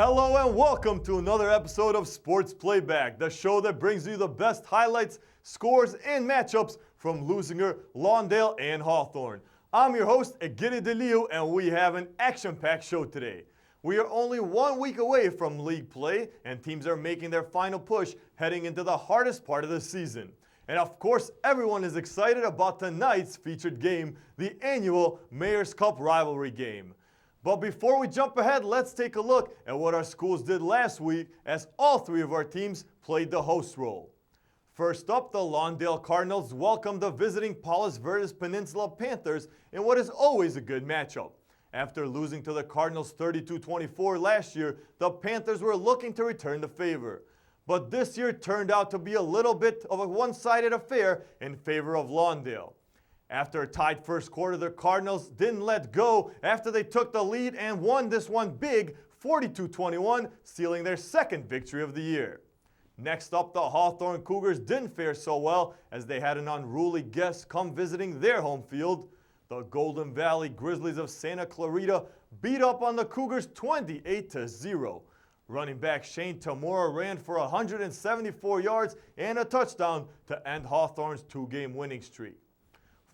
Hello and welcome to another episode of Sports Playback, the show that brings you the best highlights, scores, and matchups from Leuzinger, Lawndale, and Hawthorne. I'm your host, Egidi Deliu, and we have an action-packed show today. We are only 1 week away from league play, and teams are making their final push heading into the hardest part of the season. And of course, everyone is excited about tonight's featured game, the annual Mayor's Cup rivalry game. But before we jump ahead, let's take a look at what our schools did last week as all three of our teams played the host role. First up, the Lawndale Cardinals welcomed the visiting Palos Verdes Peninsula Panthers in what is always a good matchup. After losing to the Cardinals 32-24 last year, the Panthers were looking to return the favor. But this year turned out to be a little bit of a one-sided affair in favor of Lawndale. After a tied first quarter, the Cardinals didn't let go after they took the lead and won this one big, 42-21, sealing their second victory of the year. Next up, the Hawthorne Cougars didn't fare so well as they had an unruly guest come visiting their home field. The Golden Valley Grizzlies of Santa Clarita beat up on the Cougars 28-0. Running back Shane Tamura ran for 174 yards and a touchdown to end Hawthorne's two-game winning streak.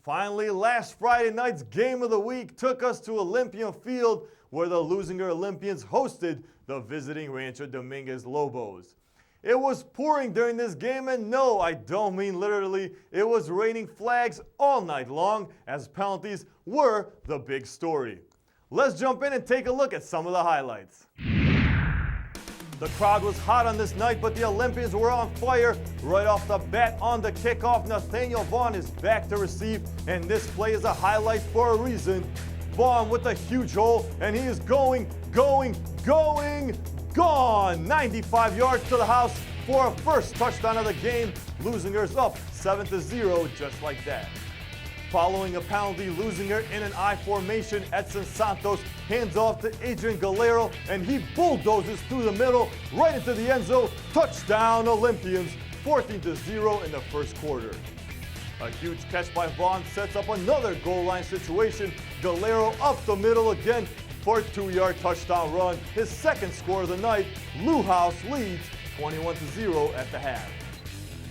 Finally, last Friday night's game of the week took us to Olympian Field, where the Leuzinger Olympians hosted the visiting Rancho Dominguez Lobos. It was pouring during this game, and no, I don't mean literally. It was raining flags all night long, as penalties were the big story. Let's jump in and take a look at some of the highlights. The crowd was hot on this night, but the Olympians were on fire. Right off the bat on the kickoff, Nathaniel Vaughn is back to receive, and this play is a highlight for a reason. Vaughn with a huge hole, and he is gone! 95 yards to the house for a first touchdown of the game. Leuzinger's up 7-0 just like that. Following a penalty, Leuzinger in an I formation, Edson Santos hands off to Adrian Galero, and he bulldozes through the middle, right into the end zone. Touchdown Olympians, 14-0 in the first quarter. A huge catch by Vaughn sets up another goal line situation. Galero up the middle again for a 2-yard touchdown run. His second score of the night. Lou House leads 21-0 at the half.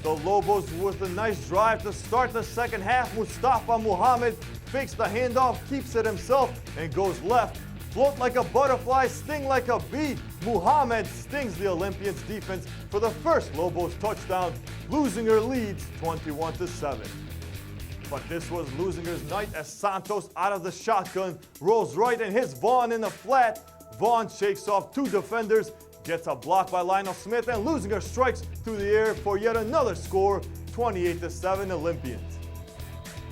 The Lobos with a nice drive to start the second half. Mustafa Muhammad fakes the handoff, keeps it himself, and goes left. Float like a butterfly, sting like a bee. Muhammad stings the Olympians' defense for the first Lobos touchdown. Leuzinger leads 21-7. But this was Leuzinger's night as Santos out of the shotgun rolls right and hits Vaughn in the flat. Vaughn shakes off two defenders, gets a block by Lionel Smith, and Leuzinger strikes through the air for yet another score, 28-7 Olympians.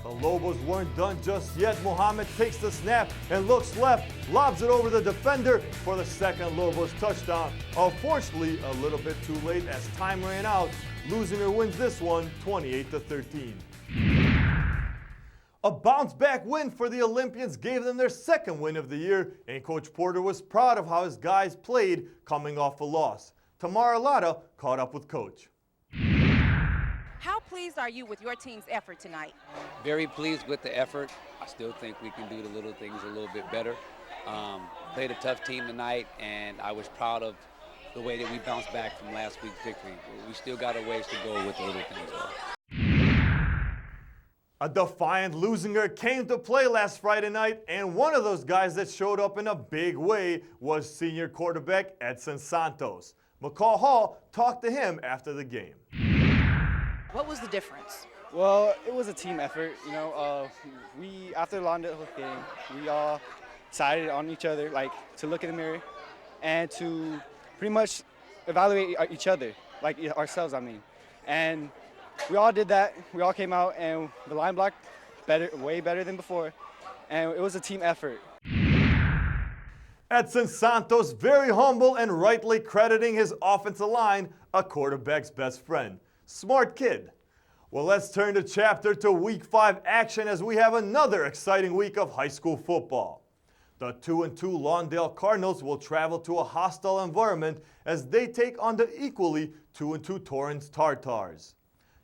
The Lobos weren't done just yet. Muhammad takes the snap and looks left, lobs it over the defender for the second Lobos touchdown. Unfortunately, a little bit too late as time ran out. Leuzinger wins this one, 28-13. A bounce-back win for the Olympians gave them their second win of the year, and Coach Porter was proud of how his guys played coming off a loss. Tamara Lada caught up with Coach. How pleased are you with your team's effort tonight? Very pleased with the effort. I still think we can do the little things a little bit better. Played a tough team tonight, and I was proud of the way that we bounced back from last week's victory. We still got a ways to go with the little things, though. A defiant Leuzinger came to play last Friday night, and one of those guys that showed up in a big way was senior quarterback Edson Santos. McCall Hall talked to him after the game. What was the difference? Well, it was a team effort. We after the Lawndale game, we all decided on each other, like to look in the mirror and to pretty much evaluate each other, like ourselves, I mean. And we all did that. We all came out, and the line blocked way better than before, and it was a team effort. Edson Santos very humble and rightly crediting his offensive line, a quarterback's best friend. Smart kid. Well, let's turn the chapter to Week 5 action as we have another exciting week of high school football. The 2-2 Lawndale Cardinals will travel to a hostile environment as they take on the equally 2-2 Torrance Tartars.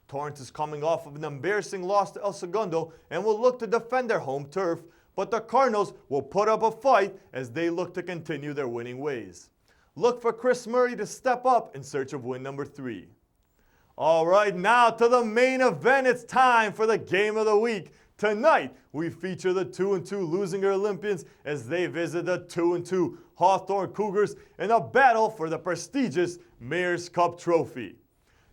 Torrance is coming off of an embarrassing loss to El Segundo and will look to defend their home turf, but the Cardinals will put up a fight as they look to continue their winning ways. look for Chris Murray to step up in search of win number 3. All right, now to the main event. It's time for the game of the week. Tonight, we feature the 2-2 Leuzinger Olympians as they visit the 2-2 Hawthorne Cougars in a battle for the prestigious Mayor's Cup trophy.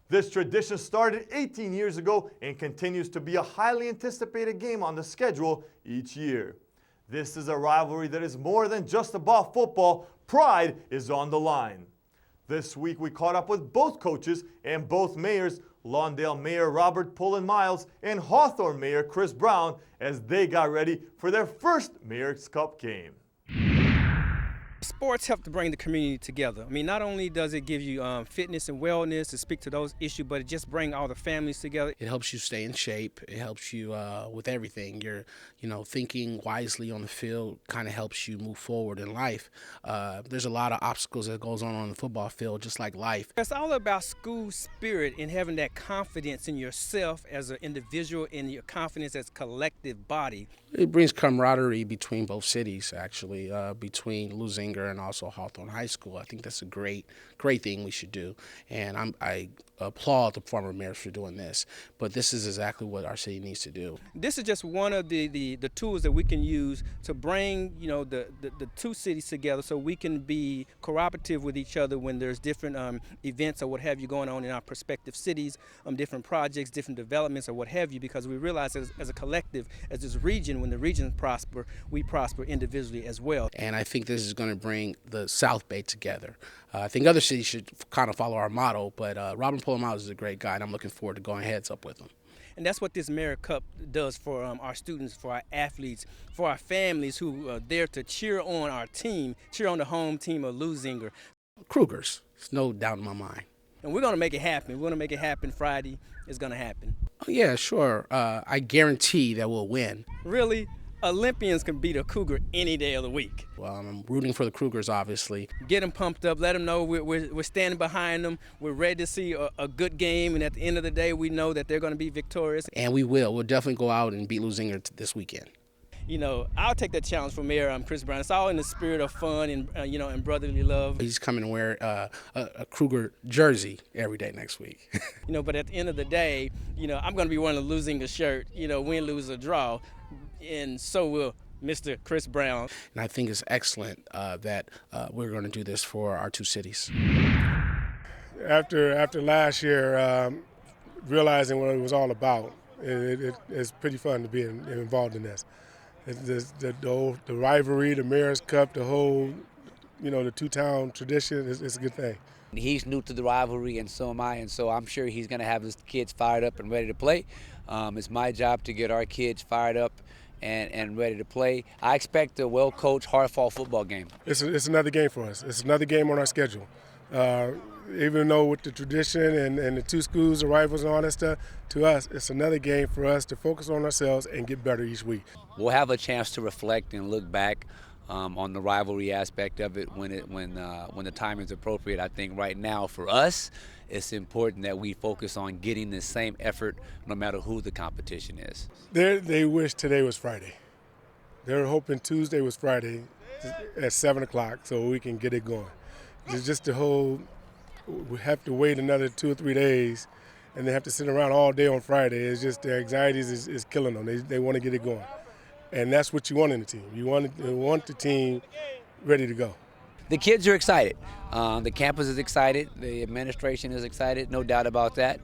This tradition started 18 years ago and continues to be a highly anticipated game on the schedule each year. This is a rivalry that is more than just about football. Pride is on the line. This week we caught up with both coaches and both mayors, Lawndale Mayor Robert Pullen Miles and Hawthorne Mayor Chris Brown, as they got ready for their first Mayor's Cup game. Sports help to bring the community together. I mean, not only does it give you fitness and wellness to speak to those issues, but it just brings all the families together. It helps you stay in shape. It helps you with everything. You're, thinking wisely on the field kind of helps you move forward in life. There's a lot of obstacles that goes on the football field, just like life. It's all about school spirit and having that confidence in yourself as an individual and your confidence as a collective body. It brings camaraderie between both cities, actually, between Leuzinger and also Hawthorne High School. I think that's a great thing we should do, and I applaud the former mayors for doing this. But this is exactly what our city needs to do. This is just one of the tools that we can use to bring the two cities together, so we can be cooperative with each other when there's different events or what have you going on in our prospective cities, different projects, different developments or what have you, because we realize as a collective, as this region, when the region prosper, we prosper individually as well. And I think this is going to bring the South Bay together. I think other cities should kind of follow our model, but Robert Pullen Miles is a great guy, and I'm looking forward to going heads up with him. And that's what this Mayor Cup does for our students, for our athletes, for our families who are there to cheer on our team, cheer on the home team of Leuzinger. Cougars, there's no doubt in my mind. And we're going to make it happen. We're going to make it happen Friday. It's going to happen. Oh, yeah, sure. I guarantee that we'll win. Really? Olympians can beat a Cougar any day of the week. Well, I'm rooting for the Cougars, obviously. Get them pumped up. Let them know we're standing behind them. We're ready to see a good game. And at the end of the day, we know that they're going to be victorious. And we will. We'll definitely go out and beat Leuzinger this weekend. I'll take that challenge from Mayor Chris Brown. It's all in the spirit of fun and and brotherly love. He's coming to wear a Cougar jersey every day next week. But at the end of the day, I'm going to be wearing a Leuzinger shirt. Win, lose, or draw, and so will Mr. Chris Brown. And I think it's excellent that we're going to do this for our two cities. After last year, realizing what it was all about, it's pretty fun to be involved in this. The rivalry, the Mayor's Cup, the whole, the two-town tradition, it's a good thing. He's new to the rivalry, and so am I, and so I'm sure he's going to have his kids fired up and ready to play. It's my job to get our kids fired up and ready to play. I expect a well-coached, hard-fought football game. It's another game for us. It's another game on our schedule. Even though with the tradition and the two schools, the rivals and all that stuff, to us, it's another game for us to focus on ourselves and get better each week. We'll have a chance to reflect and look back on the rivalry aspect of it when the time is appropriate. I think right now for us, it's important that we focus on getting the same effort no matter who the competition is. They wish today was Friday. They're hoping Tuesday was Friday at 7 o'clock so we can get it going. It's just the whole, we have to wait another 2 or 3 days and they have to sit around all day on Friday. It's just their anxieties is killing them. They want to get it going. And that's what you want in the team. You want the team ready to go. The kids are excited. The campus is excited. The administration is excited, no doubt about that.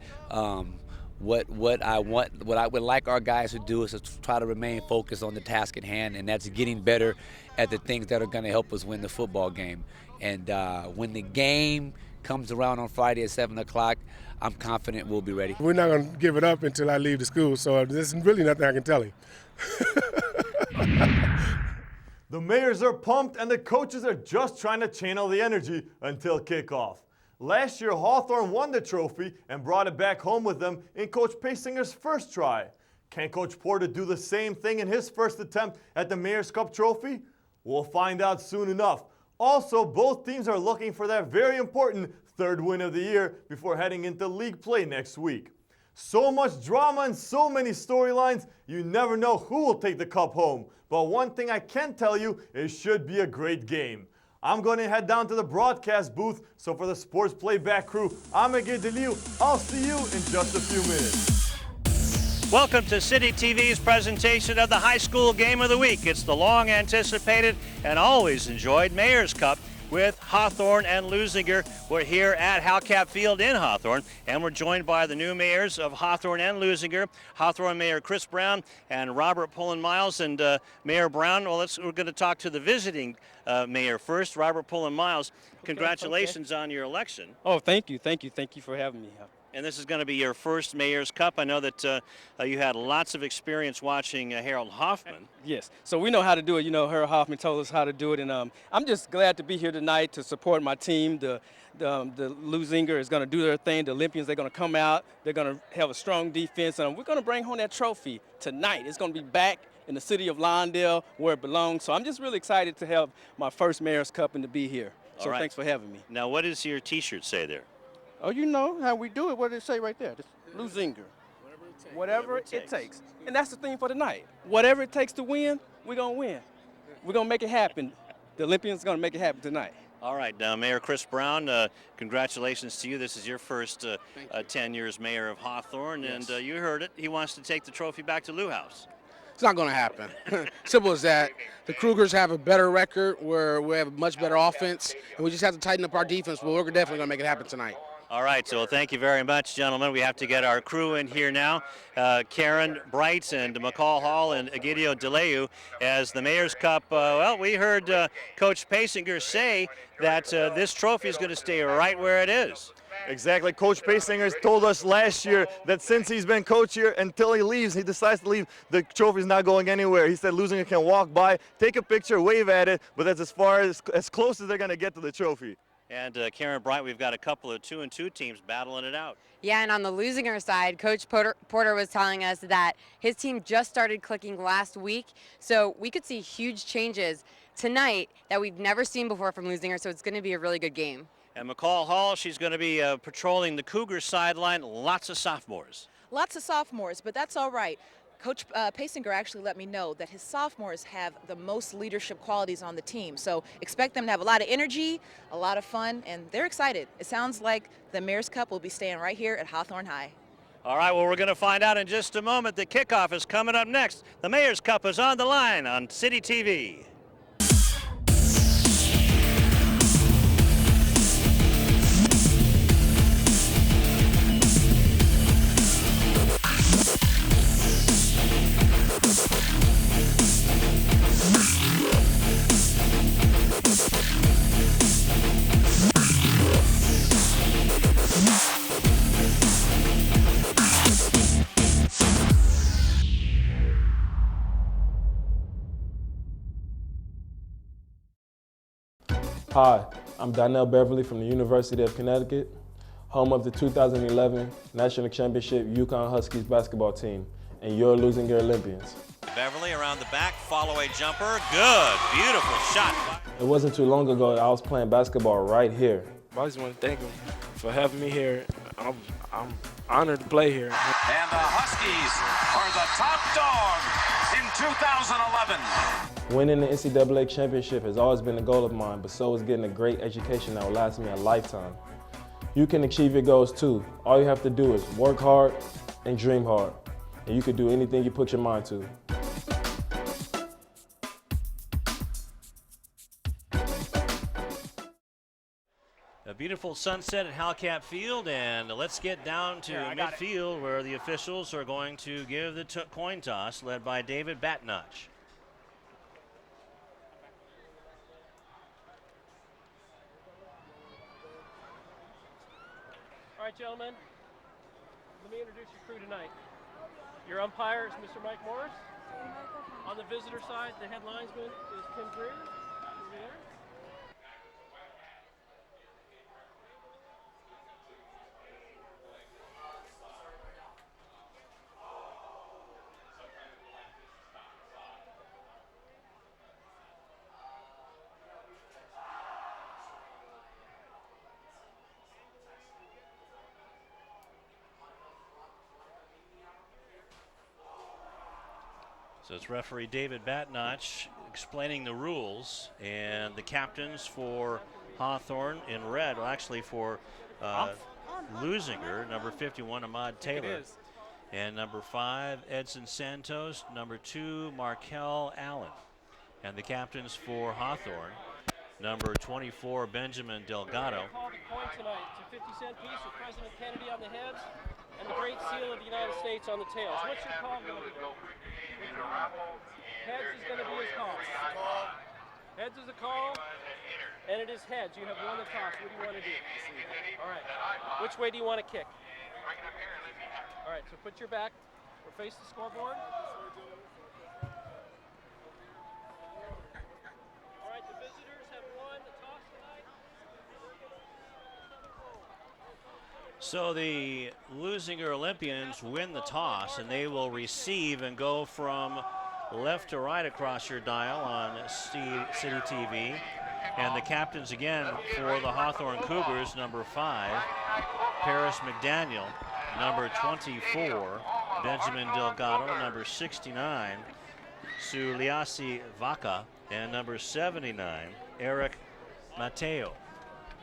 What I would like our guys to do is to try to remain focused on the task at hand, and that's getting better at the things that are going to help us win the football game. And when the game comes around on Friday at 7 o'clock, I'm confident we'll be ready. We're not going to give it up until I leave the school, so there's really nothing I can tell him. The mayors are pumped and the coaches are just trying to channel the energy until kickoff. Last year, Hawthorne won the trophy and brought it back home with them in Coach Pacinger's first try. Can Coach Porter do the same thing in his first attempt at the Mayor's Cup trophy? We'll find out soon enough. Also, both teams are looking for that very important third win of the year before heading into league play next week. So much drama and so many storylines, you never know who will take the cup home. But one thing I can tell you, it should be a great game. I'm going to head down to the broadcast booth. So for the Sports Playback crew, I'm Egid Deliu. I'll see you in just a few minutes. Welcome to City TV's presentation of the high school game of the week. It's the long anticipated and always enjoyed Mayor's Cup with Hawthorne and Leuzinger. We're here at Halcap Field in Hawthorne, and we're joined by the new mayors of Hawthorne and Leuzinger, Hawthorne Mayor Chris Brown and Robert Pullen-Miles. And Mayor Brown, well, we're going to talk to the visiting mayor first, Robert Pullen-Miles. Congratulations on your election. Oh, thank you for having me. And this is going to be your first Mayor's Cup. I know that you had lots of experience watching Harold Hoffman. Yes, so we know how to do it. You know, Harold Hoffman told us how to do it, and I'm just glad to be here tonight to support my team. The Leuzinger is going to do their thing. The Olympians, they're going to come out. They're going to have a strong defense, and we're going to bring home that trophy tonight. It's going to be back in the city of Lawndale where it belongs. So I'm just really excited to have my first Mayor's Cup and to be here. So thanks for having me. Now, what does your T-shirt say there? Oh, you know how we do it. What did it say right there? Leuzinger. Whatever it takes. And that's the thing for tonight. Whatever it takes to win, we're going to win. We're going to make it happen. The Olympians are going to make it happen tonight. All right, now, Mayor Chris Brown, congratulations to you. This is your first 10 years mayor of Hawthorne, yes. And you heard it. He wants to take the trophy back to Lou House. It's not going to happen. Simple as that. The Krugers have a better record where we have a much better offense, and we just have to tighten up our defense, but we're definitely going to make it happen tonight. All right, so thank you very much, gentlemen. We have to get our crew in here now. Karen Bright and McCall Hall and Egidio DeLeu as the Mayor's Cup. Well, we heard Coach Pasinger say that this trophy is going to stay right where it is. Exactly. Coach Pasinger told us last year that since he's been coach here, until he leaves, he decides to leave, the trophy's not going anywhere. He said Leuzinger can walk by, take a picture, wave at it, but that's as close as they're going to get to the trophy. And Karen Bright, we've got a couple of 2-2 teams battling it out. Yeah, and on the Leuzinger side, Coach Porter was telling us that his team just started clicking last week, so we could see huge changes tonight that we've never seen before from Leuzinger, so it's going to be a really good game. And McCall Hall, she's going to be patrolling the Cougars sideline, lots of sophomores. Lots of sophomores, but that's all right. Coach Pasinger actually let me know that his sophomores have the most leadership qualities on the team. So expect them to have a lot of energy, a lot of fun, and they're excited. It sounds like the Mayor's Cup will be staying right here at Hawthorne High. All right, well, we're going to find out in just a moment. The kickoff is coming up next. The Mayor's Cup is on the line on City TV. Hi, I'm Donnell Beverly from the University of Connecticut, home of the 2011 National Championship Yukon Huskies basketball team, and your Leuzinger Olympians. Beverly around the back, follow-away jumper, good, beautiful shot. It wasn't too long ago that I was playing basketball right here. I just want to thank him for having me here. I'm honored to play here. And the Huskies are the top dog in 2011. Winning the NCAA championship has always been a goal of mine, but so is getting a great education that will last me a lifetime. You can achieve your goals too. All you have to do is work hard and dream hard, and you can do anything you put your mind to. A beautiful sunset at Halcap Field, and let's get down to midfield where the officials are going to give the coin toss, led by David Batnotch. All right, gentlemen, let me introduce your crew tonight. Your umpire is Mr. Mike Morris. On the visitor side, the head linesman is Tim Greer. Over there. So it's referee David Batnotch explaining the rules, and the captains for Hawthorne in red, well, actually for Leuzinger, number 51, Ahmad Taylor, and number 5, Edson Santos, number 2, Markel Allen. And the captains for Hawthorne, number 24, Benjamin Delgado. Called a coin tonight. It's a 50-cent piece with President Kennedy on the heads and the Great Seal of the United States on the tails. What's your call going to be? Heads is going to be his call. Heads is a call, and it is heads. You have won the toss. What do you want to do? All right. Which way do you want to kick? All right, so put your back or face the scoreboard. All right, the visitors have won the toss tonight. So the Leuzinger Olympians win the toss, and they will receive and go from left to right across your dial on CityTV. And the captains again for the Hawthorne Cougars, number 5, Paris McDaniel, number 24, Benjamin Delgado, number 69, Suliasi Vaca, and number 79, Eric Mateo.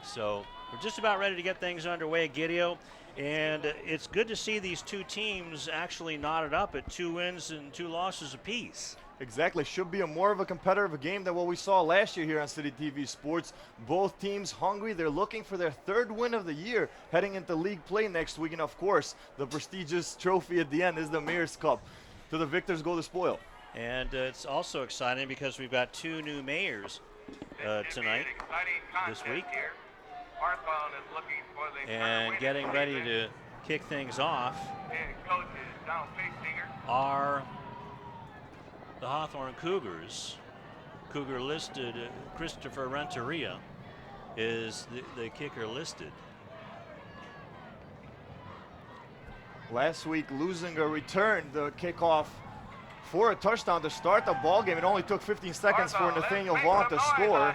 So we're just about ready to get things underway, Gideon, and it's good to see these two teams actually knotted up at 2 wins and 2 losses apiece. Exactly. Should be more of a competitive game than what we saw last year here on City TV Sports. Both teams hungry. They're looking for their 3rd win of the year heading into league play next week. And, of course, the prestigious trophy at the end is the Mayor's Cup. To the victors go the spoil. And it's also exciting because we've got 2 new mayors tonight, this week. And getting ready to kick things off are the Hawthorne Cougars. Cougar listed, Christopher Renteria is the kicker listed. Last week, Leuzinger returned the kickoff for a touchdown to start the ball game. It only took 15 seconds for Nathaniel Vaughn to score.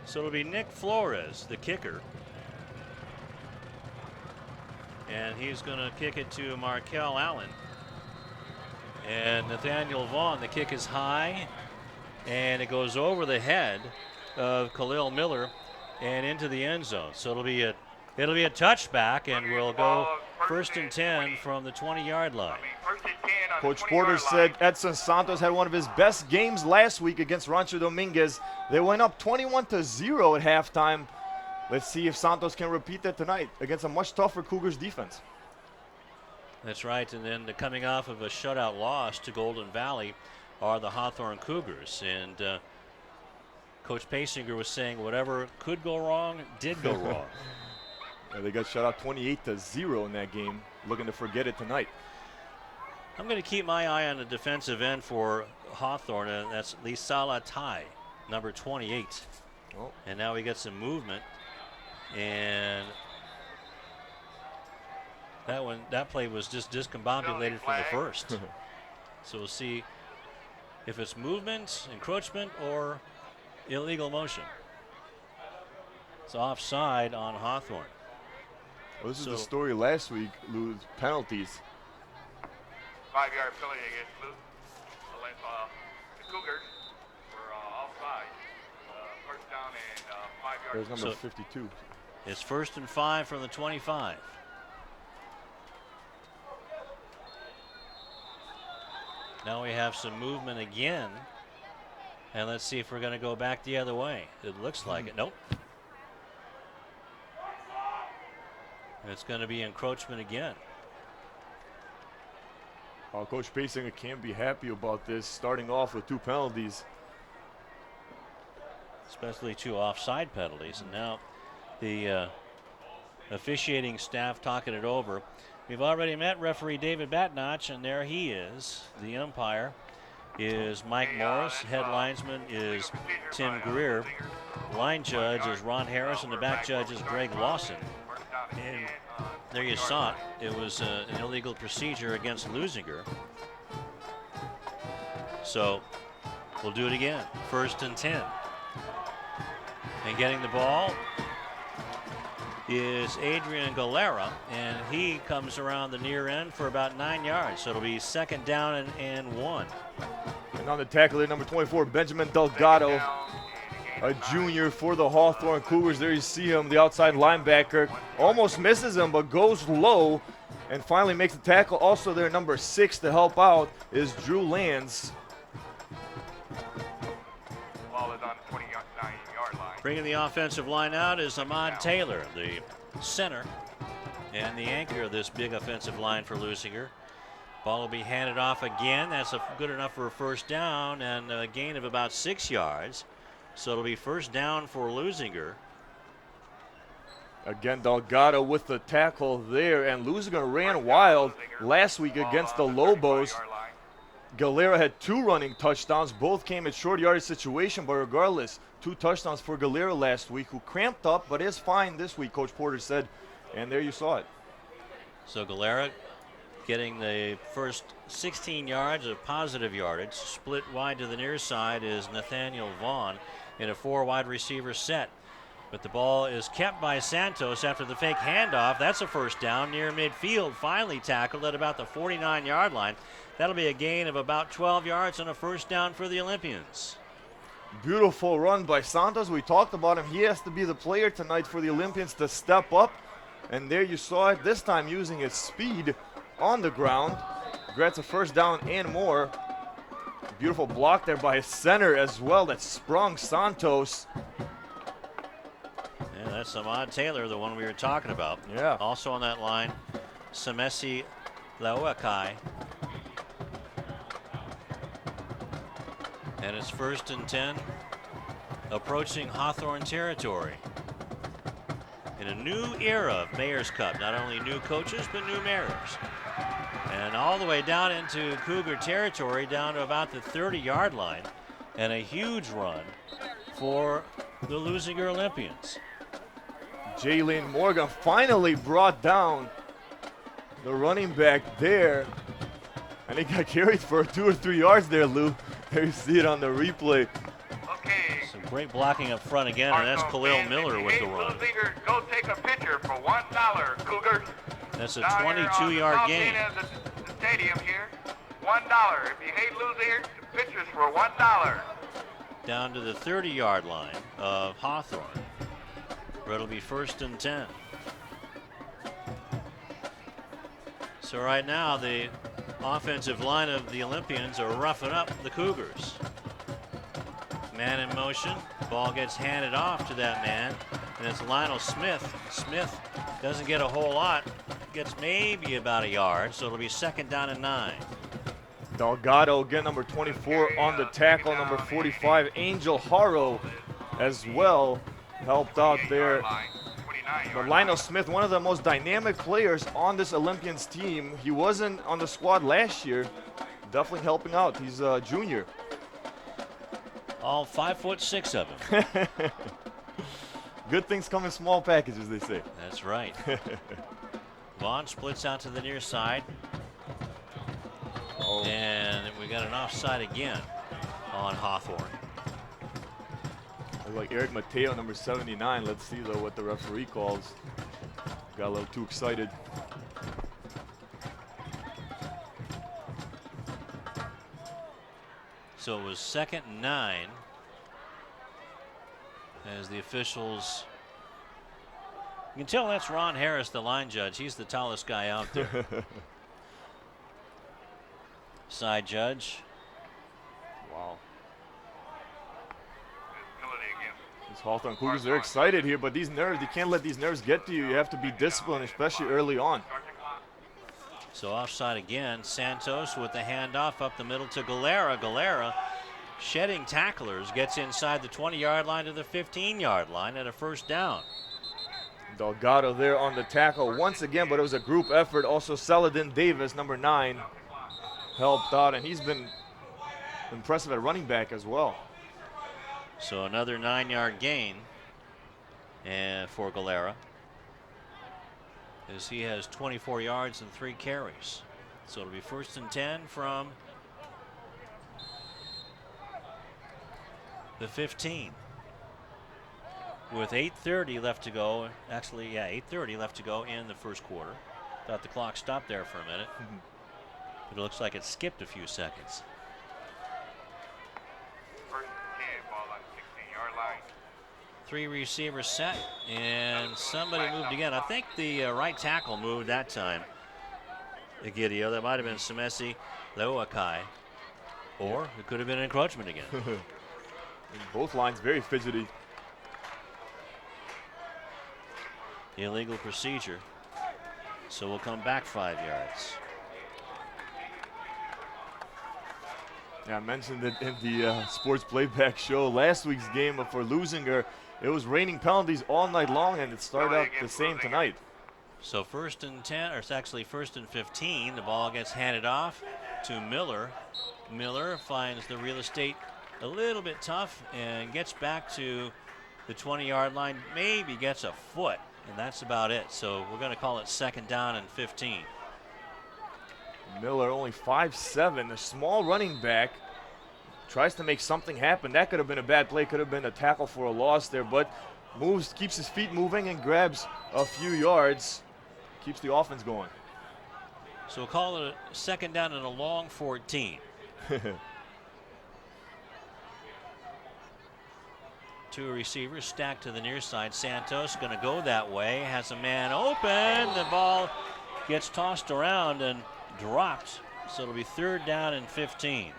So it'll be Nick Flores, the kicker. And he's going to kick it to Markel Allen. And Nathaniel Vaughn, the kick is high, and it goes over the head of Khalil Miller and into the end zone. So it'll be a touchback, and we'll go 1st and 10 from the 20-yard line. Coach Porter said Edson Santos had one of his best games last week against Rancho Dominguez. They went up 21-0 at halftime. Let's see if Santos can repeat that tonight against a much tougher Cougars defense. That's right, and then coming off of a shutout loss to Golden Valley are the Hawthorne Cougars. And Coach Pasinger was saying whatever could go wrong did go wrong. Yeah, they got shut out 28-0 in that game, looking to forget it tonight. I'm going to keep my eye on the defensive end for Hawthorne, and that's Lisala Tai, number 28. Oh. And now we get some movement, and that play was just discombobulated from the first. So we'll see if it's movement, encroachment, or illegal motion. It's offside on Hawthorne. Well, this is the story last week, lose penalties. 5-yard penalty against the Cougars were offside. First down and 5 yards. There's number 52. It's 1st and 5 from the 25. Now we have some movement again. And let's see if we're going to go back the other way. It looks like it. Nope. It's going to be encroachment again. Coach Pasinger can't be happy about this, starting off with 2 penalties. Especially 2 offside penalties. And now the officiating staff talking it over. We've already met referee David Batnotch, and there he is. The umpire is Mike Morris. Head linesman is Tim Greer. Line judge is Ron Harris, and the back judge is Greg Lawson. And there you saw it. It was an illegal procedure against Leuzinger. So we'll do it again. 1st and 10. And getting the ball is Adrian Galera, and he comes around the near end for about 9 yards. So it'll be second down and 1. And on the tackle there, number 24, Benjamin Delgado, a junior for the Hawthorne Cougars. There you see him, the outside linebacker. Almost misses him, but goes low and finally makes the tackle. Also there, number 6 to help out is Drew Lands. Ball is on the 29-yard line. Bringing the offensive line out is Ahmad Taylor, the center and the anchor of this big offensive line for Leuzinger. Ball will be handed off again. That's good enough for a first down and a gain of about 6 yards. So it'll be first down for Leuzinger. Again, Delgado with the tackle there, and Leuzinger ran wild last week against the Lobos. Galera had 2 running touchdowns. Both came at short yardage situation, but regardless, 2 touchdowns for Galera last week, who cramped up but is fine this week, Coach Porter said. And there you saw it. So Galera getting the first 16 yards of positive yardage. Split wide to the near side is Nathaniel Vaughn in a 4 wide receiver set. But the ball is kept by Santos after the fake handoff. That's a first down near midfield. Finally tackled at about the 49-yard line. That'll be a gain of about 12 yards and a first down for the Olympians. Beautiful run by Santos. We talked about him. He has to be the player tonight for the Olympians to step up. And there you saw it, this time using his speed on the ground. Gets a first down and more. Beautiful block there by his center as well that sprung Santos. Yeah, that's Ahmad Taylor, the one we were talking about. Yeah. Also on that line, Samesi Lauakai. And it's 1st and 10, approaching Hawthorne territory. In a new era of Mayor's Cup, not only new coaches, but new mayors. And all the way down into Cougar territory, down to about the 30-yard line, and a huge run for the Leuzinger Olympians. Jalen Morgan finally brought down the running back there. And he got carried for 2 or 3 yards there, Lou. There you see it on the replay. Some great blocking up front again, and that's Khalil Miller with the run. Leuzinger, go take a picture for $1, Cougars. That's a 22-yard gain. The stadium here, $1. If you hate Leuzinger, pictures for $1. Down to the 30-yard line of Hawthorne, where it'll be 1st and 10. So right now, the offensive line of the Olympians are roughing up the Cougars. Man in motion, ball gets handed off to that man, and it's Lionel Smith. Smith doesn't get a whole lot, gets maybe about a yard, so it'll be 2nd down and 9. Delgado again, number 24 on the tackle, number 45, Angel Haro as well, helped out there. But Lionel Smith, one of the most dynamic players on this Olympians team. He wasn't on the squad last year, definitely helping out. He's a junior. All 5'6" of him. Good things come in small packages, they say. That's right. Vaughn splits out to the near side. Oh. And we got an offside again on Hawthorne. Like Eric Mateo, number 79. Let's see, though, what the referee calls. Got a little too excited. So it was 2nd and 9 as the officials. You can tell that's Ron Harris, the line judge. He's the tallest guy out there. Side judge. Wow. These Hawthorne Cougars, they're excited here, but these nerves, you can't let these nerves get to you. You have to be disciplined, especially early on. So offside again. Santos with the handoff up the middle to Galera. Galera, shedding tacklers, gets inside the 20-yard line to the 15-yard line at a 1st down. Delgado there on the tackle once again, but it was a group effort. Also, Saladin Davis, number 9, helped out, and he's been impressive at running back as well. So another 9-yard gain and for Galera, as he has 24 yards and 3 carries. So it'll be 1st and 10 from the 15. with 8:30 left to go. Actually, yeah, 8:30 left to go in the first quarter. Thought the clock stopped there for a minute. But it looks like it skipped a few seconds. First and 10, ball on the 16-yard line. 3 receivers set, and somebody moved again. I think the right tackle moved that time. Egidio, that might have been Semesi Leoakai, or it could have been an encroachment again. Both lines very fidgety. Illegal procedure. So we'll come back 5 yards. Yeah, I mentioned it in the sports playback show. Last week's game for Leuzinger, it was raining penalties all night long, and it started out the same tonight. So 1st and 10, or it's actually 1st and 15. The ball gets handed off to Miller. Miller finds the real estate a little bit tough and gets back to the 20-yard line, maybe gets a foot, and that's about it. So we're going to call it 2nd down and 15. Miller, only 5'7", a small running back, tries to make something happen. That could have been a bad play, could have been a tackle for a loss there, but moves, keeps his feet moving and grabs a few yards, keeps the offense going. So we'll call it a 2nd down and a long 14. 2 receivers stacked to the near side. Santos going to go that way, has a man open. The ball gets tossed around and dropped. So it'll be 3rd down and 15.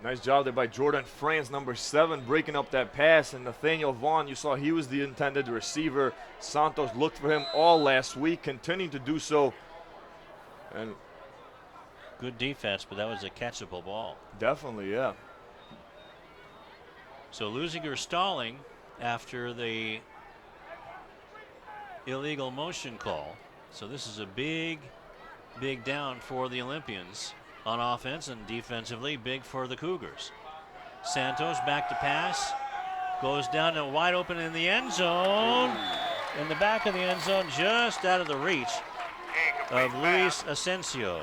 Nice job there by Jordan France, number 7, breaking up that pass. And Nathaniel Vaughn, you saw he was the intended receiver. Santos looked for him all last week, continuing to do so. And good defense, but that was a catchable ball. Definitely, yeah. So Leuzinger stalling after the illegal motion call. So this is a big down for the Olympians on offense, and defensively big for the Cougars. Santos back to pass, goes down and wide open in the end zone. In the back of the end zone, just out of the reach of Luis Asensio.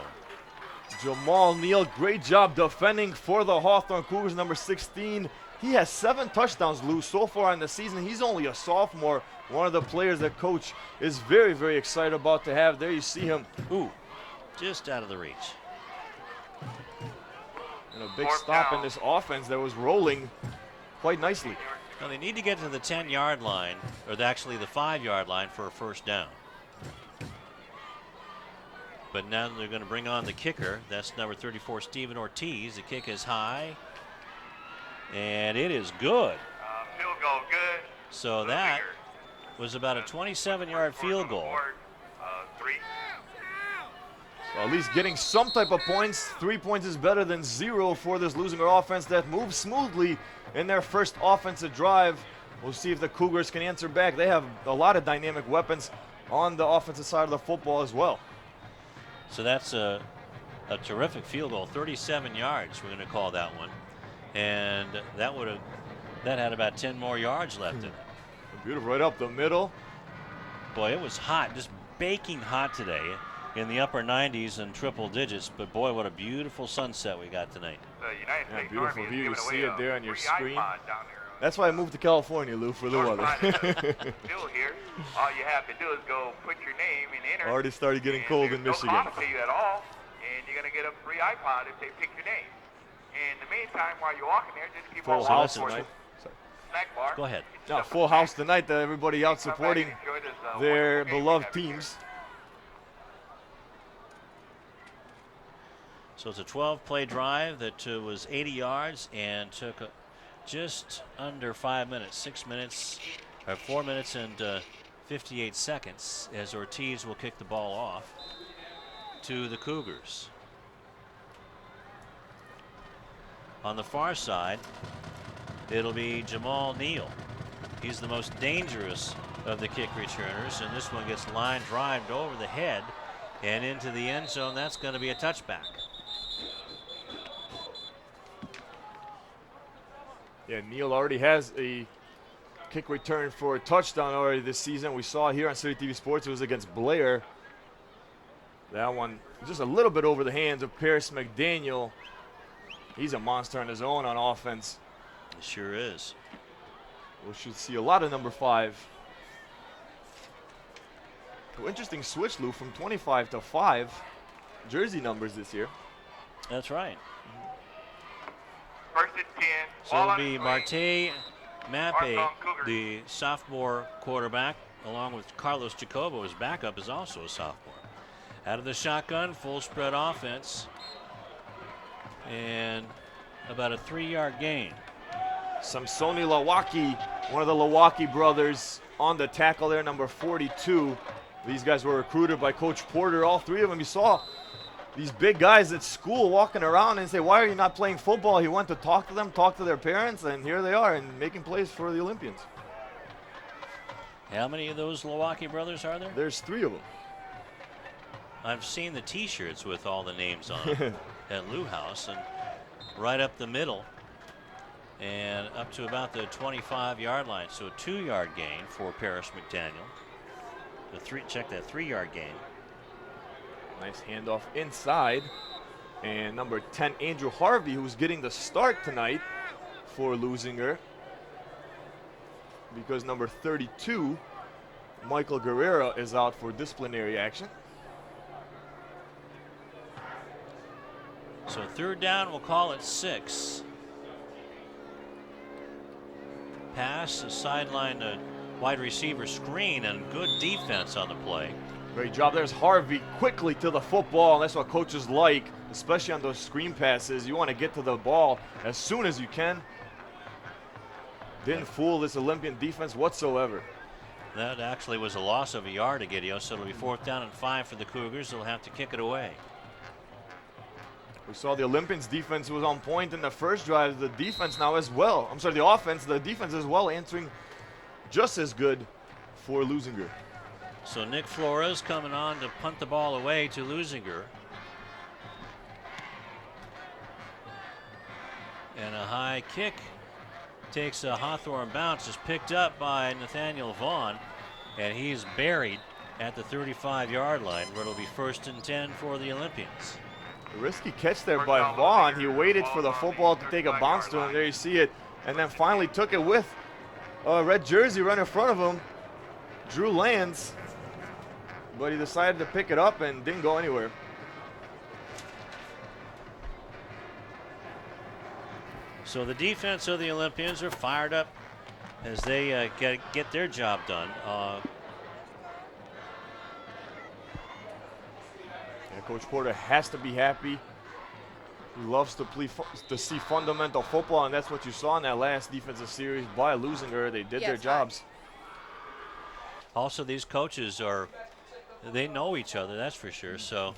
Jamal Neal, great job defending for the Hawthorne Cougars, number 16. He has 7 touchdowns, Lou, so far in the season. He's only a sophomore. One of the players that coach is very, very excited about to have. There you see him. Ooh, just out of the reach. And a big stop in this offense that was rolling quite nicely. Now they need to get to the 10-yard line, or actually the 5-yard line for a 1st down. But now they're going to bring on the kicker. That's number 34, Steven Ortiz. The kick is high, and it is good. Field goal good. So that was about a 27-yard field goal. 3. So at least getting some type of points. 3 points is better than 0 for this Leuzinger offense that moves smoothly in their first offensive drive. We'll see if the Cougars can answer back. They have a lot of dynamic weapons on the offensive side of the football as well. So that's a terrific field goal, 37 yards. We're going to call that one, and that had about 10 more yards left in it. Beautiful, right up the middle. Boy, it was hot, just baking hot today, in the upper 90s and triple digits. But boy, what a beautiful sunset we got tonight. Yeah, beautiful view. You see it there on your screen. That's why I moved to California, Lou, for the weather. Still here. All you have to do is go put your name and enter. Already started getting cold in Michigan. No cost to you at all, and you're going to get a free iPod if they pick your name. In the meantime, while you're walking there, just keep on Full house walking. tonight. Snack bar. Go ahead. No, full house tonight. Everybody out supporting their beloved teams. So it's a 12-play drive that was 80 yards and took just under 5 minutes, 6 minutes, or 4 minutes and 58 seconds, as Ortiz will kick the ball off to the Cougars. On the far side, it'll be Jamal Neal. He's the most dangerous of the kick returners, and this one gets line drived over the head and into the end zone. That's going to be a touchback. Yeah, Neal already has a kick return for a touchdown already this season. We saw it here on CityTV Sports. It was against Blair. That one just a little bit over the hands of Paris McDaniel. He's a monster on his own on offense. It sure is. We should see a lot of number 5. Oh, interesting switch, Lou, from 25 to 5 jersey numbers this year. That's right. First and 10. So it'll be Marte Mappe, the sophomore quarterback, along with Carlos Jacobo, his backup, is also a sophomore. Out of the shotgun, full spread offense, and about a 3-yard gain. Samsoni Lawaki, one of the Lawaki brothers, on the tackle there, number 42. These guys were recruited by Coach Porter, all 3 of them. You saw these big guys at school walking around and say, why are you not playing football? He went to talk to them, talk to their parents, and here they are and making plays for the Olympians. How many of those Lawaki brothers are there? There's 3 of them. I've seen the T-shirts with all the names on them at Lou House, and right up the middle and up to about the 25-yard line. So a 2-yard gain for Paris McDaniel. Check that 3-yard gain. Nice handoff inside. And number 10, Andrew Harvey, who's getting the start tonight for Leuzinger, because number 32, Michael Guerrero, is out for disciplinary action. So 3rd down, we'll call it 6. Pass, a sideline wide receiver screen, and good defense on the play. Great job. There's Harvey quickly to the football, and that's what coaches like, especially on those screen passes. You want to get to the ball as soon as you can. Didn't fool this Olympian defense whatsoever. That actually was a loss of a yard to Gideon, so it'll be 4th down and 5 for the Cougars. They'll have to kick it away. We saw the Olympians defense was on point in the first drive. The defense now as well. I'm sorry, the offense, the defense as well, answering just as good for Leuzinger. So Nick Flores coming on to punt the ball away to Leuzinger. And a high kick takes a Hawthorne bounce, is picked up by Nathaniel Vaughn, and he's buried at the 35-yard line, where it'll be 1st and 10 for the Olympians. A risky catch there by Vaughn. He waited for the football to take a bounce to him. There you see it. And then finally took it with a red jersey right in front of him. Drew Lands. But he decided to pick it up and didn't go anywhere. So the defense of the Olympians are fired up as they get their job done. Coach Porter has to be happy. He loves to see fundamental football, and that's what you saw in that last defensive series by Leuzinger. They did their jobs. Also, these coaches they know each other, that's for sure. So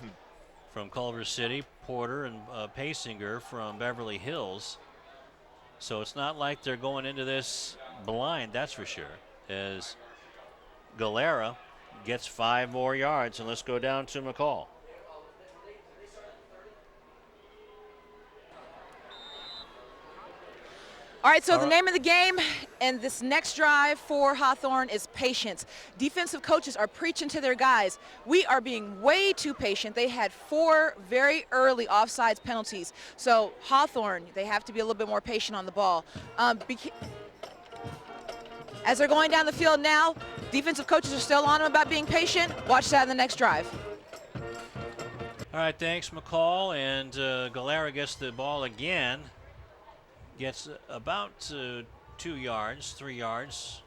from Culver City, Porter, and Pasinger from Beverly Hills. So it's not like they're going into this blind, that's for sure. As Galera gets 5 more yards, and let's go down to McCall. All right, so the name of the game and this next drive for Hawthorne is patience. Defensive coaches are preaching to their guys. We are being way too patient. They had 4 very early offsides penalties. So Hawthorne, they have to be a little bit more patient on the ball. As they're going down the field now, defensive coaches are still on them about being patient. Watch that in the next drive. All right, thanks, McCall. And Galera gets the ball again. Gets about 2 yards, 3 yards.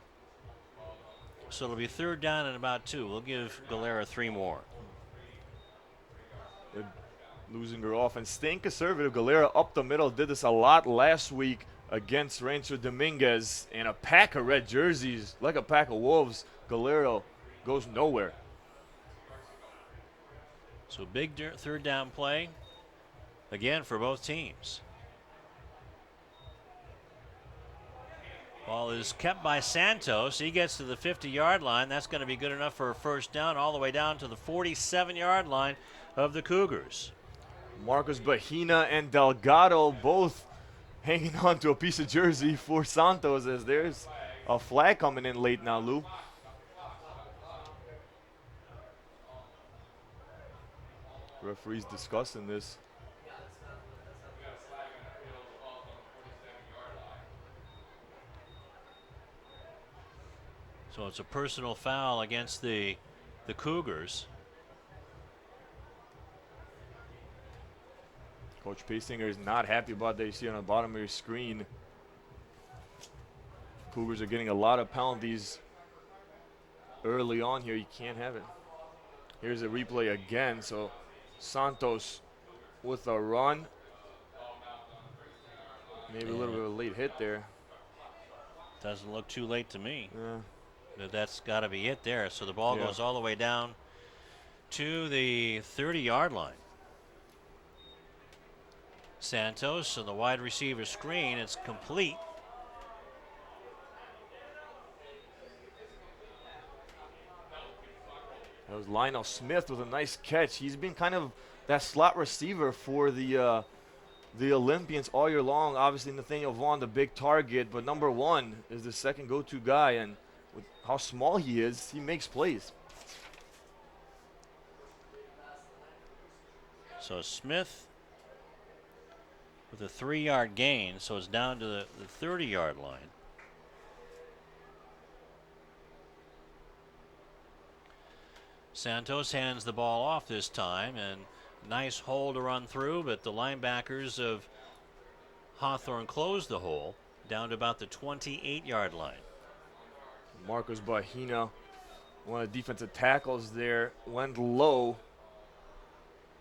So it'll be 3rd down and about 2. We'll give Galera 3 more. The Leuzinger offense staying conservative. Galera up the middle did this a lot last week against Rancho Dominguez, and a pack of red jerseys, like a pack of wolves. Galera goes nowhere. So big 3rd down play again for both teams. Ball is kept by Santos. He gets to the 50-yard line. That's going to be good enough for a 1st down, all the way down to the 47-yard line of the Cougars. Marcos Bahina and Delgado both hanging on to a piece of jersey for Santos, as there's a flag coming in late now, Lou. Referees discussing this. So it's a personal foul against the Cougars. Coach Pasinger is not happy about that. You see on the bottom of your screen, Cougars are getting a lot of penalties early on here. You can't have it. Here's a replay again. So Santos with a run. Maybe a little bit of a late hit there. Doesn't look too late to me. Yeah. But that's got to be it there. So the ball goes all the way down to the 30-yard line. Santos on the wide receiver screen. It's complete. That was Lionel Smith with a nice catch. He's been kind of that slot receiver for the Olympians all year long. Obviously, Nathaniel Vaughn, the big target, but number one is the second go-to guy, and with how small he is, he makes plays. So Smith with a 3-yard gain, so it's down to the 30-yard line. Santos hands the ball off this time, and nice hole to run through, but the linebackers of Hawthorne closed the hole down to about the 28-yard line. Marcos Bahina, one of the defensive tackles there, went low.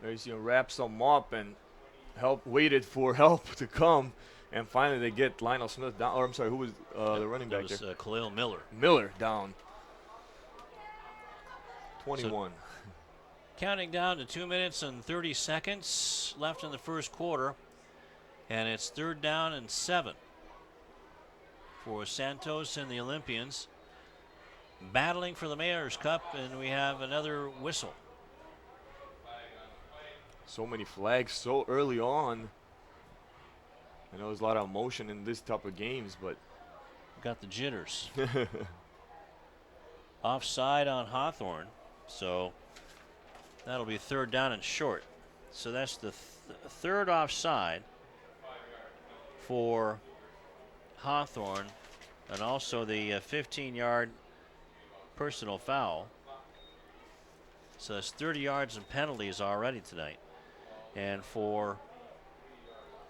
There you see him wrap some up and waited for help to come, and finally they get Lionel Smith down. Or I'm sorry, who was the running back there? Khalil Miller. Miller down. 21. So counting down to 2 minutes and 30 seconds left in the first quarter, and it's 3rd down and 7 for Santos and the Olympians, battling for the Mayor's Cup, and we have another whistle. So many flags so early on. I know there's a lot of emotion in this type of games, but got the jitters. Offside on Hawthorne, so that'll be 3rd down and short. So that's the third offside for Hawthorne, and also the 15-yard personal foul. So that's 30 yards and penalties already tonight. And for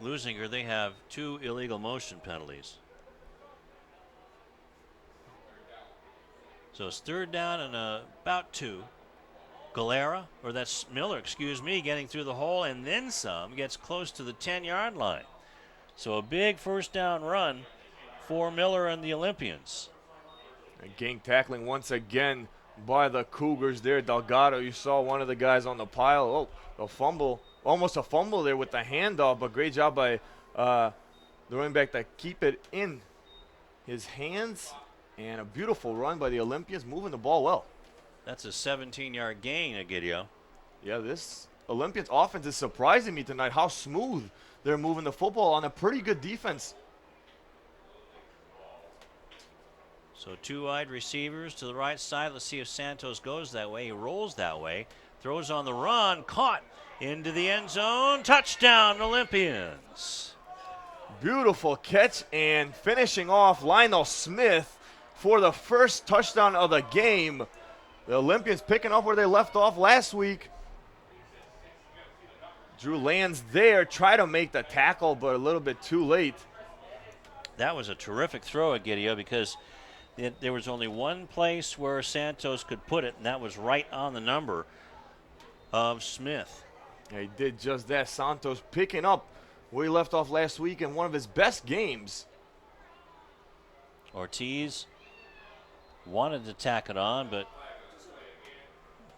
Leuzinger, they have 2 illegal motion penalties. So it's 3rd down and about 2. Galera, or that's Miller, excuse me, getting through the hole and then some, gets close to the 10-yard line. So a big first down run for Miller and the Olympians. And gang tackling once again by the Cougars there. Delgado, you saw one of the guys on the pile. Oh, a fumble, almost a fumble there with the handoff, but great job by the running back to keep it in his hands. And a beautiful run by the Olympians, moving the ball well. That's a 17-yard gain, Egidio. Yeah, this Olympians offense is surprising me tonight, how smooth they're moving the football on a pretty good defense. So 2 wide receivers to the right side. Let's see if Santos goes that way. He rolls that way, throws on the run, caught into the end zone. Touchdown, Olympians. Beautiful catch, and finishing off Lionel Smith for the first touchdown of the game. The Olympians picking up where they left off last week. Drew lands there, try to make the tackle, but a little bit too late. That was a terrific throw at Gideon, because there was only one place where Santos could put it, and that was right on the number of Smith. Yeah, he did just that. Santos picking up where he left off last week in one of his best games. Ortiz wanted to tack it on, but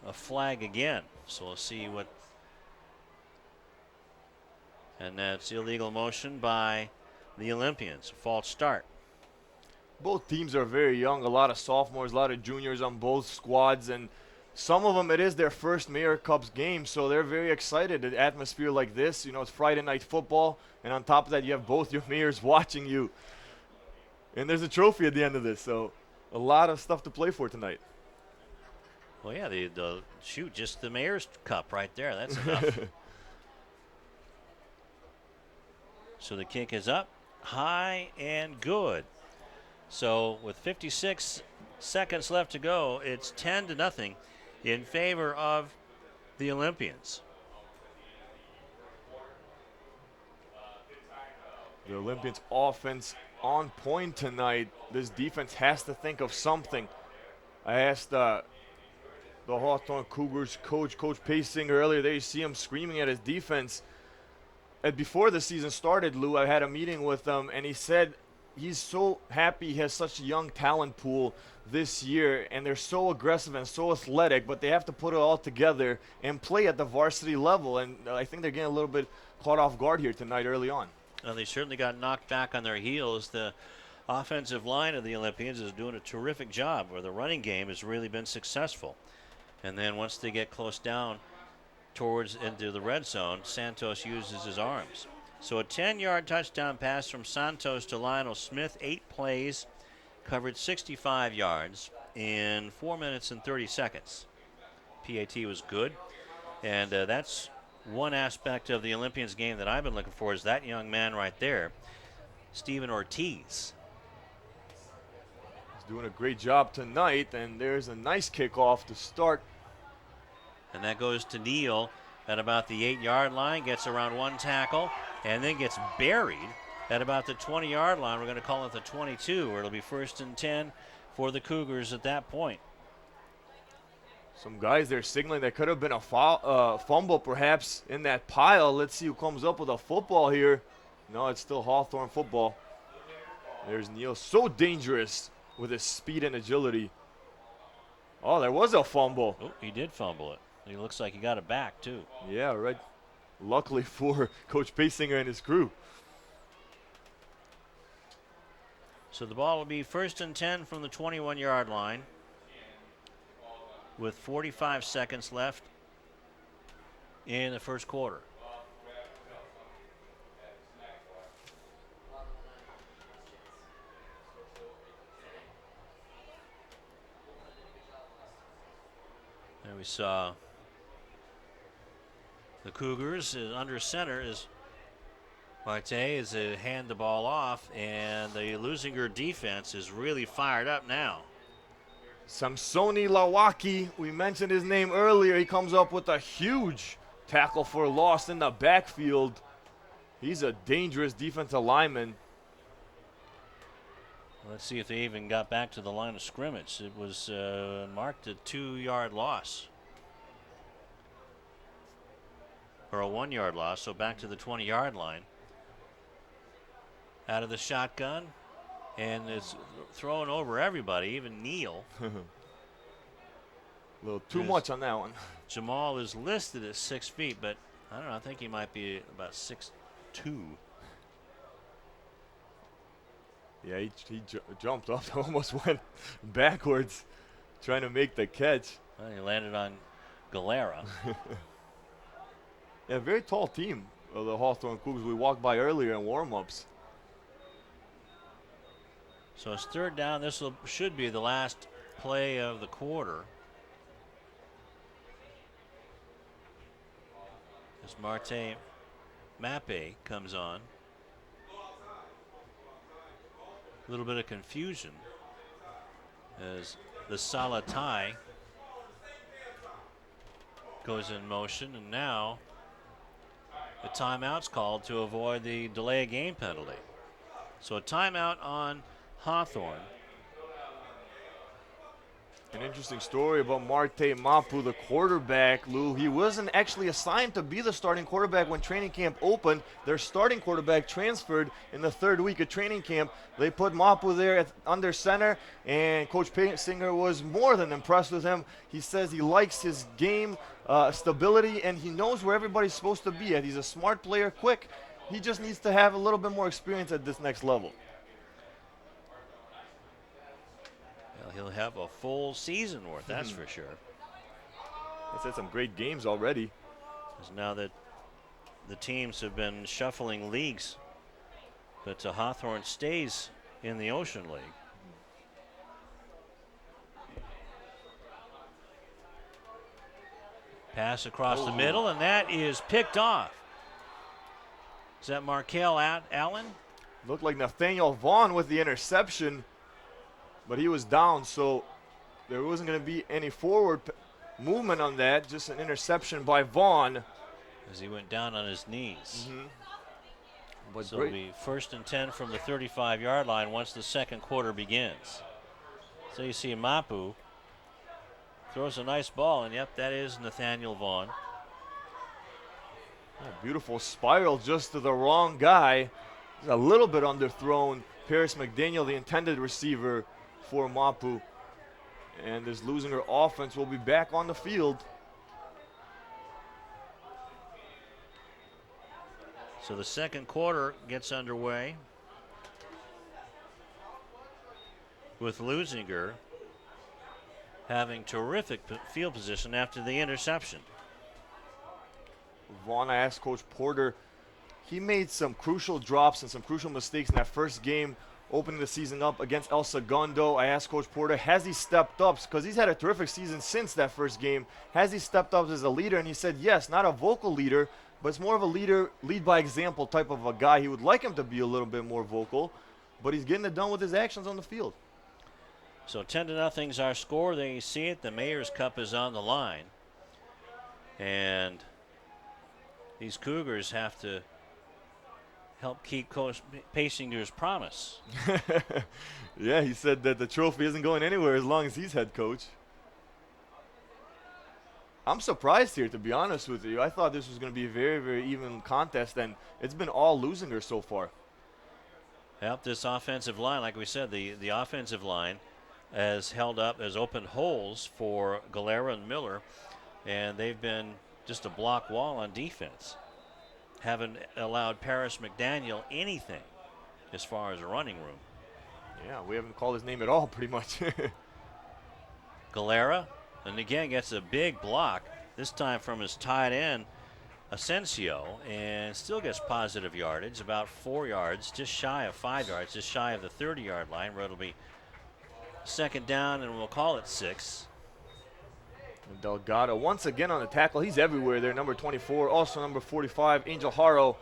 a flag again. So we'll see what. And that's illegal motion by the Olympians. False start. Both teams are very young, a lot of sophomores, a lot of juniors on both squads, and some of them, it is their first Mayor Cups game, so they're very excited. An atmosphere like this, you know, it's Friday night football, and on top of that, you have both your mayors watching you. And there's a trophy at the end of this, so a lot of stuff to play for tonight. Well, yeah, shoot, just the Mayor's Cup right there. That's enough. So the kick is up, high and good. So with 56 seconds left to go. It's 10-0 in favor of the Olympians. The Olympians' offense on point tonight. This defense has to think of something. I asked the Hawthorne Cougars coach Pasinger earlier there. You see him screaming at his defense. And before the season started, Lou, I had a meeting with him, and he said he's so happy he has such a young talent pool this year, and they're so aggressive and so athletic, but they have to put it all together and play at the varsity level. And I think they're getting a little bit caught off guard here tonight early on. Well, they certainly got knocked back on their heels. The offensive line of the Olympians is doing a terrific job, where the running game has really been successful. And then once they get close down towards into the red zone, Santos uses his arms. So a 10-yard touchdown pass from Santos to Lionel Smith, 8 plays, covered 65 yards in 4 minutes and 30 seconds. PAT was good, and that's one aspect of the Olympians game that I've been looking for, is that young man right there, Steven Ortiz. He's doing a great job tonight, and there's a nice kickoff to start. And that goes to Neal at about the 8-yard line, gets around one tackle, and then gets buried at about the 20-yard line. We're going to call it the 22, where it'll be 1st and 10 for the Cougars at that point. Some guys there signaling there could have been a fumble perhaps in that pile. Let's see who comes up with a football here. No, it's still Hawthorne football. There's Neal, so dangerous with his speed and agility. Oh, there was a fumble. Oh, he did fumble it. He looks like he got it back, too. Yeah, right. Luckily for Coach Pasinger and his crew. So the ball will be 1st and 10 from the 21-yard line with 45 seconds left in the first quarter. There we saw the Cougars under center is Marte is to hand the ball off, and the Leuzinger defense is really fired up now. Samsoni Lawaki, we mentioned his name earlier. He comes up with a huge tackle for loss in the backfield. He's a dangerous defensive lineman. Let's see if they even got back to the line of scrimmage. It was marked a 2-yard loss. Or a 1-yard loss, so back to the 20-yard line. Out of the shotgun, and is throwing over everybody, even Neal. A little too much on that one. Jamal is listed at 6 feet, but I don't know, I think he might be about 6'2". Yeah, he jumped up, almost went backwards trying to make the catch. Well, he landed on Galera. Yeah, very tall team of the Hawthorne Cougars. We walked by earlier in warm-ups. So it's 3rd down. This should be the last play of the quarter. As Marte Mape comes on. A little bit of confusion as the Salatai goes in motion, and now a timeout's called to avoid the delay of game penalty. So a timeout on Hawthorne. An interesting story about Marte Mapu, the quarterback, Lou. He wasn't actually assigned to be the starting quarterback when training camp opened. Their starting quarterback transferred in the 3rd week of training camp. They put Mapu there under center, and Coach Pasinger was more than impressed with him. He says he likes his game stability, and he knows where everybody's supposed to be at. He's a smart player, quick. He just needs to have a little bit more experience at this next level. He'll have a full season worth, that's for sure. He's had some great games already. Now that the teams have been shuffling leagues, but Hawthorne stays in the Ocean League. Pass across the middle, and that is picked off. Is that Markel Allen? Looked like Nathaniel Vaughn with the interception, but he was down, so there wasn't going to be any forward movement on that, just an interception by Vaughn. As he went down on his knees. But So it'll be 1st and 10 from the 35-yard line once the second quarter begins. So you see Mapu throws a nice ball, and yep, that is Nathaniel Vaughn. Beautiful spiral just to the wrong guy. He's a little bit underthrown. Paris McDaniel, the intended receiver for Mapu. And this Leuzinger offense will be back on the field. So the second quarter gets underway with Leuzinger having terrific field position after the interception. Vaughn, I asked Coach Porter, he made some crucial drops and some crucial mistakes in that first game opening the season up against El Segundo. I asked Coach Porter, has he stepped up? Because he's had a terrific season since that first game. Has he stepped up as a leader? And he said, yes, not a vocal leader, but it's more of a leader, lead by example type of a guy. He would like him to be a little bit more vocal, but he's getting it done with his actions on the field. So 10-0 is our score. There you see it. The Mayor's Cup is on the line. And these Cougars have to help keep Coach Pacinger's promise. Yeah, he said that the trophy isn't going anywhere as long as he's head coach. I'm surprised here, to be honest with you. I thought this was going to be a very, very even contest, and it's been all Leuzinger so far. Yep, this offensive line, like we said, the offensive line has held up, has opened holes for Galera and Miller, and they've been just a block wall on defense. Haven't allowed Paris McDaniel anything as far as a running room. Yeah, we haven't called his name at all, pretty much. Galera, and again gets a big block, this time from his tight end, Asensio, and still gets positive yardage, about 4 yards, just shy of 5 yards, just shy of the 30-yard line, where it'll be second down, and we'll call it 6. Delgado once again on the tackle. He's everywhere there, number 24, also number 45, Angel Haro.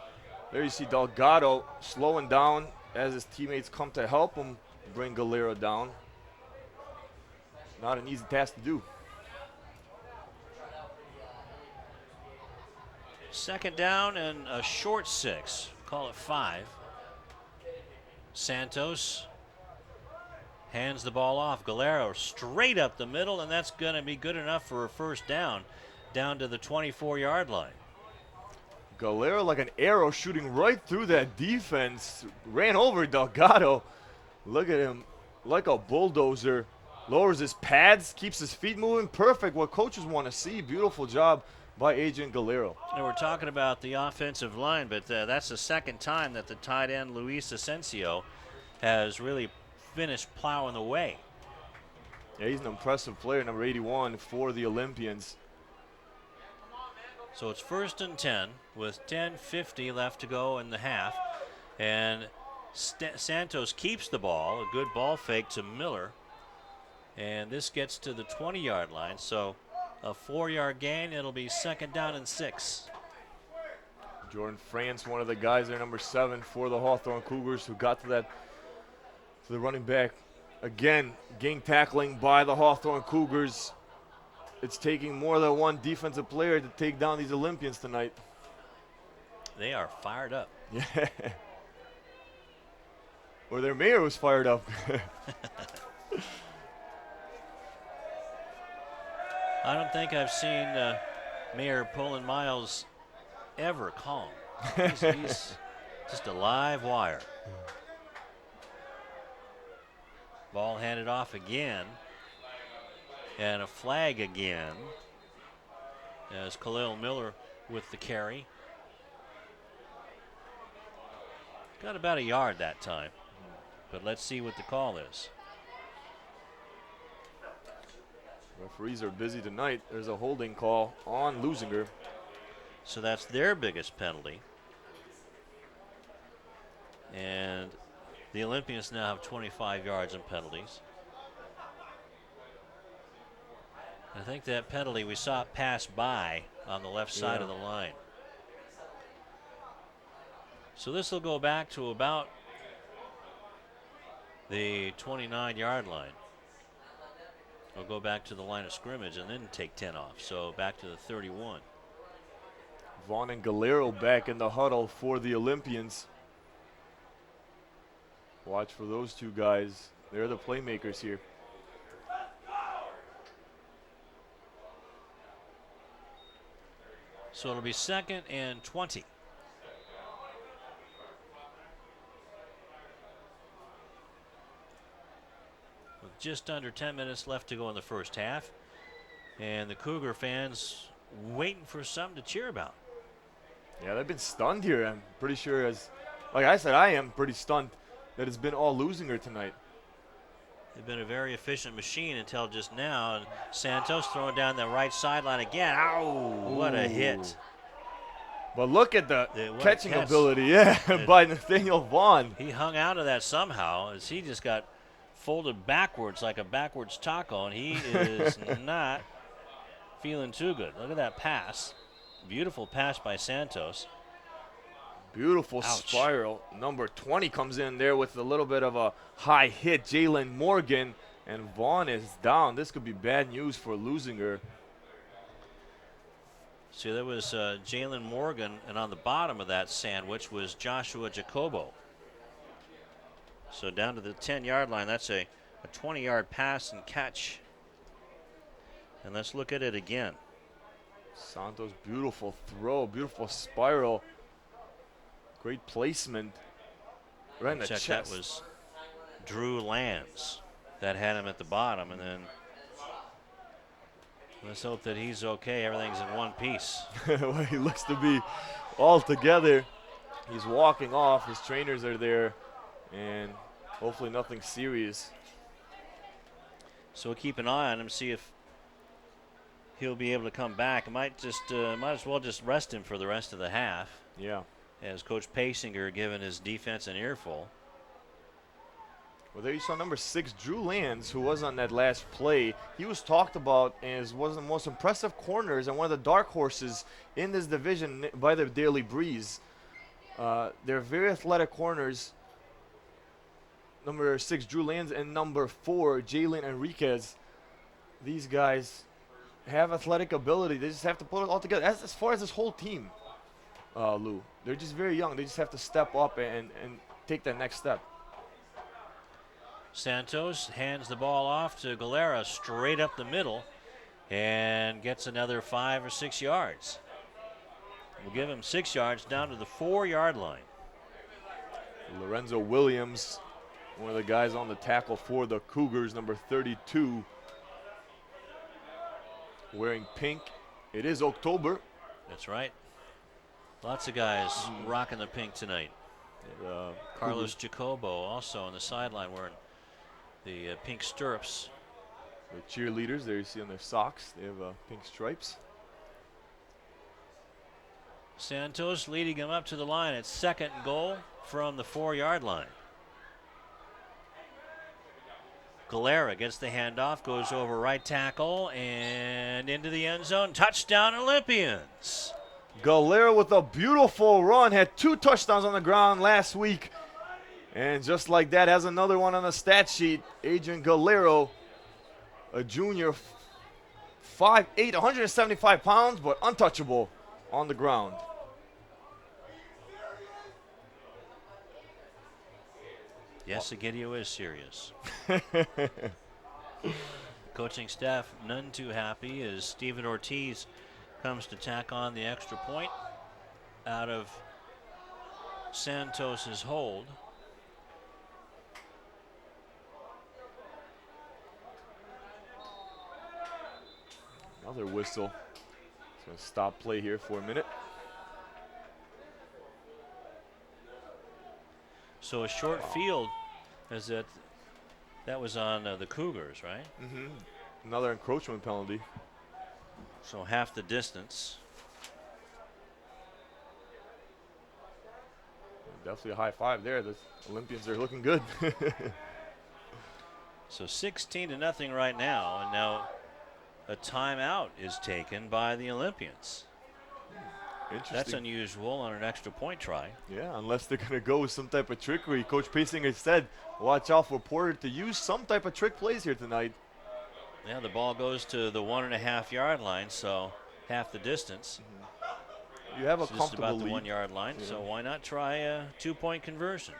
There you see Delgado slowing down as his teammates come to help him bring Galera down. Not an easy task to do. Second down and a short 6, call it 5. Santos hands the ball off. Galera straight up the middle, and that's going to be good enough for a first down to the 24-yard line. Galera like an arrow shooting right through that defense. Ran over Delgado. Look at him like a bulldozer. Lowers his pads, keeps his feet moving. Perfect, what coaches want to see. Beautiful job by Adrian Galero. And we're talking about the offensive line, but that's the second time that the tight end Luis Asensio has really finished plowing the way. Yeah, he's an impressive player, number 81 for the Olympians. So it's 1st and 10 with 10:50 left to go in the half. And Santos keeps the ball, a good ball fake to Miller. And this gets to the 20-yard line, so a 4-yard gain. It'll be second down and 6. Jordan France, one of the guys there, number 7 for the Hawthorne Cougars, who got to the running back. Again, gang tackling by the Hawthorne Cougars. It's taking more than one defensive player to take down these Olympians tonight. They are fired up. Yeah. Or their mayor was fired up. I don't think I've seen Mayor Poland Miles ever calm. He's just a live wire. Ball handed off again. And a flag again as Khalil Miller with the carry. Got about a yard that time. But let's see what the call is. Referees are busy tonight. There's a holding call on Leuzinger. So that's their biggest penalty. And the Olympians now have 25 yards in penalties. I think that penalty, we saw it pass by on the left side of the line. So this will go back to about the 29-yard line. We'll go back to the line of scrimmage and then take 10 off. So back to the 31. Vaughn and Galero back in the huddle for the Olympians. Watch for those two guys. They're the playmakers here. So it'll be 2nd and 20. With just under 10 minutes left to go in the first half. And the Cougar fans waiting for something to cheer about. Yeah, they've been stunned here. I'm pretty sure, like I said, I am pretty stunned that it's been all Leuzinger tonight. They've been a very efficient machine until just now. And Santos throwing down the right sideline again. Ow, what a hit. But look at the catching ability, by Nathaniel Vaughn. He hung out of that somehow as he just got folded backwards like a backwards taco, and he is not feeling too good. Look at that pass. Beautiful pass by Santos. Beautiful spiral. Number 20 comes in there with a little bit of a high hit. Jalen Morgan, and Vaughn is down. This could be bad news for Leuzinger. See, there was Jalen Morgan, and on the bottom of that sandwich was Joshua Jacobo. So down to the 10-yard line, that's a 20-yard pass and catch. And let's look at it again. Santos, beautiful throw, beautiful spiral. Great placement. Right in the chest. That was Drew Lands that had him at the bottom, and then let's hope that he's okay. Everything's in one piece. Well, he looks to be all together. He's walking off. His trainers are there, and hopefully nothing serious. So we'll keep an eye on him, see if he'll be able to come back. Might as well just rest him for the rest of the half. Yeah. As Coach Pasinger giving his defense an earful. Well, there you saw number 6, Drew Lands, who was on that last play. He was talked about as one of the most impressive corners and one of the dark horses in this division by the Daily Breeze. They're very athletic corners. Number 6, Drew Lands, and number 4, Jalen Enriquez. These guys have athletic ability. They just have to put it all together. As far as this whole team, Lou, they're just very young. They just have to step up and take that next step. Santos hands the ball off to Galera straight up the middle and gets another 5 or 6 yards. We'll give him 6 yards down to the 4-yard line. Lorenzo Williams, one of the guys on the tackle for the Cougars, number 32, wearing pink. It is October. That's right. Lots of guys rocking the pink tonight. Carlos Jacobo also on the sideline wearing the pink stirrups. The cheerleaders, there you see on their socks, they have pink stripes. Santos leading him up to the line. It's 2nd and goal from the 4-yard line. Galera gets the handoff, goes over right tackle and into the end zone. Touchdown Olympians. Galera with a beautiful run, had 2 touchdowns on the ground last week. And just like that, has another one on the stat sheet. Adrian Galero, a junior, 5'8", 175 pounds, but untouchable on the ground. Yes, Egidio is serious. Coaching staff none too happy as Steven Ortiz comes to tack on the extra point out of Santos's hold. Another whistle. It's going to stop play here for a minute. So a short field, as that was on the Cougars, right? Mm-hmm. Another encroachment penalty. So half the distance. Definitely a high five there. The Olympians are looking good. So 16-0 right now, and now a timeout is taken by the Olympians. Interesting. That's unusual on an extra point try. Yeah, unless they're going to go with some type of trickery. Coach Pasinger said, watch out for Porter to use some type of trick plays here tonight. Yeah, the ball goes to the 1.5 yard line, so half the distance. You have a It's just comfortable about the lead. 1 yard line, so why not try a 2-point conversion?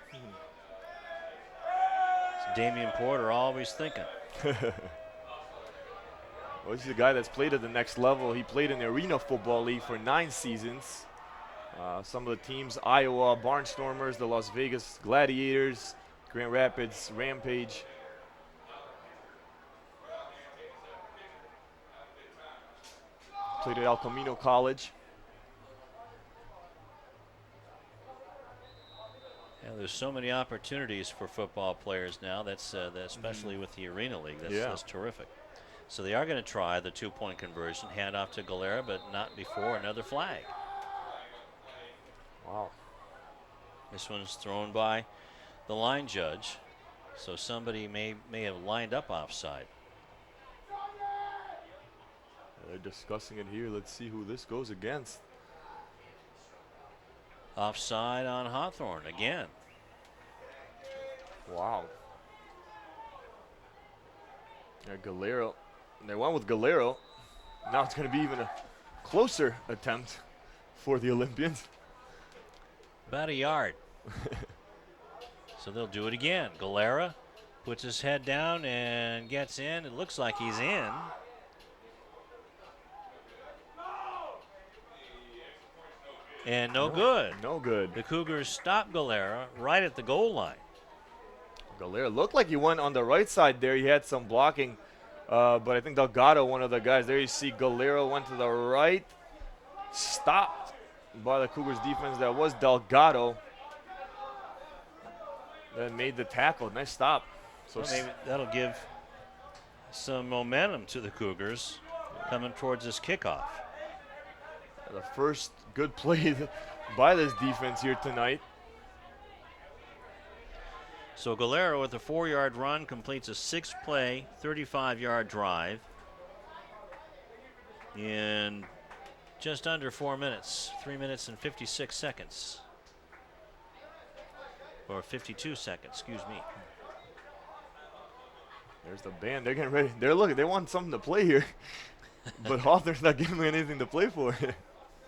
It's Damian Porter always thinking. Well, he's a guy that's played at the next level. He played in the Arena Football League for 9 seasons. Some of the teams: Iowa Barnstormers, the Las Vegas Gladiators, Grand Rapids Rampage. Played at El Camino College. Yeah, there's so many opportunities for football players now. That's especially with the Arena League. That's terrific. So they are going to try the 2-point conversion, hand off to Galera, but not before another flag. Wow. This one's thrown by the line judge, so somebody may have lined up offside. They're discussing it here. Let's see who this goes against. Offside on Hawthorne again. Wow. Yeah, Galero. They went with Galero. Now it's going to be even a closer attempt for the Olympians. About a yard. So they'll do it again. Galera puts his head down and gets in. It looks like he's in. And no good. No good. The Cougars stop Galera right at the goal line. Galera looked like he went on the right side there. He had some blocking, but I think Delgado, one of the guys, there you see Galera went to the right, stopped by the Cougars defense. That was Delgado that made the tackle. Nice stop. So Well, maybe that'll give some momentum to the Cougars coming towards this kickoff. the first good play by this defense here tonight. So Galera with a 4-yard run completes a 6-play, 35-yard drive in just under 4 minutes, 3 minutes and 56 seconds. Or 52 seconds, excuse me. There's the band. They're getting ready. They're looking. They want something to play here. But Hawthorne's not giving them anything to play for.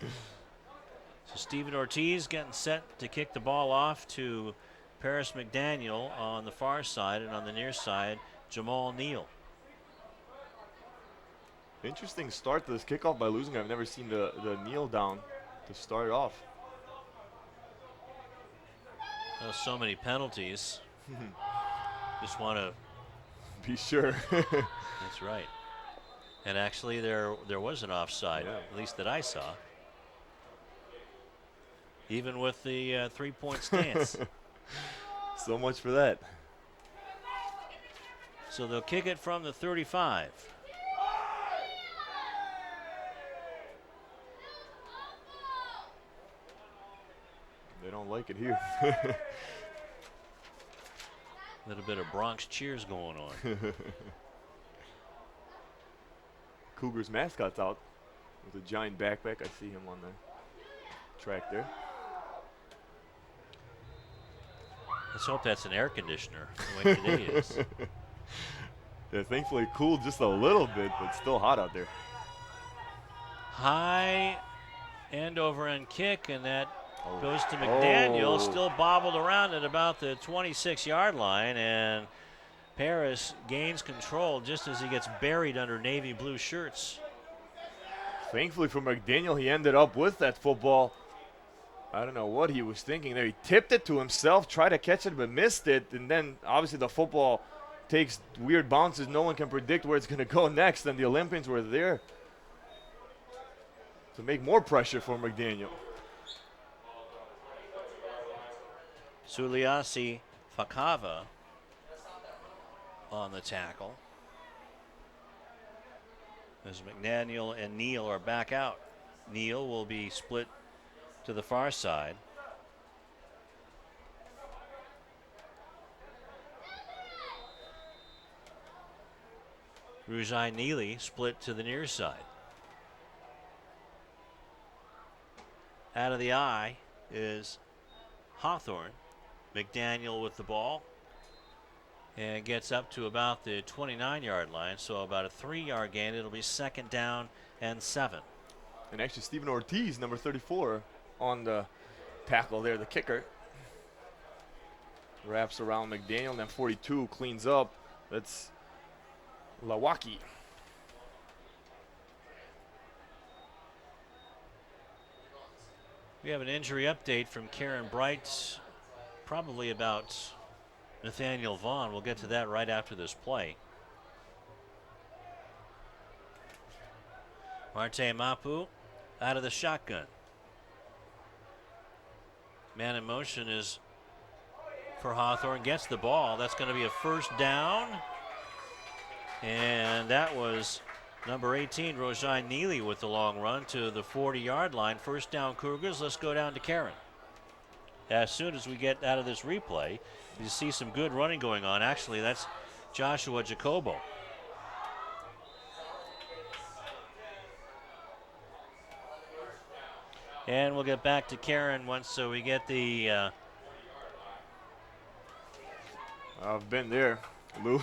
So Stephen Ortiz getting set to kick the ball off to Paris McDaniel on the far side, and on the near side, Jamal Neal. Interesting start to this kickoff by Leuzinger. I've never seen the kneel down to start it off. Oh, so many penalties. Just want to be sure. That's right. And actually, there was an offside, at least that I saw. Even with the 3-point stance. So much for that. So they'll kick it from the 35. They don't like it here. A little bit of Bronx cheers going on. Cougars mascot's out with a giant backpack. I see him on the track there. Let's hope that's an air conditioner, the way today is. Yeah, thankfully cooled just a little bit, but still hot out there. High end over end kick, and that goes to McDaniel, still bobbled around at about the 26-yard line, and Paris gains control just as he gets buried under navy blue shirts. Thankfully for McDaniel, he ended up with that football. I don't know what he was thinking there. He tipped it to himself, tried to catch it, but missed it. And then obviously the football takes weird bounces. No one can predict where it's going to go next. And the Olympians were there to make more pressure for McDaniel. Suliasi Fakava on the tackle. As McDaniel and Neal are back out. Neal will be split to the far side. Rujai Neely split to the near side. Out of the eye is Hawthorne. McDaniel with the ball. and gets up to about the 29-yard line. So about a 3-yard gain. It'll be 2nd down and 7. And actually, Stephen Ortiz, number 34, on the tackle there, the kicker. Wraps around McDaniel, and then 42 cleans up. That's Lawaki. We have an injury update from Karen Bright, probably about Nathaniel Vaughn. We'll get to that right after this play. Marte Mapu out of the shotgun. Man in motion is for Hawthorne, gets the ball. That's going to be a 1st down. And that was number 18, Rojai Neely, with the long run to the 40-yard line. 1st down Cougars. Let's go down to Karen. As soon as we get out of this replay, you see some good running going on. Actually, that's Joshua Jacobo. And we'll get back to Karen once we get the... I've been there, Lou.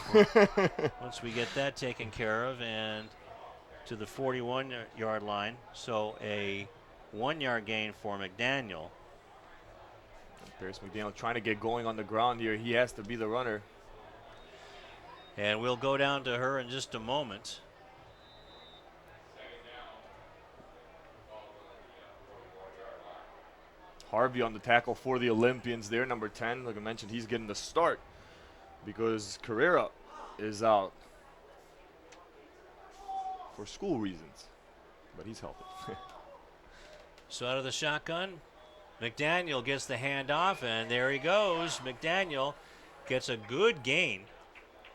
Once we get that taken care of, and to the 41-yard line. So a 1-yard gain for McDaniel. Paris McDaniel trying to get going on the ground here. He has to be the runner. And we'll go down to her in just a moment. Harvey on the tackle for the Olympians there, number 10. Like I mentioned, he's getting the start because Carrera is out for school reasons, but he's helping. So out of the shotgun, McDaniel gets the handoff, and there he goes. McDaniel gets a good gain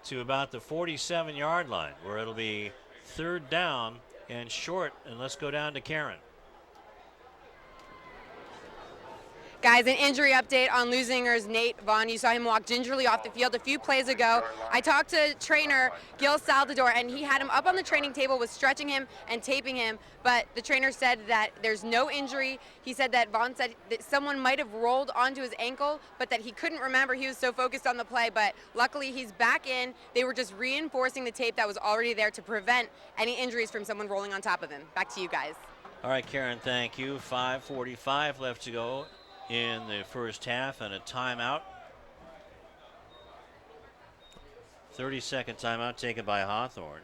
to about the 47-yard line, where it'll be 3rd down and short. And let's go down to Karen. Guys, an injury update on Leuzinger's Nate Vaughn. You saw him walk gingerly off the field a few plays ago. I talked to trainer Gil Salvador, and he had him up on the training table, was stretching him and taping him, but the trainer said that there's no injury. He said that Vaughn said that someone might have rolled onto his ankle, but that he couldn't remember. He was so focused on the play, but luckily he's back in. They were just reinforcing the tape that was already there to prevent any injuries from someone rolling on top of him. Back to you guys. All right, Karen, thank you. 5:45 left to go in the first half, and a timeout. 30-second timeout taken by Hawthorne.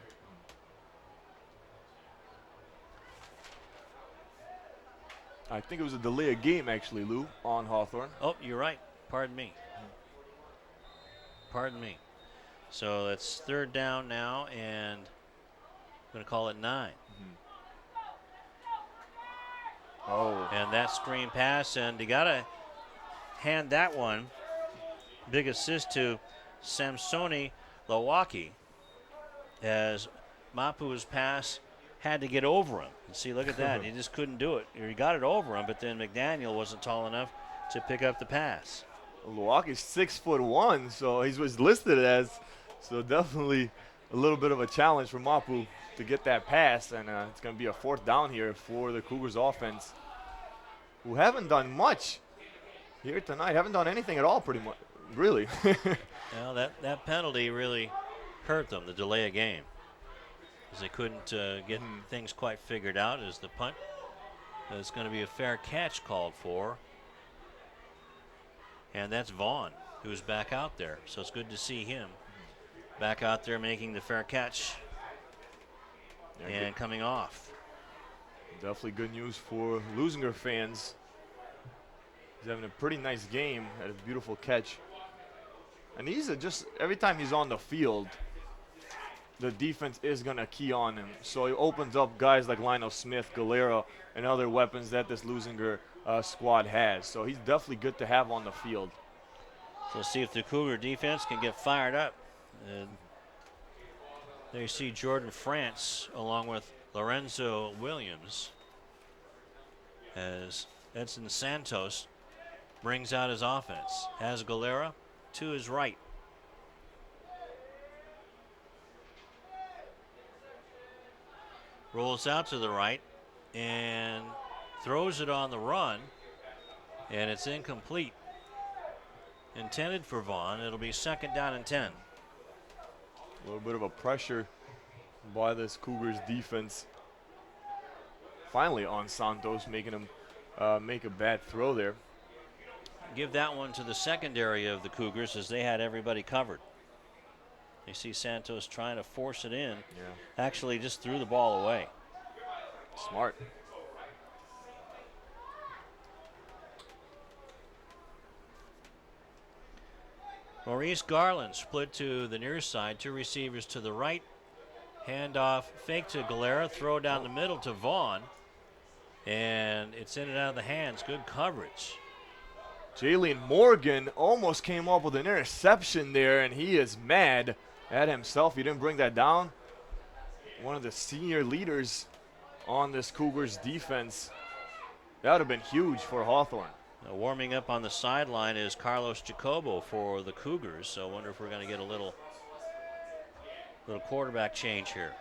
I think it was a delay of game, actually, Lou, on Hawthorne. Oh, you're right. Pardon me. Pardon me. So that's 3rd down now, and I'm going to call it 9. Oh. And that screen pass, and you got to hand that one. Big assist to Samsoni Lawaki, as Mapu's pass had to get over him. And see, look at that. He just couldn't do it. He got it over him, but then McDaniel wasn't tall enough to pick up the pass. Lawaki's 6'1", so he was listed as, so definitely a little bit of a challenge for Mapu to get that pass, and it's going to be a 4th down here for the Cougars offense, who haven't done much here tonight. Haven't done anything at all, pretty much, really. Well, that penalty really hurt them, the delay of game, because they couldn't get things quite figured out. As the punt, it's going to be a fair catch called for, and that's Vaughn, who's back out there. So it's good to see him back out there making the fair catch. And coming off. Definitely good news for Leuzinger fans. He's having a pretty nice game, had a beautiful catch. And he's just, every time he's on the field, the defense is going to key on him. So he opens up guys like Lionel Smith, Galera, and other weapons that this Leuzinger squad has. So he's definitely good to have on the field. So see if the Cougar defense can get fired up. There you see Jordan France along with Lorenzo Williams, as Edson Santos brings out his offense. Has Galera to his right. Rolls out to the right and throws it on the run, and it's incomplete. Intended for Vaughn. It'll be 2nd down and 10. A little bit of a pressure by this Cougars defense. Finally on Santos, making him make a bad throw there. Give that one to the secondary of the Cougars as they had everybody covered. You see Santos trying to force it in. Yeah. Actually just threw the ball away. Smart. Maurice Garland split to the near side, 2 receivers to the right. Handoff, fake to Galera, throw down the middle to Vaughn. And it's in and out of the hands. Good coverage. Jalen Morgan almost came up with an interception there, and he is mad at himself. He didn't bring that down. One of the senior leaders on this Cougars defense. That would have been huge for Hawthorne. Now warming up on the sideline is Carlos Jacobo for the Cougars, so I wonder if we're going to get a little quarterback change here.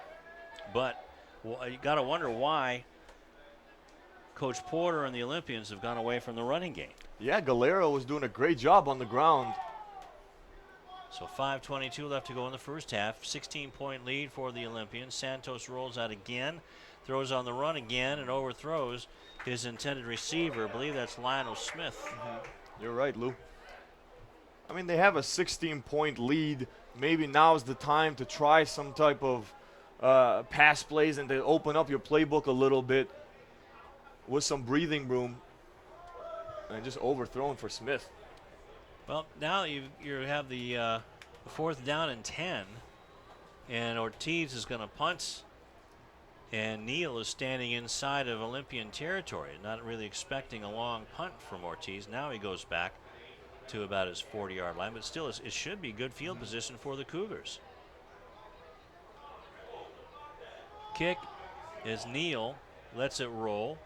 But you got to wonder why Coach Porter and the Olympians have gone away from the running game. Yeah, Galera was doing a great job on the ground. So 5:22 left to go in the first half. 16-point lead for the Olympians. Santos rolls out again, throws on the run again, and overthrows his intended receiver. I believe that's Lionel Smith. You're right, Lou. I mean, they have a 16-point lead. Maybe now's the time to try some type of pass plays and to open up your playbook a little bit with some breathing room. And just overthrown for Smith. Well, now you have the 4th down and 10, and Ortiz is going to punt, and Neal is standing inside of Olympian territory, not really expecting a long punt from Ortiz. Now he goes back to about his 40-yard line, but still it should be good field position for the Cougars. Kick is Neal, lets it roll.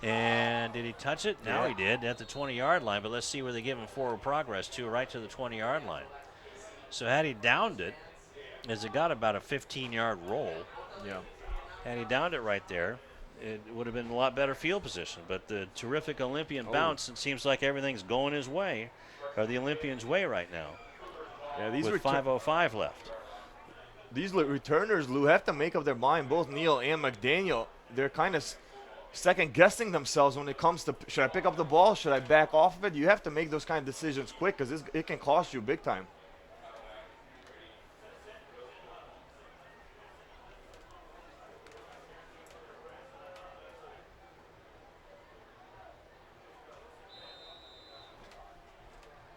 And did he touch it? Now he did at the 20-yard line, but let's see where they give him forward progress to, right to the 20-yard line. So had he downed it, as it got about a 15-yard roll, had he downed it right there, it would have been a lot better field position. But the terrific Olympian bounce, it seems like everything's going his way, or the Olympians' way right now. Yeah, these with 5:05 left. These returners, Lou, have to make up their mind. Both Neal and McDaniel, they're kind of second guessing themselves when it comes to, should I pick up the ball? Should I back off of it? You have to make those kind of decisions quick because it can cost you big time.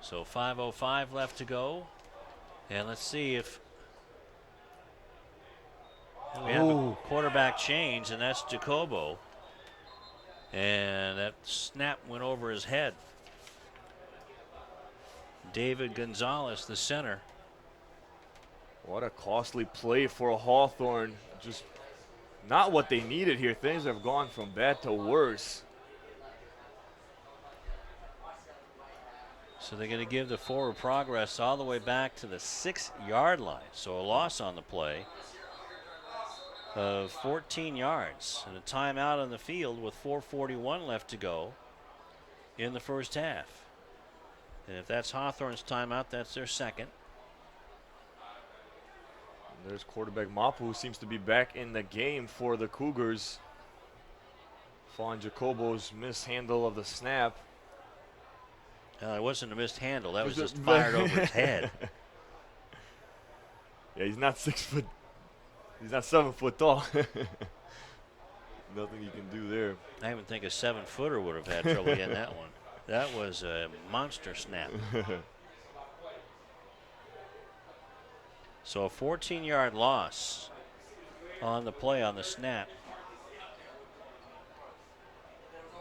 So 5:05 left to go. And let's see if we have a quarterback change, and that's Jacobo. And that snap went over his head. David Gonzalez, the center. What a costly play for Hawthorne. Just not what they needed here. Things have gone from bad to worse. So they're going to give the forward progress all the way back to the 6-yard line. So a loss on the play of 14 yards and a timeout on the field with 4:41 left to go in the first half. And if that's Hawthorne's timeout, that's their second. And there's quarterback Mapu, who seems to be back in the game for the Cougars. Following Jacobo's mishandle of the snap. It wasn't a missed handle. That was just fired over his head. Yeah, he's not 6 foot. He's not 7 foot tall. Nothing you can do there. I even think a 7-footer would have had trouble getting that one. That was a monster snap. So a 14-yard loss on the play on the snap.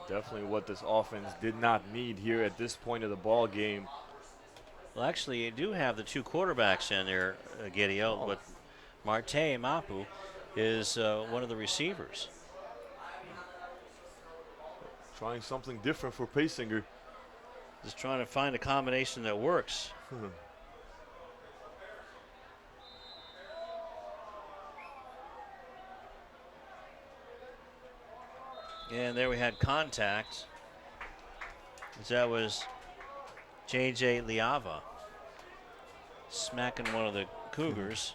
Definitely what this offense did not need here at this point of the ball game. Well, actually, you do have the 2 quarterbacks in there, Gideon, but Marte Mapu is one of the receivers. Trying something different for Pasinger. Just trying to find a combination that works. And there we had contact. That was J.J. Liava smacking one of the Cougars.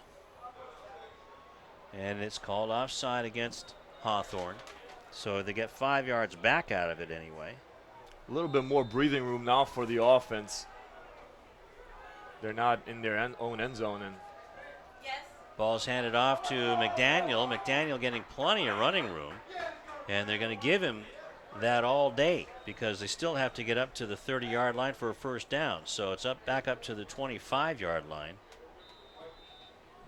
And it's called offside against Hawthorne. So they get 5 yards back out of it anyway. A little bit more breathing room now for the offense. They're not in their own end zone. And Ball's handed off to McDaniel. McDaniel getting plenty of running room. And they're going to give him that all day because they still have to get up to the 30-yard line for a first down. So it's back up to the 25-yard line.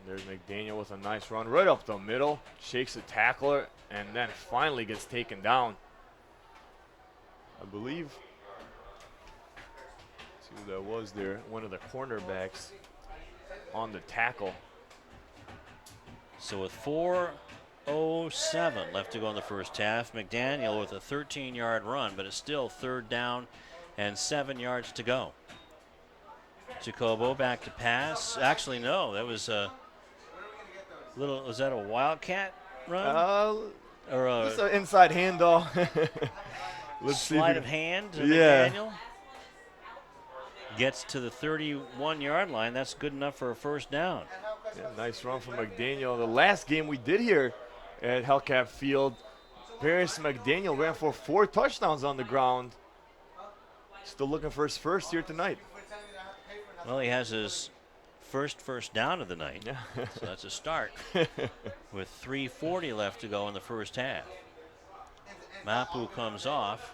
There's McDaniel with a nice run right up the middle. Shakes the tackler and then finally gets taken down. I believe, let's see who that was there, one of the cornerbacks on the tackle. So with 4:07 left to go in the first half, McDaniel with a 13-yard run, but it's still 3rd down and 7 yards to go. Jacobo back to pass. Actually, no, that was a little, was that a wildcat run? Or Just an inside handoff. Let's sleight of hand to yeah. McDaniel. Gets to the 31-yard line. That's good enough for a first down. Yeah, nice run from McDaniel. The last game we did here at Hellcat Field, Paris McDaniel ran for 4 touchdowns on the ground. Still looking for his first here tonight. Well, he has his first down of the night. Yeah. So that's a start. With 3:40 left to go in the first half. Mapu comes off.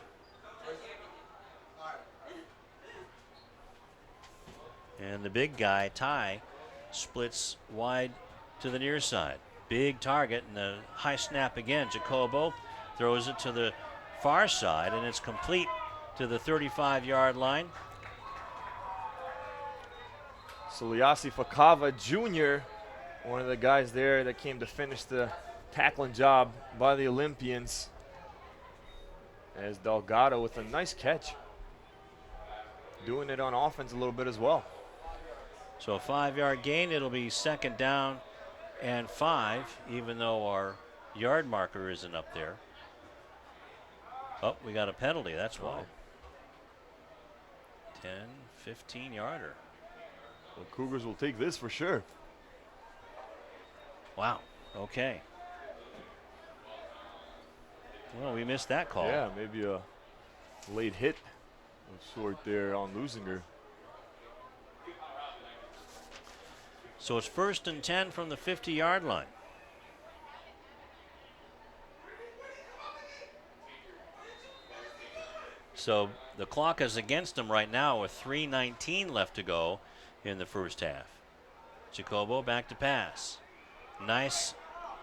And the big guy, Ty, splits wide to the near side. Big target and a high snap again. Jacobo throws it to the far side, and it's complete to the 35-yard line. Suliasi Fakava Jr., one of the guys there that came to finish the tackling job by the Olympians. As Delgado with a nice catch. Doing it on offense a little bit as well. So a 5-yard gain, it'll be 2nd down and 5, even though our yard marker isn't up there. Oh, we got a penalty, that's why. 10, 15-yarder. The Cougars will take this for sure. Wow, okay. Well, we missed that call. Yeah, maybe a late hit of sort there on Leuzinger. So it's 1st and 10 from the 50-yard line. So the clock is against them right now with 3:19 left to go in the first half. Jacobo back to pass. Nice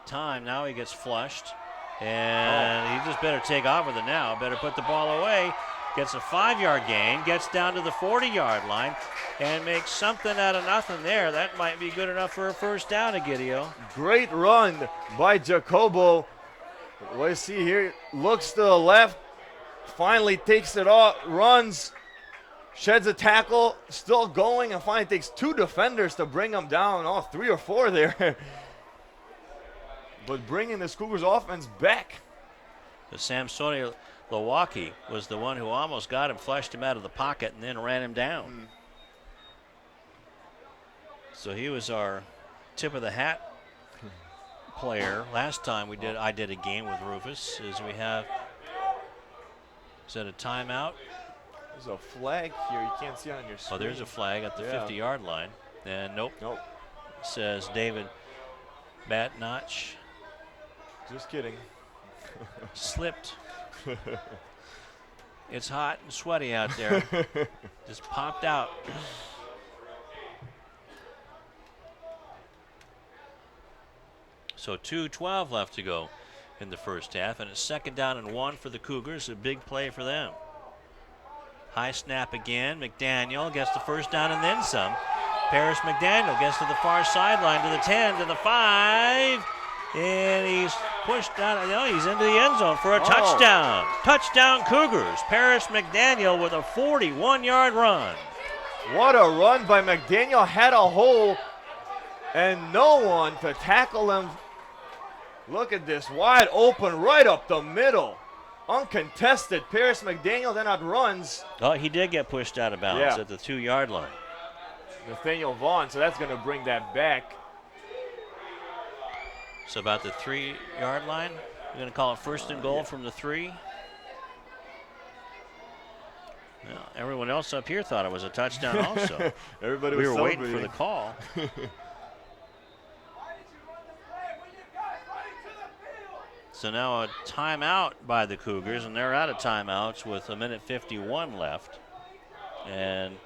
time. Now he gets flushed. And he just better take off with it now. Better put the ball away. Gets a 5-yard gain. Gets down to the 40-yard line. And makes something out of nothing there. That might be good enough for a first down, Egidio. Great run by Jacobo. Let's see here. Looks to the left. Finally takes it off. Runs. Sheds a tackle. Still going. And finally takes 2 defenders to bring him down. Oh, 3 or 4 there. But bringing the Cougars offense back. The Samsoni Lawaki was the one who almost got him, flushed him out of the pocket, and then ran him down. So he was our tip of the hat player. Last time I did a game with Rufus. Is that a timeout? There's a flag here. You can't see it on your screen. Oh, there's a flag at the 50-yard line. And nope. Says David Batnotch. Just kidding. Slipped. It's hot and sweaty out there. Just popped out. So 2:12 left to go in the first half, and it's 2nd down and 1 for the Cougars. A big play for them. High snap again. McDaniel gets the first down and then some. Paris McDaniel gets to the far sideline, to the 10, to the 5, and he's pushed down. No, he's into the end zone for a touchdown. Touchdown Cougars. Paris McDaniel with a 41-yard run. What a run by McDaniel. Had a hole and no one to tackle him. Look at this, wide open right up the middle. Uncontested. Paris McDaniel then outruns. Oh, he did get pushed out of bounds at the 2-yard line. Nathaniel Vaughn, so that's going to bring that back. So about the 3-yard line. We're going to call it first and goal from the 3. Well, everyone else up here thought it was a touchdown also. Everybody we was were waiting for celebrating. the call. So now a timeout by the Cougars, and they're out of timeouts with 1:51 left. And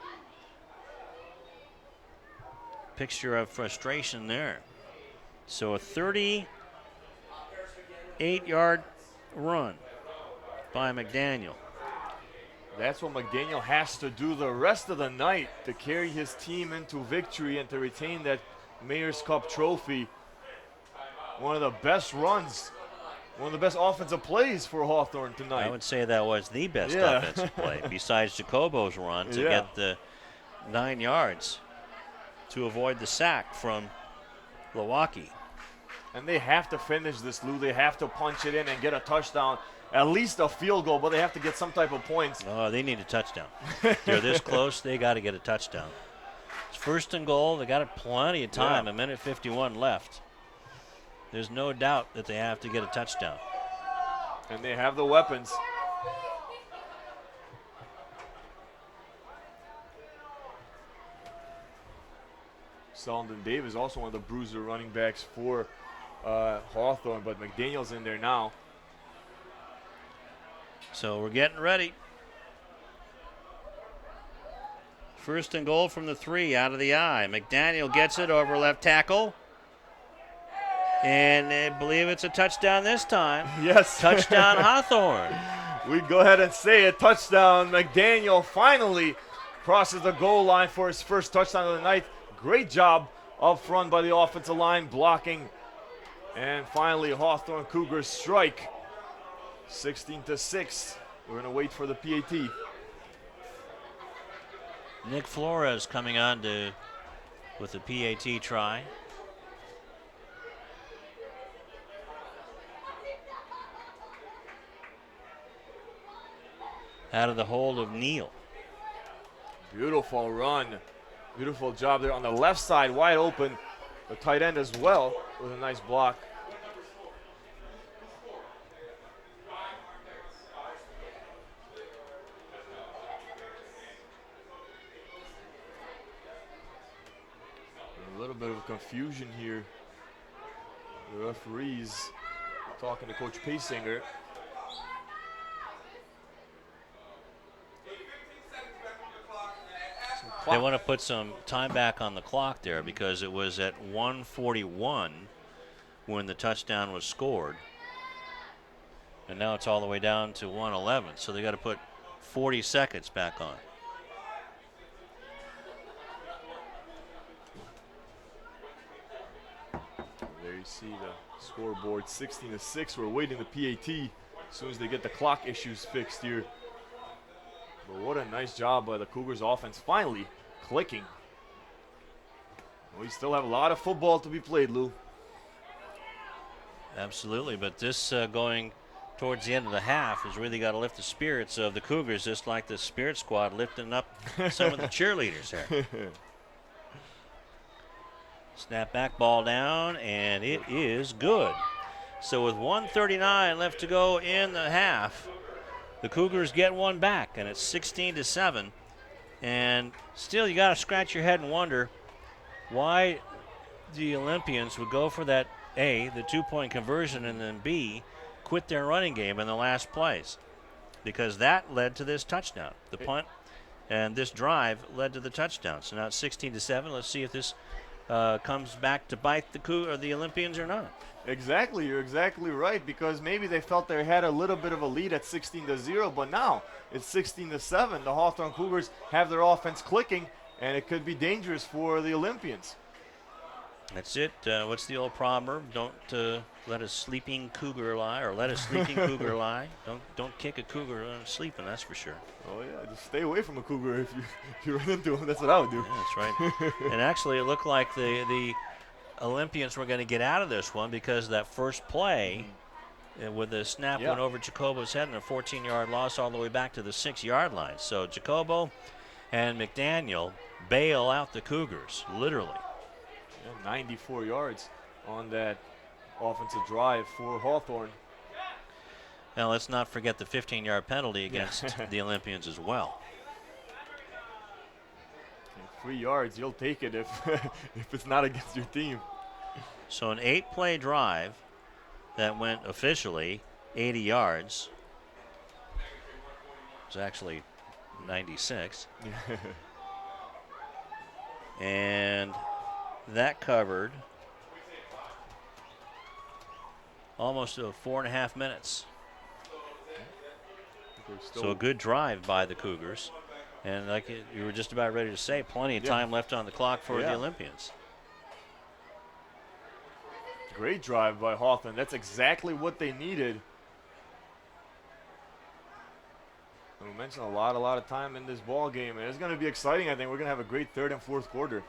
picture of frustration there. So a 38-yard run by McDaniel. That's what McDaniel has to do the rest of the night to carry his team into victory and to retain that Mayor's Cup trophy. One of the best runs, one of the best offensive plays for Hawthorne tonight. I would say that was the best offensive play, besides Jacobo's run to get the 9 yards to avoid the sack from Milwaukee. And they have to finish this, Lou. They have to punch it in and get a touchdown, at least a field goal, but they have to get some type of points. Oh, they need a touchdown. They're this close, they got to get a touchdown. It's first and goal. They got plenty of time, 1:51 left. There's no doubt that they have to get a touchdown. And they have the weapons. Sullivan Davis, also one of the bruiser running backs for Hawthorne, but McDaniel's in there now. So we're getting ready. First and goal from the 3, out of the eye. McDaniel gets it over left tackle. And I believe it's a touchdown this time. Yes. Touchdown Hawthorne. We go ahead and say it. Touchdown. McDaniel finally crosses the goal line for his first touchdown of the night. Great job up front by the offensive line, blocking. And finally, Hawthorne Cougars strike. 16-6. We're going to wait for the PAT. Nick Flores coming on with the PAT try. Out of the hold of Neal. Beautiful run. Beautiful job there on the left side, wide open. The tight end as well with a nice block. A little bit of confusion here. The referees talking to Coach Pasinger. They want to put some time back on the clock there because it was at 1:41 when the touchdown was scored. And now it's all the way down to 1:11. So they got to put 40 seconds back on. There you see the scoreboard, 16-6. We're waiting the PAT as soon as they get the clock issues fixed here. But what a nice job by the Cougars offense, finally clicking. We still have a lot of football to be played, Lou. Absolutely, but this going towards the end of the half has really got to lift the spirits of the Cougars, just like the Spirit Squad lifting up some of the cheerleaders there. Snap back, ball down, and it is good. So with 1:39 left to go in the half, the Cougars get one back, and it's 16-7. And still, you got to scratch your head and wonder why the Olympians would go for that A, the 2-point conversion, and then B, quit their running game in the last plays, because that led to this touchdown. The punt and this drive led to the touchdown. So now it's 16-7. Let's see if this comes back to bite the Olympians or not. Exactly, you're exactly right, because maybe they felt they had a little bit of a lead at 16-0, but now it's 16-7. The Hawthorne Cougars have their offense clicking, and it could be dangerous for the Olympians. That's it. What's the old proverb? Don't let a sleeping cougar lie, or let a sleeping cougar lie. Don't kick a cougar sleeping, that's for sure. Oh yeah, just stay away from a cougar if you run into him. That's what I would do. Yeah, that's right. And actually, it looked like the Olympians were going to get out of this one because that first play, with the snap went over Jacobo's head and a 14-yard loss all the way back to the 6-yard line. So Jacobo and McDaniel bail out the Cougars, literally. Yeah, 94 yards on that offensive drive for Hawthorne. Now, let's not forget the 15-yard penalty against the Olympians as well. 3 yards, you'll take it if if it's not against your team. So an 8-play drive that went officially 80 yards. It was actually 96. And that covered almost 4.5 minutes. So a good drive by the Cougars. And like you were just about ready to say, plenty of time left on the clock for the Olympians. Great drive by Hawthorne. That's exactly what they needed. And we mentioned a lot of time in this ball game, and it's going to be exciting. I think we're going to have a great third and fourth quarter.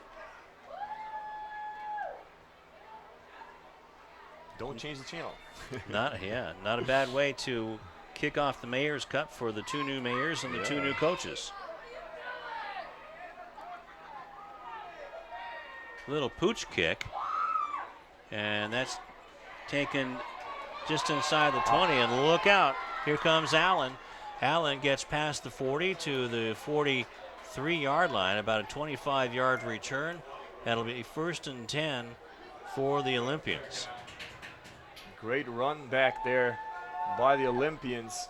Don't change the channel. Not a bad way to kick off the Mayor's Cup for the 2 new mayors and the 2 new coaches. Little pooch kick, and that's taken just inside the 20, and look out, here comes Allen. Allen gets past the 40 to the 43-yard line, about a 25-yard return. That'll be 1st and 10 for the Olympians. Great run back there by the Olympians.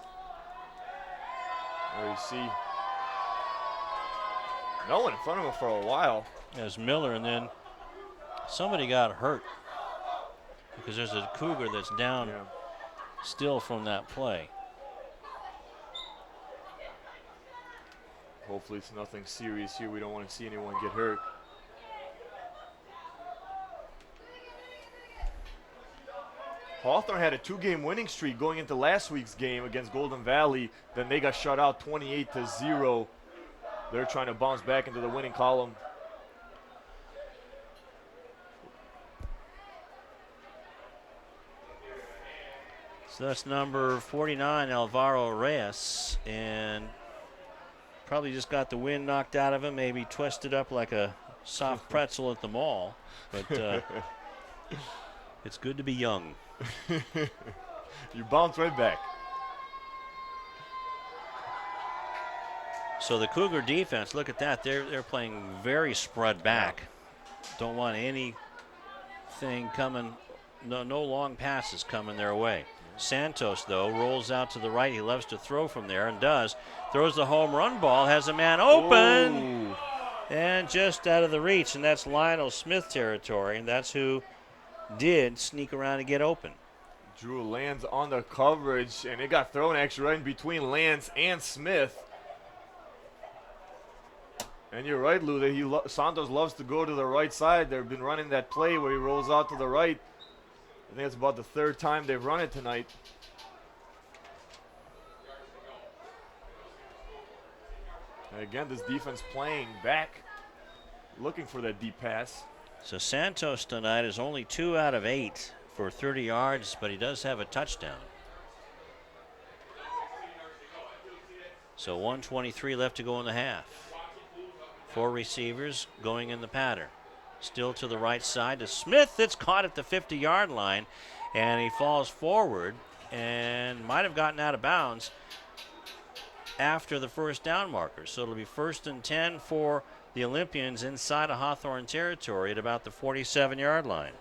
There you see no one in front of him for a while. There's Miller, and then somebody got hurt because there's a Cougar that's down still from that play. Hopefully it's nothing serious here. We don't want to see anyone get hurt. Hawthorne had a 2-game winning streak going into last week's game against Golden Valley. Then they got shut out 28-0. They're trying to bounce back into the winning column. So that's number 49, Alvaro Reyes, and probably just got the wind knocked out of him, maybe twisted up like a soft pretzel at the mall. But it's good to be young. You bounce right back. So the Cougar defense, look at that. They're playing very spread back. Don't want anything coming, no long passes coming their way. Santos, though, rolls out to the right. He loves to throw from there and does. Throws the home run ball, has a man open. Ooh. And just out of the reach, and that's Lionel Smith territory, and that's who did sneak around and get open. Drew lands on the coverage, and it got thrown actually right in between Lance and Smith. And you're right, Lou, that Santos loves to go to the right side. They've been running that play where he rolls out to the right. I think it's about the 3rd time they've run it tonight. And again, this defense playing back, looking for that deep pass. So Santos tonight is only 2 out of 8 for 30 yards, but he does have a touchdown. So 1:23 left to go in the half. 4 receivers going in the pattern. Still to the right side to Smith. It's caught at the 50-yard line, and he falls forward and might have gotten out of bounds after the first down marker. So it'll be 1st and 10 for the Olympians inside of Hawthorne territory at about the 47-yard line.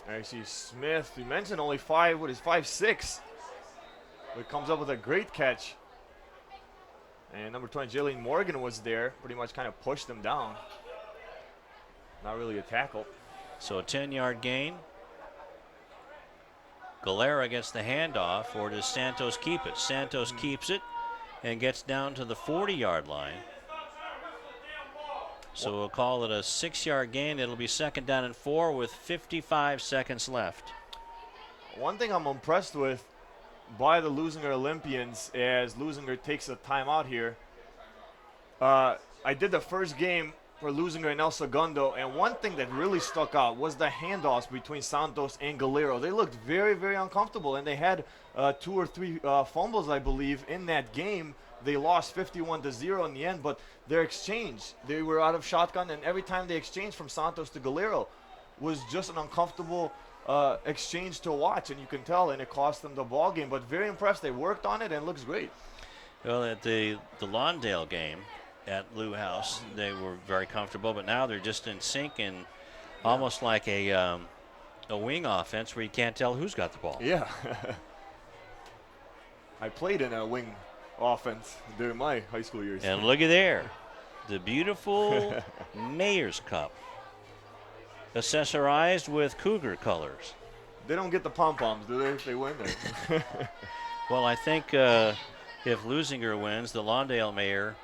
I see Smith, you mentioned only 5'6", but comes up with a great catch. And number 20, Jalen Morgan was there, pretty much kind of pushed him down. Not really a tackle. So a 10-yard gain. Galera gets the handoff, or does Santos keep it? Santos keeps it and gets down to the 40-yard line. So we'll call it a 6-yard gain. It'll be 2nd down and 4 with 55 seconds left. One thing I'm impressed with by the Leuzinger Olympians as Leuzinger takes a timeout here. I did the first game for Leuzinger and El Segundo, and one thing that really stuck out was the handoffs between Santos and Galero. They looked very, very uncomfortable, and they had 2 or 3 fumbles, I believe, in that game. They lost 51-0 in the end, but their exchange, they were out of shotgun, and every time they exchanged from Santos to Galero was just an uncomfortable exchange to watch, and you can tell, and it cost them the ball game. But very impressed. They worked on it, and it looks great. Well, at the Lawndale game at Lou House, they were very comfortable, but now they're just in sync and almost like a wing offense where you can't tell who's got the ball. Yeah. I played in a wing offense during my high school years. And look at there, the beautiful Mayor's Cup, accessorized with Cougar colors. They don't get the pom-poms, do they, if they win? Well, I think if Leuzinger wins, the Lawndale Mayor,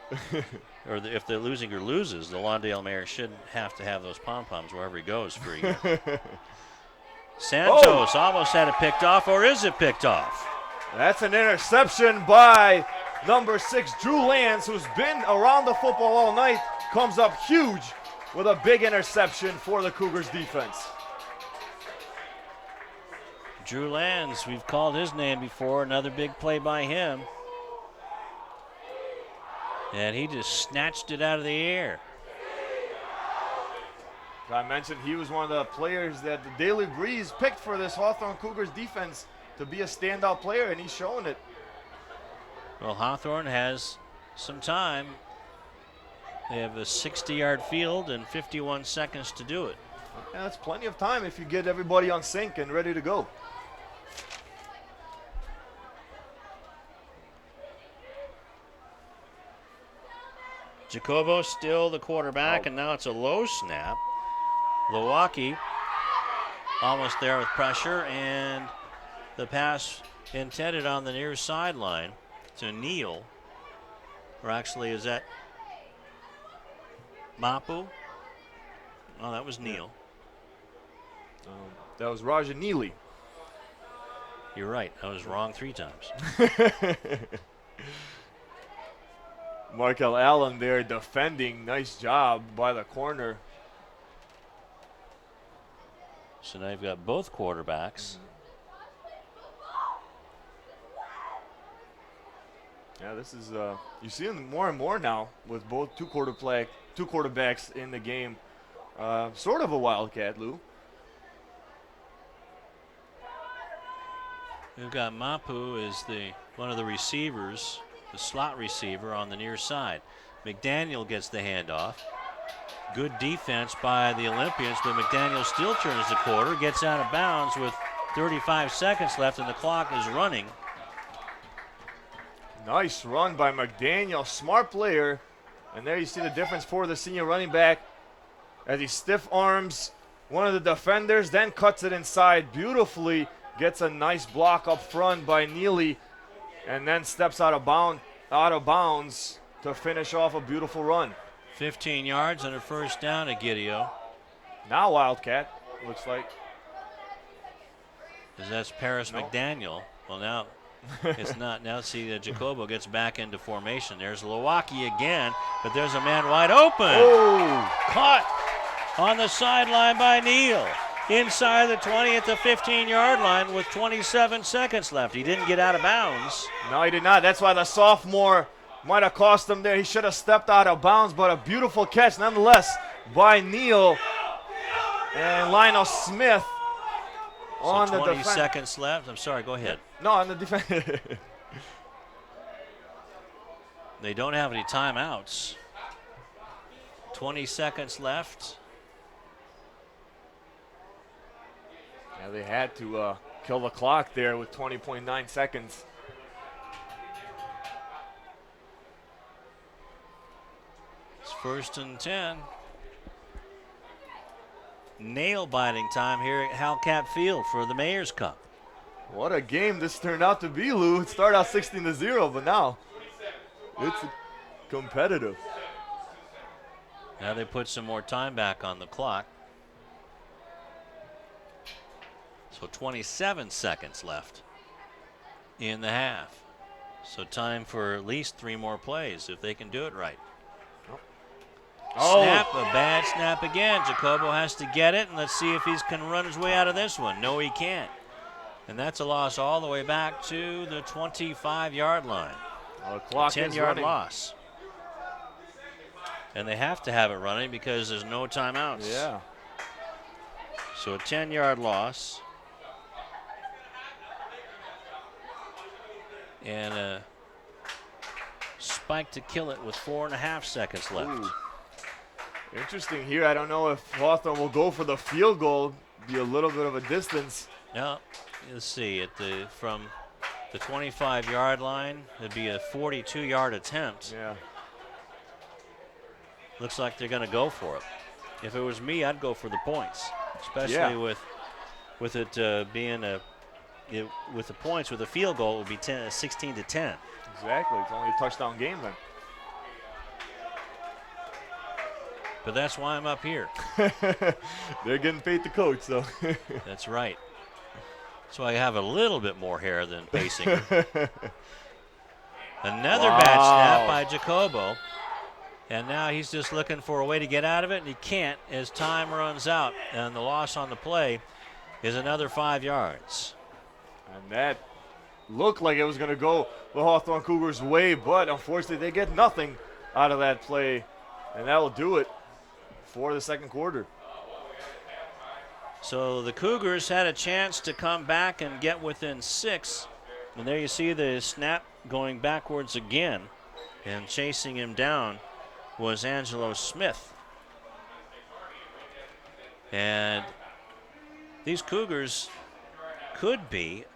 or if the Leuzinger loses, the Lawndale Mayor shouldn't have to have those pom-poms wherever he goes for a year. Santos almost had it picked off, or is it picked off? That's an interception by number 6, Drew Lance, who's been around the football all night. Comes up huge with a big interception for the Cougars defense. Drew Lance, we've called his name before. Another big play by him. And he just snatched it out of the air. I mentioned he was one of the players that the Daily Breeze picked for this Hawthorne Cougars defense to be a standout player, and he's showing it. Well, Hawthorne has some time. They have a 60-yard field and 51 seconds to do it. Yeah, that's plenty of time if you get everybody on sync and ready to go. Jacobo still the quarterback, and now it's a low snap. Milwaukee almost there with pressure, and the pass intended on the near sideline to Neal. Or actually, is that Mapu? Oh, that was Neal. That was Raja Neely. You're right. I was wrong 3 times. Markel Allen there defending. Nice job by the corner. So now you've got both quarterbacks. Yeah, this is you see them more and more now with both two quarterbacks in the game. Sort of a wildcat, Lou. We've got Mapu as one of the receivers, the slot receiver on the near side. McDaniel gets the handoff. Good defense by the Olympians, but McDaniel still turns the quarter, gets out of bounds with 35 seconds left, and the clock is running. Nice run by McDaniel, smart player. And there you see the difference for the senior running back as he stiff arms one of the defenders, then cuts it inside beautifully, gets a nice block up front by Neely, and then steps out of bounds to finish off a beautiful run. 15 yards and a first down to Gideon. Now Wildcat, looks like. Because that's Paris McDaniel. Well, now it's not. Now see, Jacobo gets back into formation. There's Milwaukee again, but there's a man wide open. Oh! Caught on the sideline by Neal. Inside the 20 at the 15-yard line with 27 seconds left. He didn't get out of bounds. No, he did not. That's why the sophomore might have cost him there. He should have stepped out of bounds, but a beautiful catch nonetheless by Neal and Lionel Smith on the defense. 20 seconds left. I'm sorry, go ahead. No, on the defense. They don't have any timeouts. 20 seconds left. Yeah, they had to kill the clock there with 20.9 seconds. It's 1st and 10. Nail-biting time here at Hellcat Field for the Mayor's Cup. What a game this turned out to be, Lou. It started out 16-0, but now it's competitive. Now they put some more time back on the clock. So 27 seconds left in the half. So time for at least 3 more plays if they can do it right. Oh. Snap, a bad snap again. Jacobo has to get it, and let's see if he can run his way out of this one. No, he can't. And that's a loss all the way back to the 25-yard line. The clock is 10-yard running. loss. And they have to have it running because there's no timeouts. Yeah. So a 10-yard loss. And a spike to kill it with 4.5 seconds left. Ooh. Interesting here. I don't know if Hawthorne will go for the field goal. Be a little bit of a distance. Now, let's see. From the 25-yard line, it'd be a 42-yard attempt. Yeah. Looks like they're going to go for it. If it was me, I'd go for the points, especially with it being with the points with a field goal, it would be 16 to 10. Exactly. It's only a touchdown game then. But that's why I'm up here. They're getting paid to coach, so. That's right. So I have a little bit more hair than Pasinger. Another bad snap by Jacobo. And now he's just looking for a way to get out of it, and he can't as time runs out. And the loss on the play is another 5 yards. And that looked like it was going to go the Hawthorne Cougars' way, but unfortunately they get nothing out of that play. And that will do it for the second quarter. So the Cougars had a chance to come back and get within 6. And there you see the snap going backwards again. And chasing him down was Lionel Smith. And these Cougars could be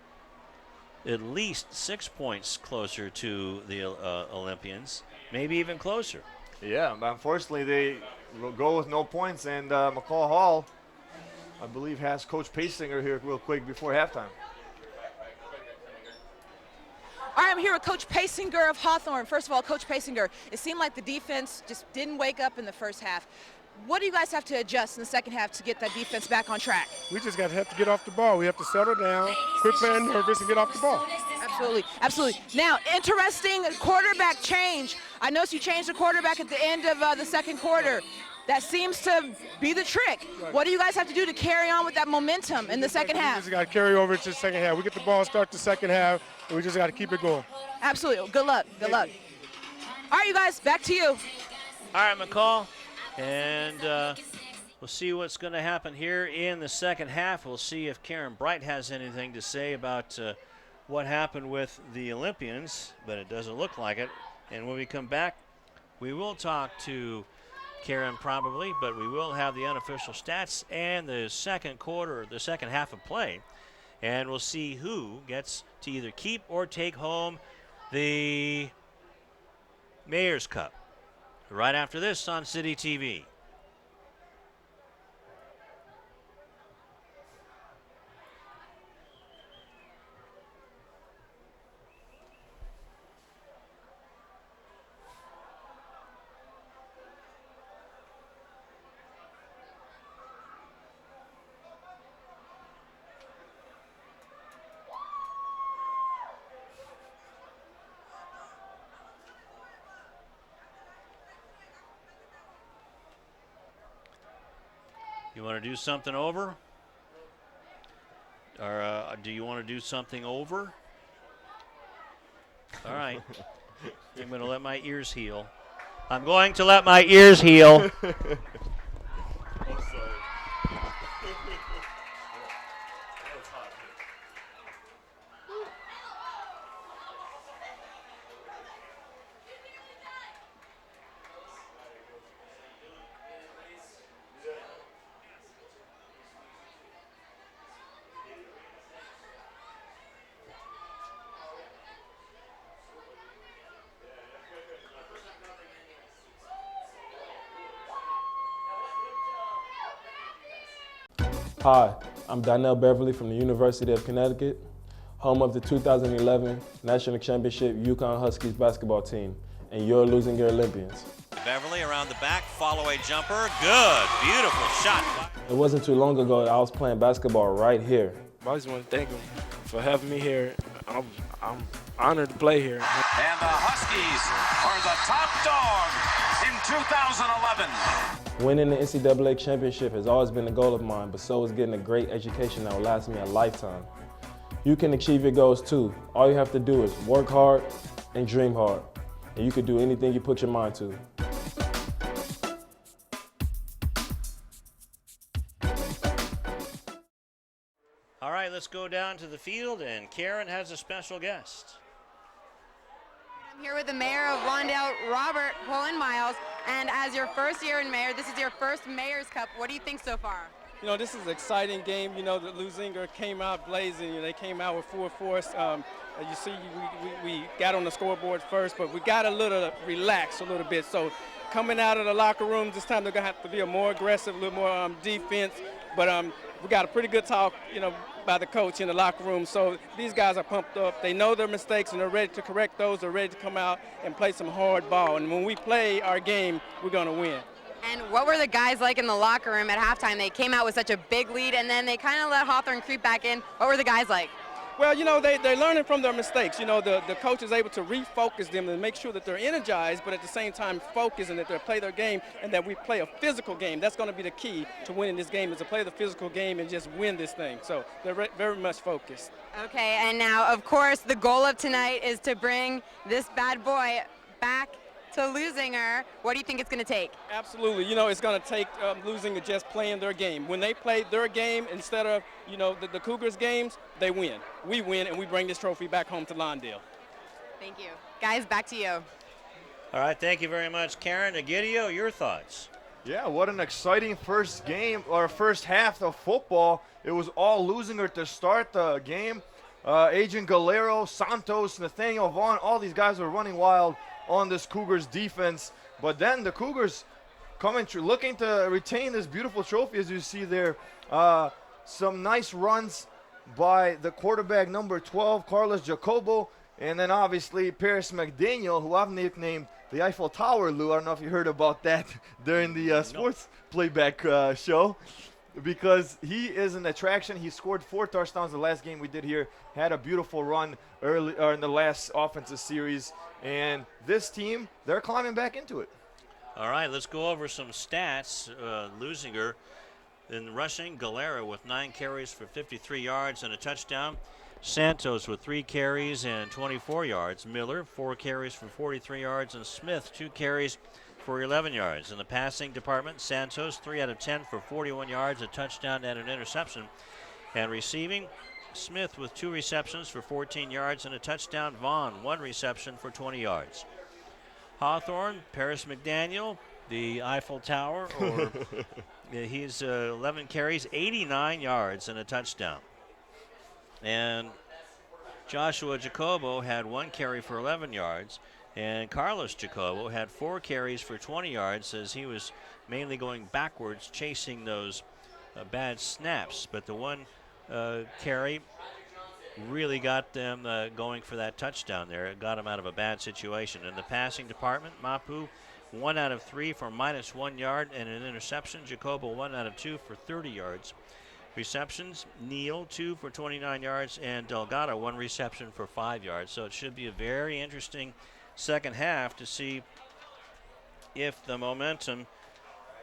at least 6 points closer to the Olympians, maybe even closer. Yeah, but unfortunately they will go with no points, and McCall Hall, I believe, has Coach Pasinger here real quick before halftime. All right, I'm here with Coach Pasinger of Hawthorne. First of all, Coach Pasinger, it seemed like the defense just didn't wake up in the first half. What do you guys have to adjust in the second half to get that defense back on track? We just have to get off the ball. We have to settle down, quit playing nervous, and get off the ball. Absolutely, absolutely. Now, interesting quarterback change. I noticed you changed the quarterback at the end of the second quarter. That seems to be the trick. Right. What do you guys have to do to carry on with that momentum in the second half? We just got to carry over to the second half. We get the ball, start the second half, and we just got to keep it going. Absolutely. Good luck. Good luck. All right, you guys, back to you. All right, McCall. And we'll see what's going to happen here in the second half. We'll see if Karen Bright has anything to say about what happened with the Olympians, but it doesn't look like it. And when we come back, we will talk to Karen probably, but we will have the unofficial stats and the second quarter, the second half of play. And we'll see who gets to either keep or take home the Mayor's Cup. Right after this on CityTV. You want to do something over? Or do you want to do something over? All right. I'm going to let my ears heal. I'm going to let my ears heal. Hi, I'm Donnell Beverly from the University of Connecticut, home of the 2011 National Championship Yukon Huskies basketball team and your Leuzinger Olympians. Beverly around the back, follow a jumper. Good, beautiful shot. It wasn't too long ago that I was playing basketball right here. I just want to thank him for having me here. I'm honored to play here. And the Huskies are the top dog in 2011. Winning the NCAA championship has always been a goal of mine, but so is getting a great education that will last me a lifetime. You can achieve your goals too. All you have to do is work hard and dream hard, and you can do anything you put your mind to. All right, let's go down to the field, and Karen has a special guest. I'm here with the mayor of Lawndale, Robert Miles, and as your first year in mayor, this is your first Mayor's Cup. What do you think so far? You know, this is an exciting game. You know, the Leuzinger came out blazing. You know, they came out with full force. You see, we got on the scoreboard first, but we got a little relaxed a little bit. So coming out of the locker room, this time they're going to have to be a more aggressive, a little more defense. But we got a pretty good talk, you know, by the coach in the locker room. So these guys are pumped up. They know their mistakes, and they're ready to correct those. They're ready to come out and play some hard ball. And when we play our game, we're going to win. And what were the guys like in the locker room at halftime? They came out with such a big lead, and then they kind of let Hawthorne creep back in. What were the guys like? Well, you know, they're learning from their mistakes. You know, the coach is able to refocus them and make sure that they're energized, but at the same time focused and that they play their game and that we play a physical game. That's going to be the key to winning this game, is to play the physical game and just win this thing. So they're very much focused. Okay, and now, of course, the goal of tonight is to bring this bad boy back to Leuzinger. What do you think it's going to take? Absolutely. You know, it's going to take Leuzinger just playing their game. When they play their game instead of, you know, the Cougars' games, they win. We win, and we bring this trophy back home to Lawndale. Thank you. Guys, back to you. All right, thank you very much, Karen. Egidio, your thoughts? Yeah, what an exciting first game, or first half of football. It was all Leuzinger to start the game. Agent Galero, Santos, Nathaniel Vaughn, all these guys were running wild on this Cougars defense. But then the Cougars looking to retain this beautiful trophy, as you see there. Some nice runs by the quarterback, number 12, Carlos Jacobo, and then obviously Paris McDaniel, who I've nicknamed the Eiffel Tower, Lou. I don't know if you heard about that during the sports playback show, because he is an attraction. He scored 4 touchdowns the last game we did here, had a beautiful run early in the last offensive series, and this team, they're climbing back into it. All right, let's go over some stats. Leuzinger in rushing, Galera with 9 carries for 53 yards and a touchdown. Santos with 3 carries and 24 yards. Miller, 4 carries for 43 yards, and Smith, 2 carries for 11 yards. In the passing department, Santos, 3 out of 10 for 41 yards, a touchdown and an interception. And receiving, Smith with 2 receptions for 14 yards and a touchdown. Vaughn, 1 reception for 20 yards. Hawthorne, Paris McDaniel, the Eiffel Tower, or he's 11 carries, 89 yards and a touchdown. And Joshua Jacobo had 1 carry for 11 yards. And Carlos Jacobo had 4 carries for 20 yards, as he was mainly going backwards, chasing those bad snaps. But the 1 carry really got them going for that touchdown there. It got them out of a bad situation. In the passing department, Mapu, 1 out of 3 for -1 yard and an interception. Jacobo, 1 out of 2 for 30 yards. Receptions, Neal, 2 for 29 yards, and Delgado, 1 reception for 5 yards. So it should be a very interesting second half to see if the momentum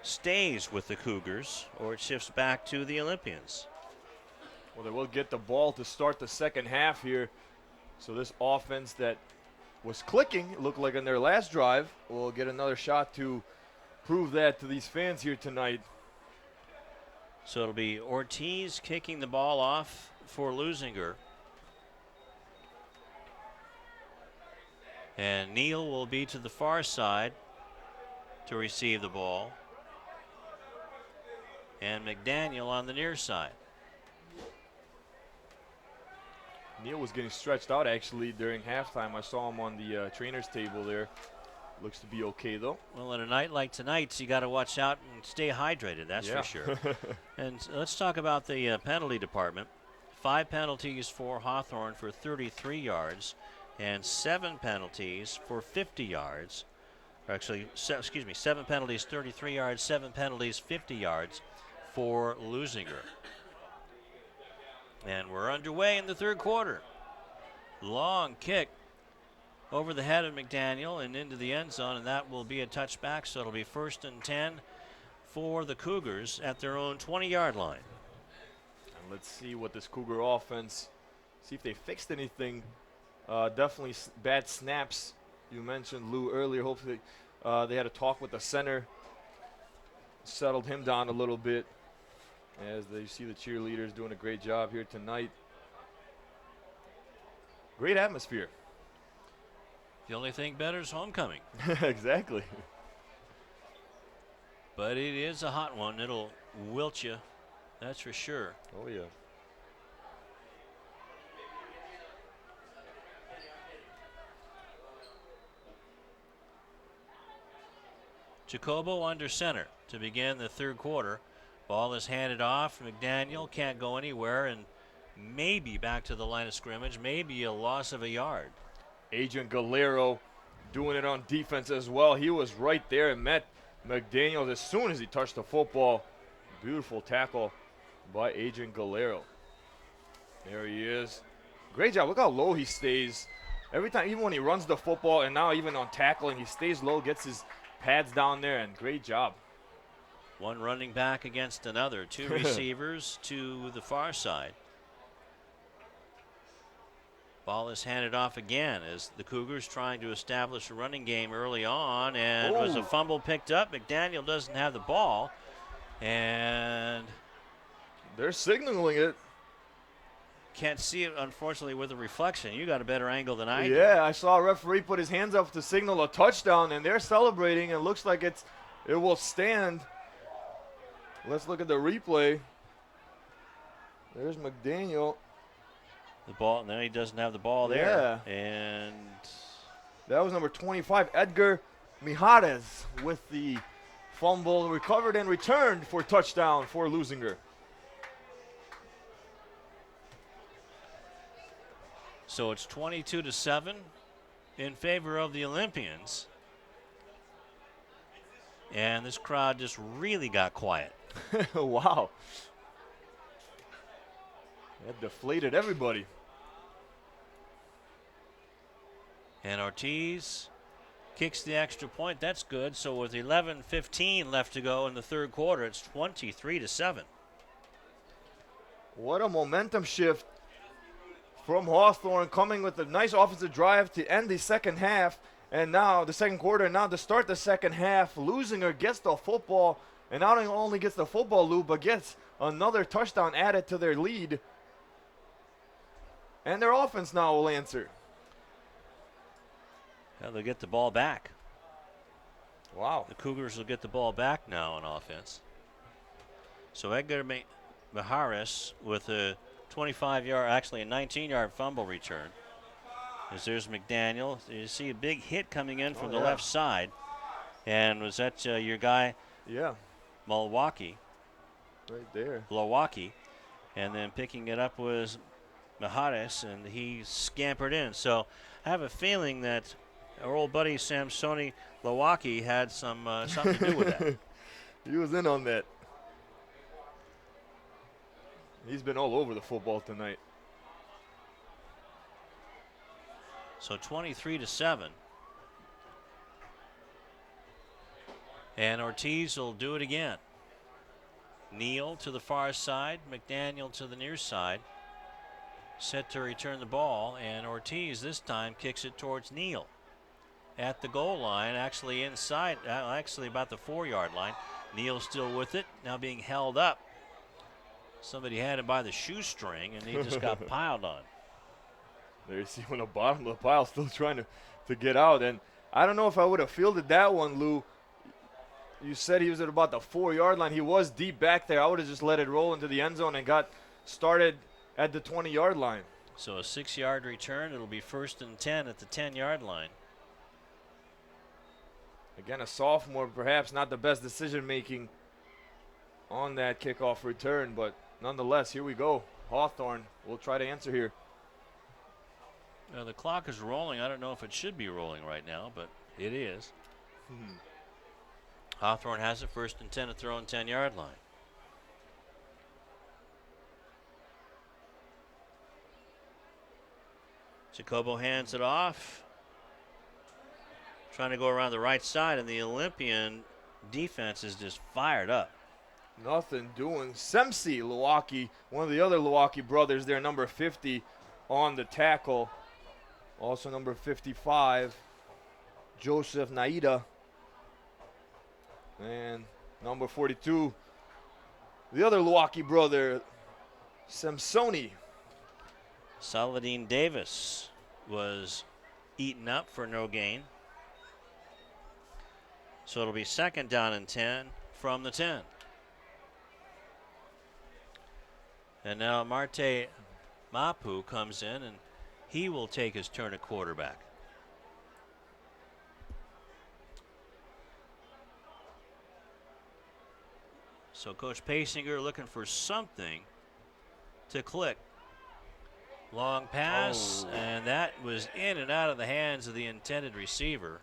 stays with the Cougars or it shifts back to the Olympians. Well, they will get the ball to start the second half here. So this offense that was clicking, it looked like on their last drive, will get another shot to prove that to these fans here tonight. So it'll be Ortiz kicking the ball off for Leuzinger. And Neal will be to the far side to receive the ball. And McDaniel on the near side. Neal was getting stretched out actually during halftime. I saw him on the trainer's table there. Looks to be okay though. Well, on a night like tonight's, you got to watch out and stay hydrated, that's for sure. And let's talk about the penalty department. 5 penalties for Hawthorne for 33 yards and 7 penalties for 50 yards. Or actually, 7 penalties, 33 yards, 7 penalties, 50 yards for Leuzinger. And we're underway in the third quarter. Long kick over the head of McDaniel and into the end zone, and that will be a touchback, so it'll be 1st and 10 for the Cougars at their own 20-yard line. And let's see what this Cougar offense, see if they fixed anything. Definitely bad snaps. You mentioned Lou earlier. Hopefully they had a talk with the center, settled him down a little bit, as they see the cheerleaders doing a great job here tonight. Great atmosphere. The only thing better is homecoming. Exactly. But it is a hot one. It'll wilt you, that's for sure. Oh, yeah. Jacobo under center to begin the third quarter. Ball is handed off. McDaniel can't go anywhere, and maybe back to the line of scrimmage, maybe a loss of a yard. Agent Galero doing it on defense as well. He was right there and met McDaniels as soon as he touched the football. Beautiful tackle by Agent Galero. There he is. Great job. Look how low he stays. Every time, even when he runs the football, and now even on tackling, he stays low, gets his pads down there, and great job. One running back against another. Two receivers to the far side. Ball is handed off again as the Cougars trying to establish a running game early on, and was a fumble picked up. McDaniel doesn't have the ball, and they're signaling it. Can't see it, unfortunately, with the reflection. You got a better angle than I do. Yeah, I saw a referee put his hands up to signal a touchdown, and they're celebrating. It looks like it will stand. Let's look at the replay. There's McDaniel. The ball, no, he doesn't have the ball there. Yeah. And that was number 25, Edgar Mijares, with the fumble, recovered and returned for touchdown for Leuzinger. So it's 22-7 in favor of the Olympians. And this crowd just really got quiet. Wow. That deflated everybody. And Ortiz kicks the extra point. That's good. So with 11:15 left to go in the third quarter, it's 23-7. What a momentum shift from Hawthorne, coming with a nice offensive drive to end the second half. And now the second quarter, now to start the second half, Leuzinger gets the football, and not only gets the football, Lou, but gets another touchdown added to their lead. And their offense now will answer. Now they'll get the ball back. Wow. The Cougars will get the ball back now on offense. So Edgar Mijares with a 25-yard, actually a 19-yard fumble return. As there's McDaniel. You see a big hit coming in from the left side. And was that your guy? Yeah. Milwaukee. Right there. Milwaukee. And then picking it up was Mijares, and he scampered in. So I have a feeling that our old buddy Samsoni Milwaukee had some something to do with that. He was in on that. He's been all over the football tonight. So 23-7. And Ortiz will do it again. Neal to the far side, McDaniel to the near side. Set to return the ball, and Ortiz this time kicks it towards Neal. At the goal line, actually inside, actually about the 4-yard line. Neal still with it, now being held up. Somebody had him by the shoestring, and he just got piled on. There you see him on the bottom of the pile, still trying to get out. And I don't know if I would have fielded that one, Lou. You said he was at about the 4-yard line. He was deep back there. I would have just let it roll into the end zone and got started at the 20-yard line. So a 6-yard return. It'll be 1st and 10 at the 10-yard line. Again, a sophomore, perhaps not the best decision-making on that kickoff return, but nonetheless, here we go. Hawthorne will try to answer here. The clock is rolling. I don't know if it should be rolling right now, but it is. Hawthorne has it 1st and 10 at their own 10-yard line. Jacobo hands it off. Trying to go around the right side, and the Olympian defense is just fired up. Nothing doing. Semsi Milwaukee, one of the other Milwaukee brothers there, number 50 on the tackle. Also number 55, Joseph Naida. And number 42, the other Milwaukee brother, Samsoni. Saladin Davis was eaten up for no gain. So it'll be 2nd down and 10 from the 10. And now Marte Mapu comes in, and he will take his turn at quarterback. So Coach Pasinger looking for something to click. Long pass, and that was in and out of the hands of the intended receiver.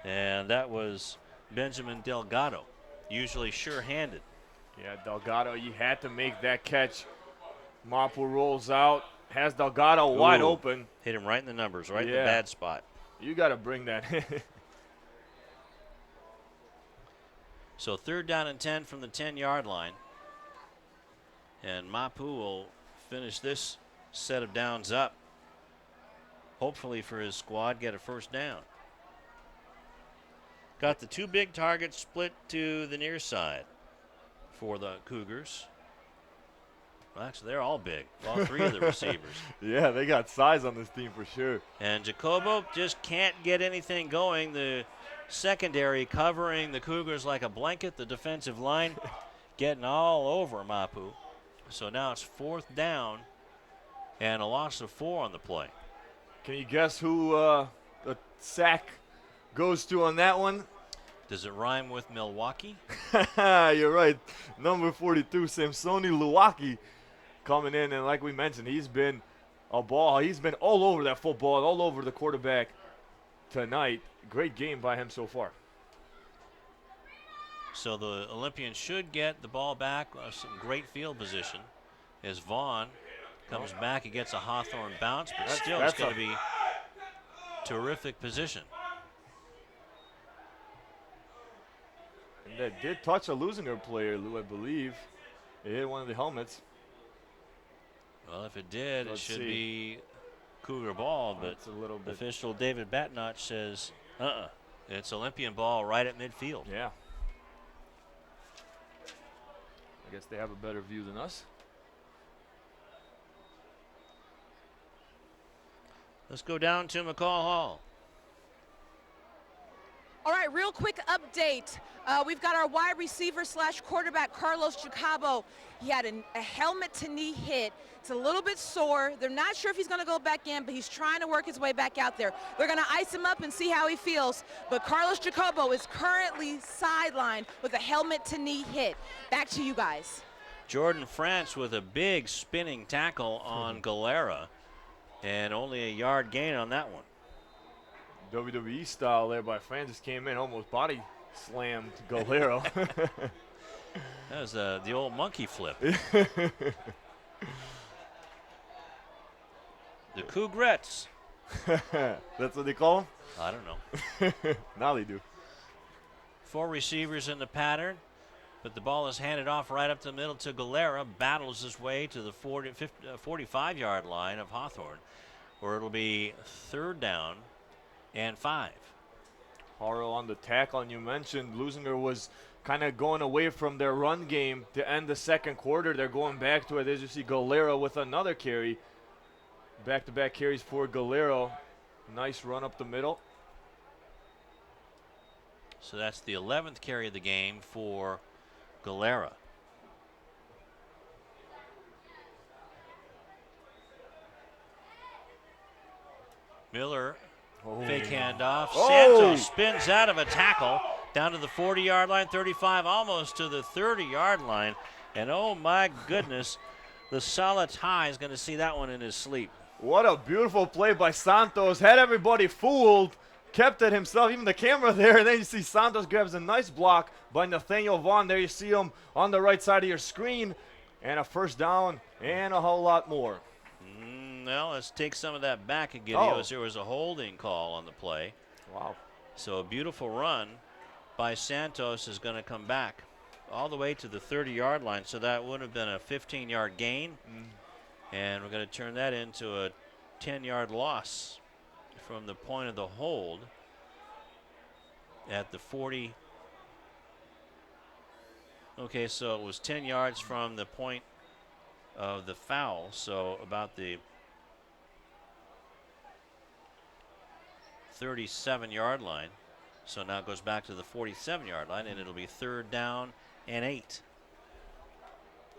And that was Benjamin Delgado, usually sure-handed. Yeah, Delgado, you had to make that catch. Mapu rolls out, has Delgado wide open. Hit him right in the numbers, right in the bad spot. You got to bring that. So 3rd down and 10 from the 10-yard line. And Mapu will finish this set of downs up. Hopefully for his squad, get a 1st down. Got the 2 big targets split to the near side for the Cougars. Well, actually, they're all big, all 3 of the receivers. Yeah, they got size on this team for sure. And Jacobo just can't get anything going. The secondary covering the Cougars like a blanket. The defensive line getting all over Mapu. So now it's 4th down and a loss of 4 on the play. Can you guess who the sack goes to on that one? Does it rhyme with Milwaukee? You're right. Number 42, Samsoni Luwaki, coming in, and like we mentioned, he's been all over that football, all over the quarterback tonight. Great game by him so far. So the Olympians should get the ball back. Some great field position as Vaughn comes back. He gets a Hawthorne bounce, but still it's going to be terrific position. And that did touch a Leuzinger player, Lou, I believe. It hit one of the helmets. Well, if it did, it should be Cougar ball, but a little bit. Official David Batnach says, it's Olympian ball right at midfield. Yeah. I guess they have a better view than us. Let's go down to McCall Hall. All right, real quick update. We've got our wide receiver / quarterback, Carlos Jacobo. He had a helmet to knee hit. It's a little bit sore. They're not sure if he's going to go back in, but he's trying to work his way back out there. They're going to ice him up and see how he feels. But Carlos Jacobo is currently sidelined with a helmet to knee hit. Back to you guys. Jordan France with a big spinning tackle on Galera, and only a yard gain on that one. WWE style there by Francis, came in, almost body slammed Galero. That was the old monkey flip. The Cougrettes. That's what they call them? I don't know. Now they do. 4 receivers in the pattern, but the ball is handed off right up the middle to Galera. Battles his way to the 45-yard line of Hawthorne, where it'll be 3rd down and 5. Haro on the tackle, and you mentioned Leuzinger was kind of going away from their run game to end the second quarter. They're going back to it. As you see, Galera with another carry. Back-to-back carries for Galero. Nice run up the middle. So that's the 11th carry of the game for Galera. Miller, fake handoff. Santos spins out of a tackle down to the 40-yard line, 35, almost to the 30-yard line. And oh my goodness, the solid high is going to see that one in his sleep. What a beautiful play by Santos. Had everybody fooled. Kept it himself, even the camera there. And then you see Santos grabs a nice block by Nathaniel Vaughn. There you see him on the right side of your screen. And a 1st down and a whole lot more. Well, let's take some of that back again. There was a holding call on the play. Wow. So a beautiful run by Santos is going to come back all the way to the 30-yard line. So that would have been a 15-yard gain. And we're going to turn that into a 10-yard loss from the point of the hold at the 40. Okay, so it was 10 yards from the point of the foul. So about the 37-yard line. So now it goes back to the 47-yard line, and it'll be 3rd down and 8.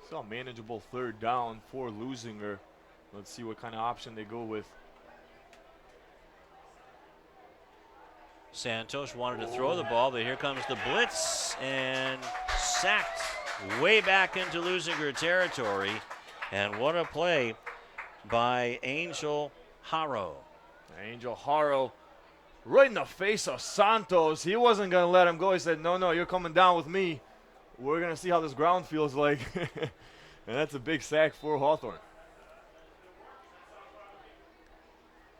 It's a manageable 3rd down for Leuzinger. Let's see what kind of option they go with. Santos wanted to throw the ball, but here comes the blitz, and sacked way back into Leuzinger territory. And what a play by Angel Haro. Angel Haro right in the face of Santos. He wasn't going to let him go. He said, no, you're coming down with me. We're going to see how this ground feels like. And that's a big sack for Hawthorne.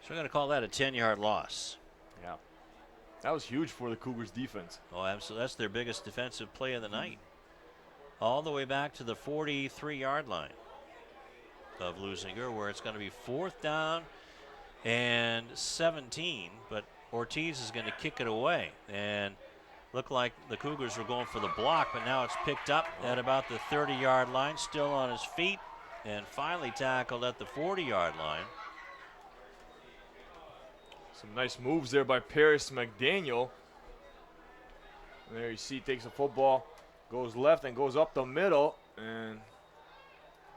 So we're going to call that a 10-yard loss. Yeah. That was huge for the Cougars defense. Oh, absolutely. That's their biggest defensive play of the night. All the way back to the 43-yard line of Leuzinger, where it's going to be 4th down and 17, but Ortiz is going to kick it away. And looked like the Cougars were going for the block, but now it's picked up at about the 30-yard line, still on his feet, and finally tackled at the 40-yard line. Some nice moves there by Paris McDaniel. And there you see, takes a football, goes left and goes up the middle, and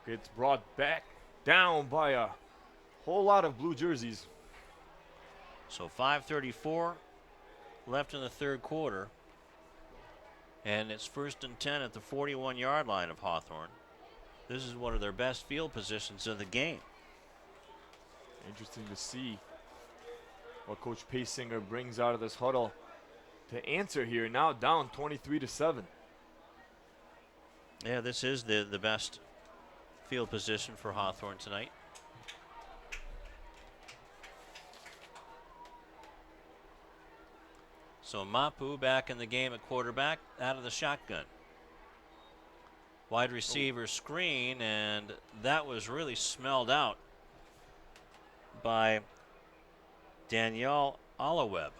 gets brought back down by a whole lot of blue jerseys. So 5:34 left in the 3rd quarter. And it's 1st and 10 at the 41-yard line of Hawthorne. This is one of their best field positions of the game. Interesting to see what Coach Pasinger brings out of this huddle to answer here. Now down 23-7. Yeah, this is the best field position for Hawthorne tonight. So Mapu back in the game at quarterback, out of the shotgun. Wide receiver screen, and that was really smelled out by Danielle Olaweb.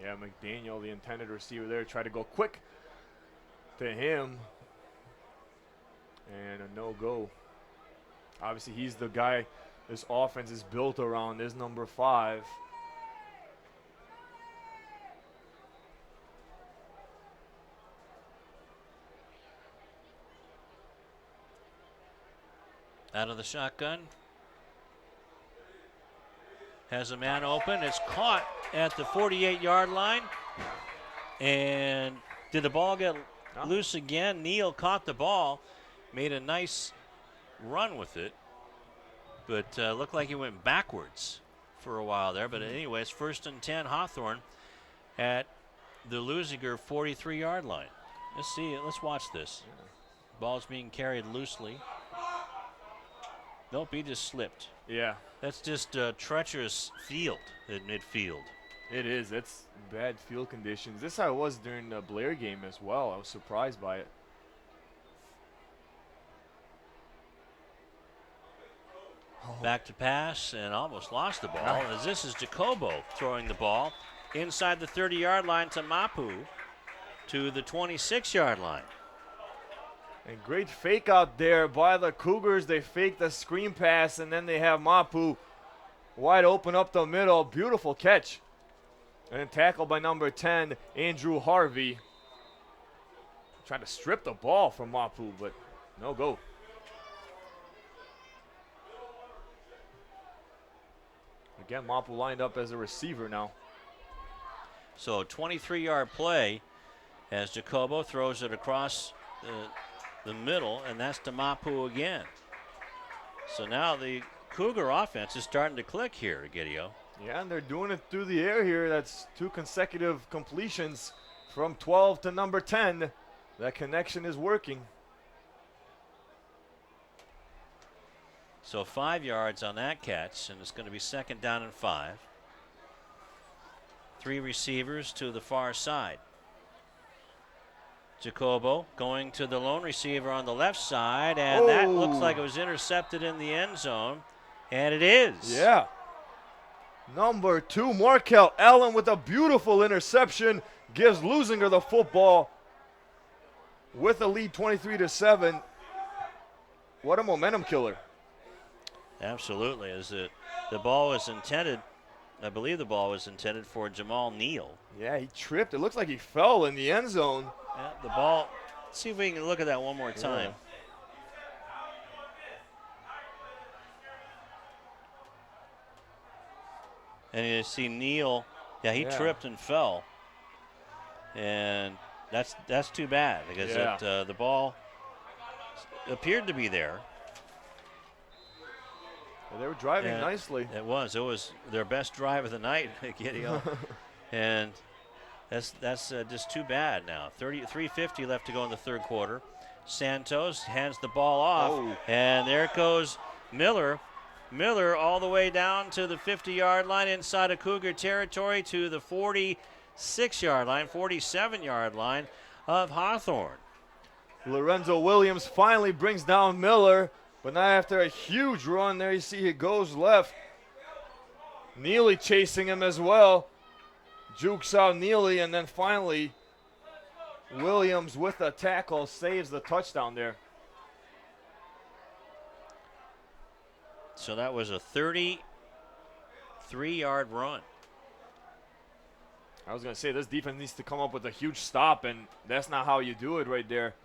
Yeah, McDaniel, the intended receiver there, tried to go quick to him. And a no-go. Obviously, he's the guy this offense is built around, is number 5. Out of the shotgun. Has a man open. It's caught at the 48-yard line. And did the ball get loose again? Neal caught the ball, made a nice run with it, but looked like he went backwards for a while there. But anyway, it's 1st and 10 Hawthorne at the Leuzinger 43-yard line. Let's see it. Let's watch this. Ball's being carried loosely. Nope, he just slipped. Yeah. That's just a treacherous field at midfield. It is. It's bad field conditions. This I was during the Blair game as well. I was surprised by it. Back to pass and almost lost the ball, as this is Jacobo throwing the ball inside the 30-yard line to Mapu to the 26-yard line. And great fake out there by the Cougars. They fake the screen pass, and then they have Mapu wide open up the middle. Beautiful catch. And tackled by number 10, Andrew Harvey. Trying to strip the ball from Mapu, but no go. Again, Mapu lined up as a receiver now. So a 23-yard play as Jacobo throws it across the middle, and that's to Mapu again. So now the Cougar offense is starting to click here, Gideon. Yeah, and they're doing it through the air here. That's 2 consecutive completions from 12 to number 10. That connection is working. So 5 yards on that catch, and it's going to be 2nd down and 5. 3 receivers to the far side. Jacobo going to the lone receiver on the left side, and that looks like it was intercepted in the end zone, and it is. Yeah. Number 2, Markel Allen with a beautiful interception, gives Leuzinger the football with a lead 23-7. What a momentum killer. Absolutely. As the ball was intended, I believe the ball was intended for Jamal Neal. Yeah, he tripped. It looks like he fell in the end zone. Yeah, the ball. Let's see if we can look at that one more time. And you see Neal. Yeah, he tripped and fell. And that's too bad because the ball appeared to be there. Well, they were driving nicely. It was their best drive of the night, Gideon. And that's just too bad now. 3:50 left to go in the third quarter. Santos hands the ball off, and there goes Miller. Miller all the way down to the 50-yard line inside of Cougar territory to the 46-yard line, 47-yard line of Hawthorne. Lorenzo Williams finally brings down Miller, but not after a huge run. There you see it goes left. Neely chasing him as well. Jukes out Neely, and then finally Williams with a tackle saves the touchdown there. So that was a 33-yard run. I was going to say, this defense needs to come up with a huge stop, and that's not how you do it right there.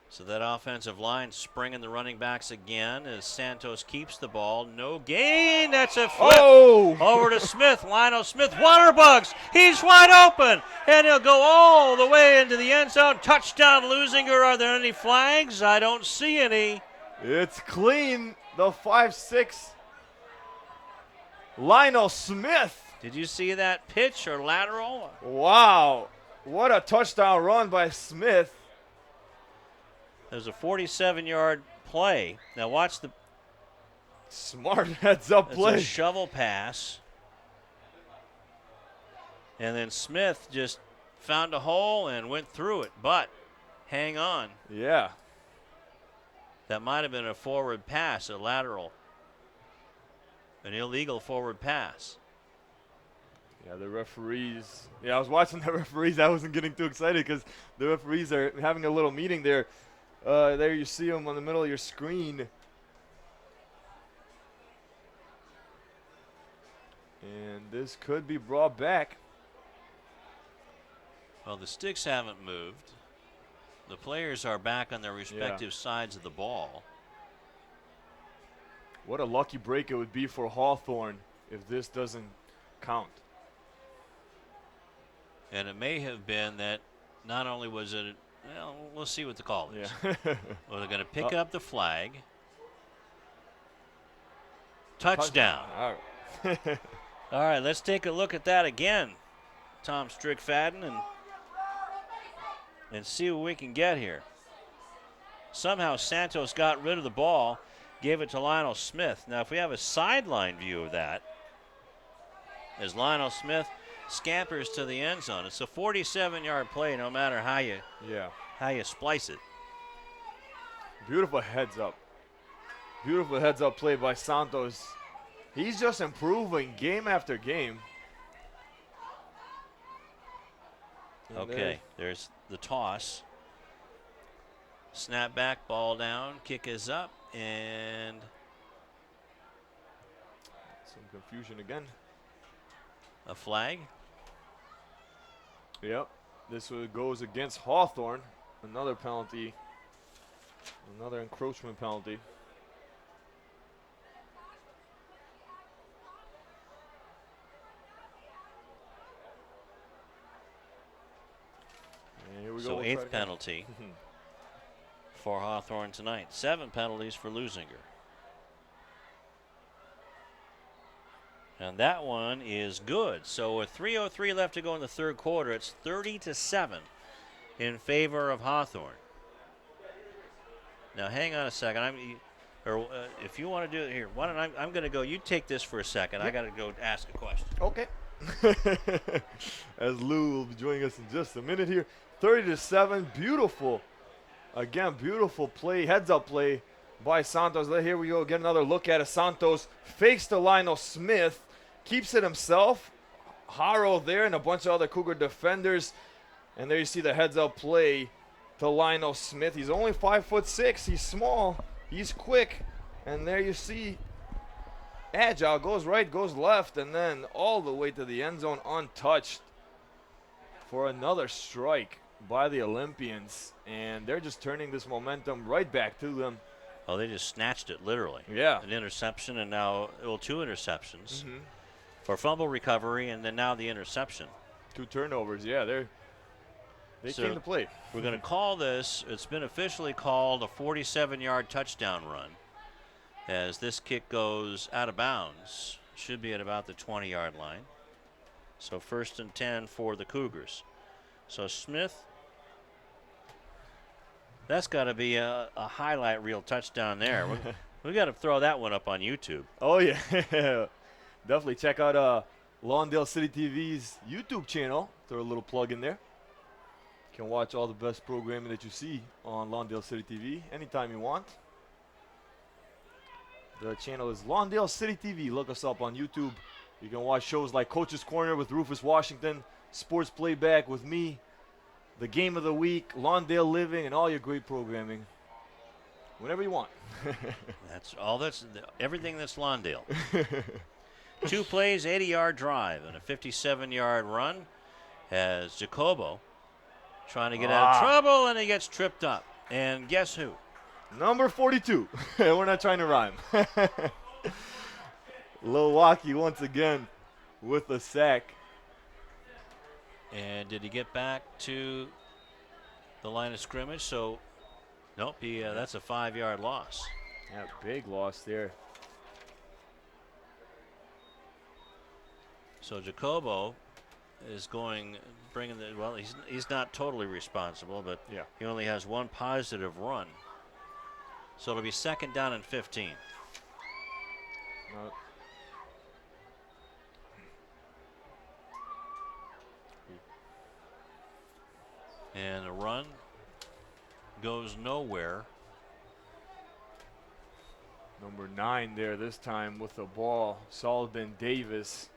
So that offensive line springing the running backs again as Santos keeps the ball. No gain. That's a flip over to Smith. Lionel Smith, Waterbugs. He's wide open, and he'll go all the way into the end zone. Touchdown, Leuzinger. Are there any flags? I don't see any. It's clean. The 5'6" Lionel Smith. Did you see that pitch or lateral? Wow. What a touchdown run by Smith. There's a 47-yard play. Now watch the smart heads-up play. It's a shovel pass. And then Smith just found a hole and went through it. But hang on. Yeah. That might have been a forward pass, a lateral. An illegal forward pass. Yeah, the referees. Yeah, I was watching the referees. I wasn't getting too excited because the referees are having a little meeting there. There you see them on the middle of your screen. And this could be brought back. Well, the sticks haven't moved. The players are back on their respective sides of the ball. What a lucky break it would be for Hawthorne if this doesn't count. And it may have been that not only was it, well, we'll see what the call is. Yeah. Well, they're going to pick up the flag. Touchdown. All right. All right, let's take a look at that again, Tom Strickfaden, and see what we can get here. Somehow Santos got rid of the ball, gave it to Lionel Smith. Now, if we have a sideline view of that, as Lionel Smith scampers to the end zone, it's a 47-yard play no matter how you splice it. Beautiful heads up. Beautiful heads up play by Santos. He's just improving game after game. Okay, there's the toss. Snap back, ball down, kick is up, and some confusion again. A flag. Yep, this goes against Hawthorne. Another penalty, another encroachment penalty. And here we go. So eighth penalty for Hawthorne tonight. 7 penalties for Leuzinger. And that one is good. So with 3:03 left to go in the third quarter, it's 30-7 in favor of Hawthorne. Now hang on a second. If you want to do it here, why don't I'm going to go. You take this for a second. I got to go ask a question. Okay. As Lou will be joining us in just a minute here. 30-7, beautiful. Again, beautiful play, heads-up play by Santos. Here we go, get another look at it. Santos fakes to Lionel Smith, keeps it himself. Haro there and a bunch of other Cougar defenders. And there you see the heads-up play to Lionel Smith. He's only 5'6". He's small. He's quick, and there you see agile, goes right, goes left, and then all the way to the end zone untouched for another strike by the Olympians, and they're just turning this momentum right back to them. Oh, they just snatched it, literally. Yeah. An interception, and now, well, 2 interceptions for fumble recovery, and then now the interception. 2 turnovers, yeah, they came to play. We're going to call this, it's been officially called a 47-yard touchdown run, as this kick goes out of bounds. Should be at about the 20-yard line. So 1st and 10 for the Cougars. So Smith, that's got to be a highlight reel touchdown there. We got to throw that one up on YouTube. Oh, yeah. Definitely check out Lawndale City TV's YouTube channel. Throw a little plug in there. You can watch all the best programming that you see on Lawndale City TV anytime you want. The channel is Lawndale City TV. Look us up on YouTube. You can watch shows like Coach's Corner with Rufus Washington, Sports Playback with me, The Game of the Week, Lawndale Living, and all your great programming. Whenever you want. Everything that's Lawndale. 2 plays, 80-yard drive, and a 57-yard run as Jacobo trying to get out of trouble, and he gets tripped up. And guess who? Number 42. We're not trying to rhyme. Milwaukee once again with a sack. And did he get back to the line of scrimmage? So, nope, that's a 5-yard loss. Yeah, big loss there. So Jacobo is bringing he's not totally responsible, but he only has 1 positive run. So it'll be 2nd down and 15. And the run goes nowhere. Number 9 there this time with the ball, Sullivan Davis.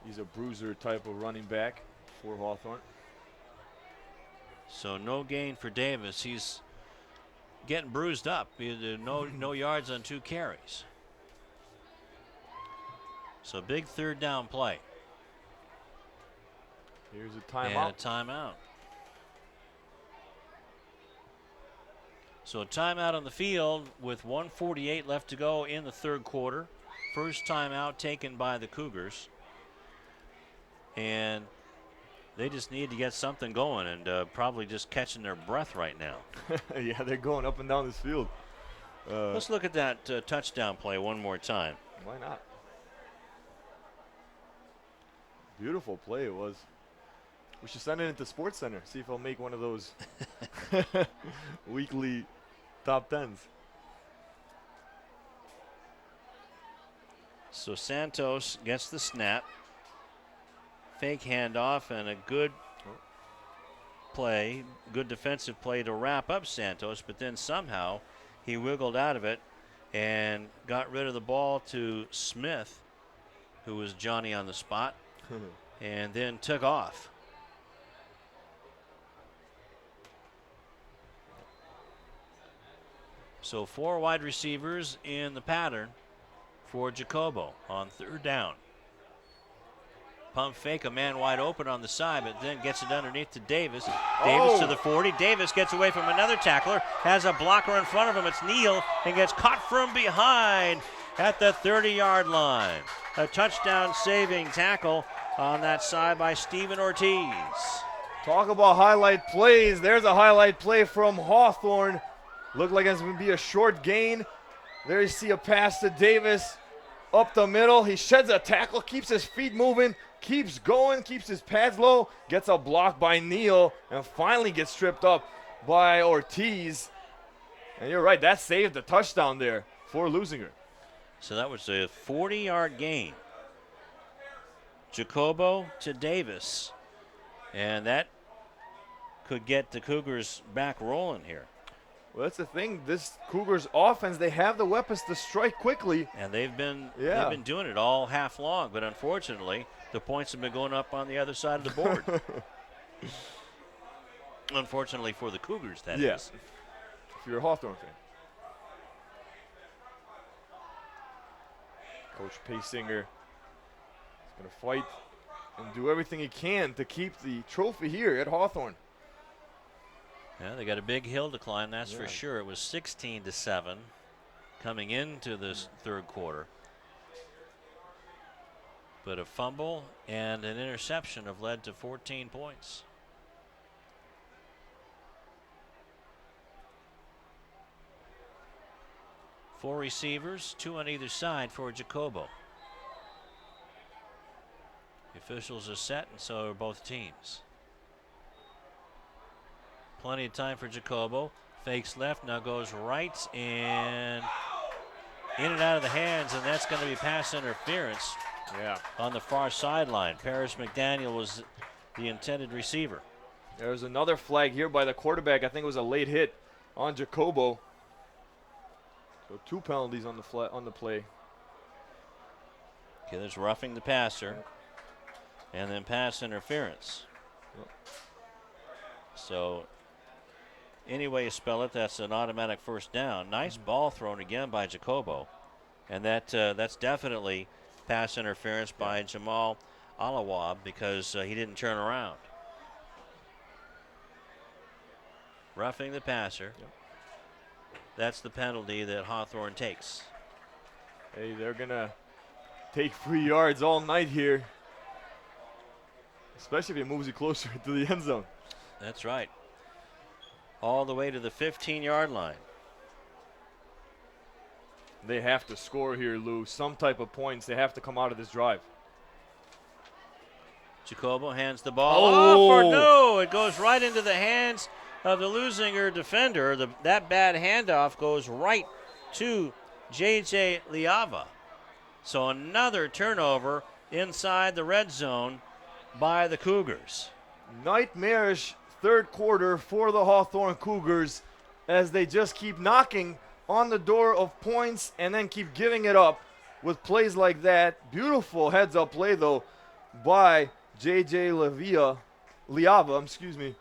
He's a bruiser type of running back for Hawthorne. So no gain for Davis. He's getting bruised up. No yards on 2 carries. So big 3rd down play. Here's a timeout. And a timeout. So a timeout on the field with 1:48 left to go in the 3rd quarter. First timeout taken by the Cougars. And they just need to get something going, and probably just catching their breath right now. Yeah, they're going up and down this field. Let's look at that touchdown play one more time. Why not? Beautiful play it was. We should send it into Sports Center, see if I'll make one of those weekly top 10s. So Santos gets the snap. Fake handoff and a good play, good defensive play to wrap up Santos, but then somehow he wiggled out of it and got rid of the ball to Smith, who was Johnny on the spot, and then took off. So 4 wide receivers in the pattern for Jacobo on 3rd down. Pump fake, a man wide open on the side, but then gets it underneath to Davis. Davis to the 40. Davis gets away from another tackler, has a blocker in front of him. It's Neal, and gets caught from behind at the 30-yard line. A touchdown-saving tackle on that side by Steven Ortiz. Talk about highlight plays. There's a highlight play from Hawthorne. Looked like it's going to be a short gain. There you see a pass to Davis up the middle. He sheds a tackle, keeps his feet moving, keeps going, keeps his pads low, gets a block by Neal, and finally gets tripped up by Ortiz. And you're right, that saved the touchdown there for Leuzinger. So that was a 40-yard gain. Jacobo to Davis. And that could get the Cougars back rolling here. Well, that's the thing. This Cougars offense, they have the weapons to strike quickly. And they've been doing it all half long, but unfortunately, the points have been going up on the other side of the board. Unfortunately for the Cougars, that is. If you're a Hawthorne fan. Coach Paysinger is going to fight and do everything he can to keep the trophy here at Hawthorne. Yeah, they got a big hill to climb, that's for sure. It was 16-7 coming into this third quarter. But a fumble and an interception have led to 14 points. Four receivers, two on either side for Jacobo. The officials are set, and so are both teams. Plenty of time for Jacobo. Fakes left, now goes right, and in and out of the hands, and that's going to be pass interference on the far sideline. Paris McDaniel was the intended receiver. There's another flag here by the quarterback. I think it was a late hit on Jacobo. So 2 penalties on the play. Okay, there's roughing the passer, and then pass interference. So any way you spell it, that's an automatic first down. Nice ball thrown again by Jacobo, and that's definitely pass interference by Jamal Alawab because he didn't turn around. Roughing the passer. That's the penalty that Hawthorne takes. Hey, they're going to take 3 yards all night here, especially if it moves you closer to the end zone. That's right. All the way to the 15-yard line. They have to score here, Lou. Some type of points. They have to come out of this drive. Jacobo hands the ball off, or no, it goes right into the hands of the Leuzinger defender. That bad handoff goes right to J.J. Liava. So another turnover inside the red zone by the Cougars. Nightmarish third quarter for the Hawthorne Cougars as they just keep knocking on the door of points and then keep giving it up with plays like that. Beautiful heads-up play, though, by J.J. Liava, excuse me.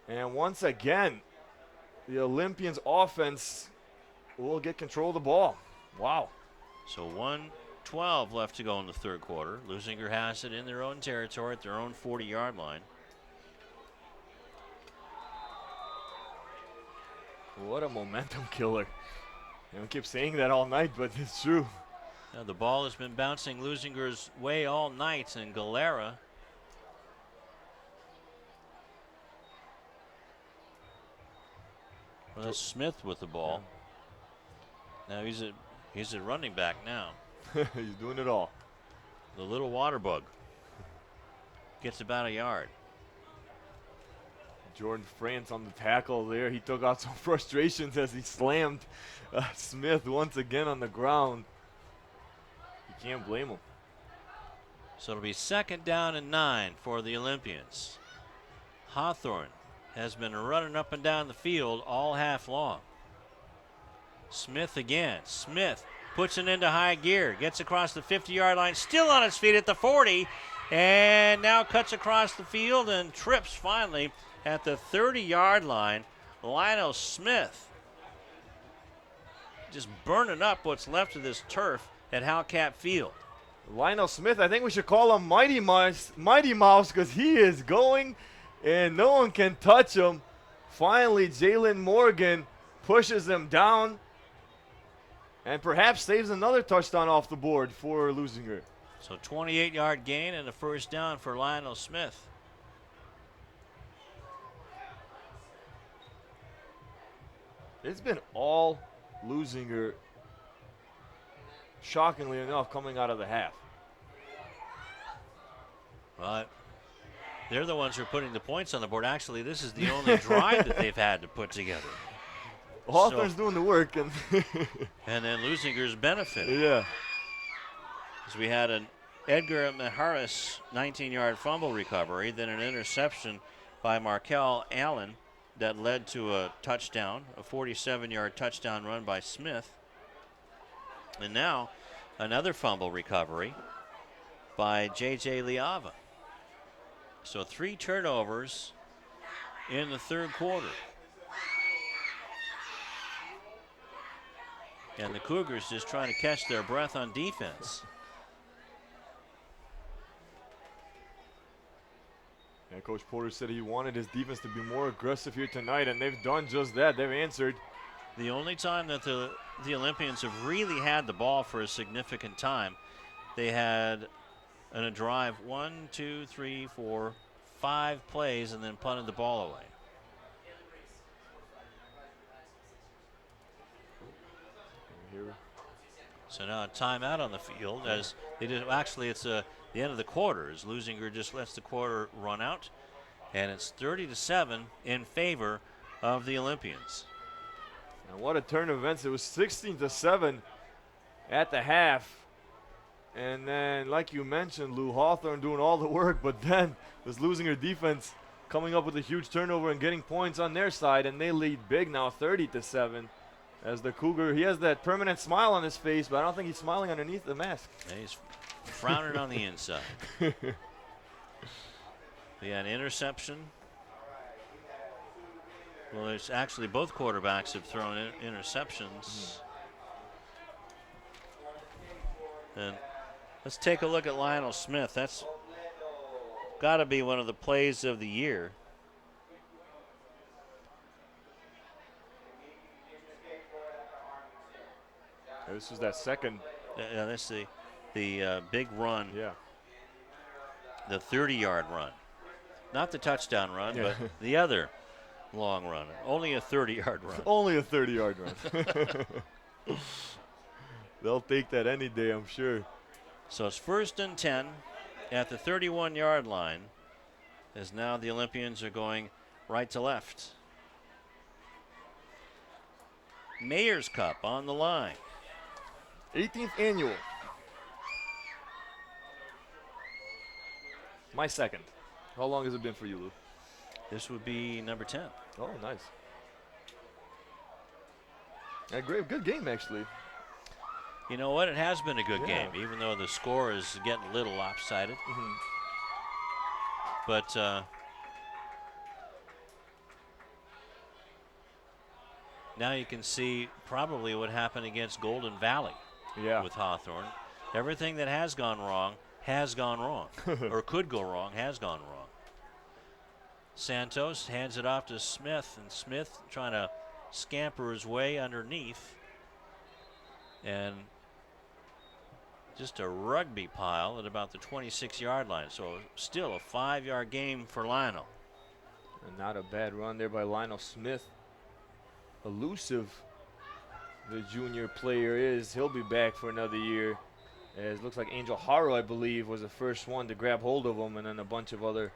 And once again, the Olympians offense will get control of the ball. Wow. So 1:12 left to go in the third quarter. Leuzinger has it in their own territory at their own 40-yard line. What a momentum killer. I keep saying that all night, but it's true. Now the ball has been bouncing Leuzinger's way all night, and Galera well, that's Smith with the ball. Now he's a running back now. He's doing it all. The little water bug gets about a yard. Jordan France on the tackle there. He took out some frustrations as he slammed Smith once again on the ground. You can't blame him. So it'll be 2nd down and 9 for the Olympians. Hawthorne has been running up and down the field all half long. Smith again. Smith puts it into high gear, gets across the 50-yard line, still on his feet at the 40, and now cuts across the field and trips finally at the 30-yard line. Lionel Smith just burning up what's left of this turf at Howcat Field. Lionel Smith, I think we should call him Mighty Mouse because he is going and no one can touch him. Finally, Jalen Morgan pushes him down and perhaps saves another touchdown off the board for Leuzinger. So 28-yard gain and a first down for Lionel Smith. It's been all Leuzinger, shockingly enough, coming out of the half. But they're the ones who are putting the points on the board. Actually, this is the only drive that they've had to put together. Hawthorne's doing the work. And then Leuzinger's benefit. Yeah. So we had an Edgar Maharis 19-yard fumble recovery, then an interception by Markel Allen that led to a touchdown, a 47-yard touchdown run by Smith. And now another fumble recovery by J.J. Liava. So 3 turnovers in the third quarter. And the Cougars just trying to catch their breath on defense. Yeah, Coach Porter said he wanted his defense to be more aggressive here tonight, and they've done just that. They've answered. The only time that the Olympians have really had the ball for a significant time, they had in a drive 1, 2, 3, 4, 5 plays and then punted the ball away. So now a timeout on the field as they did. Actually, it's the end of the quarter as Leuzinger just lets the quarter run out, and it's 30-7 in favor of the Olympians. And what a turn of events! It was 16-7 at the half, and then, like you mentioned, Lou, Hawthorne doing all the work, but then this Leuzinger defense coming up with a huge turnover and getting points on their side, and they lead big now, 30-7. As the Cougar, he has that permanent smile on his face, but I don't think he's smiling underneath the mask. Yeah, he's frowning on the inside. Yeah, an interception. Well, it's actually both quarterbacks have thrown interceptions. And let's take a look at Lionel Smith. That's got to be one of the plays of the year. This is that second. Yeah, that's the big run. Yeah. The 30-yard run. Not the touchdown run, Yeah. but the other long run. Only a 30-yard run. Only a 30-yard run. They'll take that any day, I'm sure. So it's 1st and 10 at the 31-yard line, as now the Olympians are going right to left. Mayor's Cup on the line. 18th annual. My second. How long has it been for you, Lou? This would be number 10. Oh, nice. Yeah, great, good game, actually. You know what? It has been a good Yeah. game, even though the score is getting a little lopsided. But now you can see probably what happened against Golden Valley with Hawthorne. Everything that has gone wrong, or could go wrong, has gone wrong. Santos hands it off to Smith, and Smith trying to scamper his way underneath. And just a rugby pile at about the 26-yard line. So still a 5-yard game for Lionel. And not a bad run there by Lionel Smith. Elusive, the junior player is. He'll be back for another year. As looks like Angel Haro, I believe, was the first one to grab hold of him, and then a bunch of other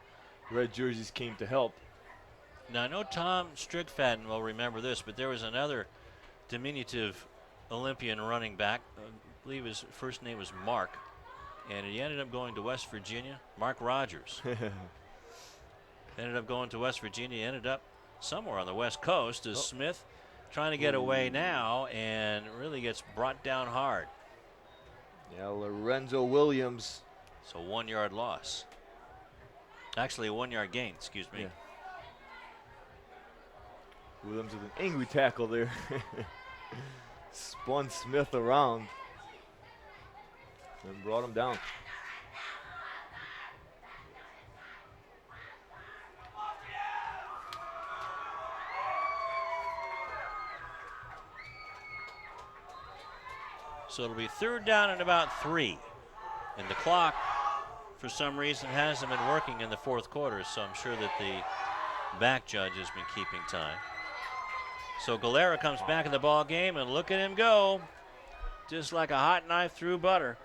red jerseys came to help. Now I know Tom Strickfaden will remember this, but there was another diminutive Olympian running back. I believe his first name was Mark, and he ended up going to West Virginia. Mark Rogers. Ended up going to West Virginia, ended up somewhere on the West Coast as Smith trying to get away now and really gets brought down hard. Yeah, Lorenzo Williams. So 1-yard loss. Actually a 1-yard gain, excuse me. Yeah. Williams with an angry tackle there. Spun Smith around and brought him down. So it'll be 3rd down and about 3. And the clock, for some reason, hasn't been working in the 4th quarter, so I'm sure that the back judge has been keeping time. So Galera comes back in the ball game, and look at him go. Just like a hot knife through butter.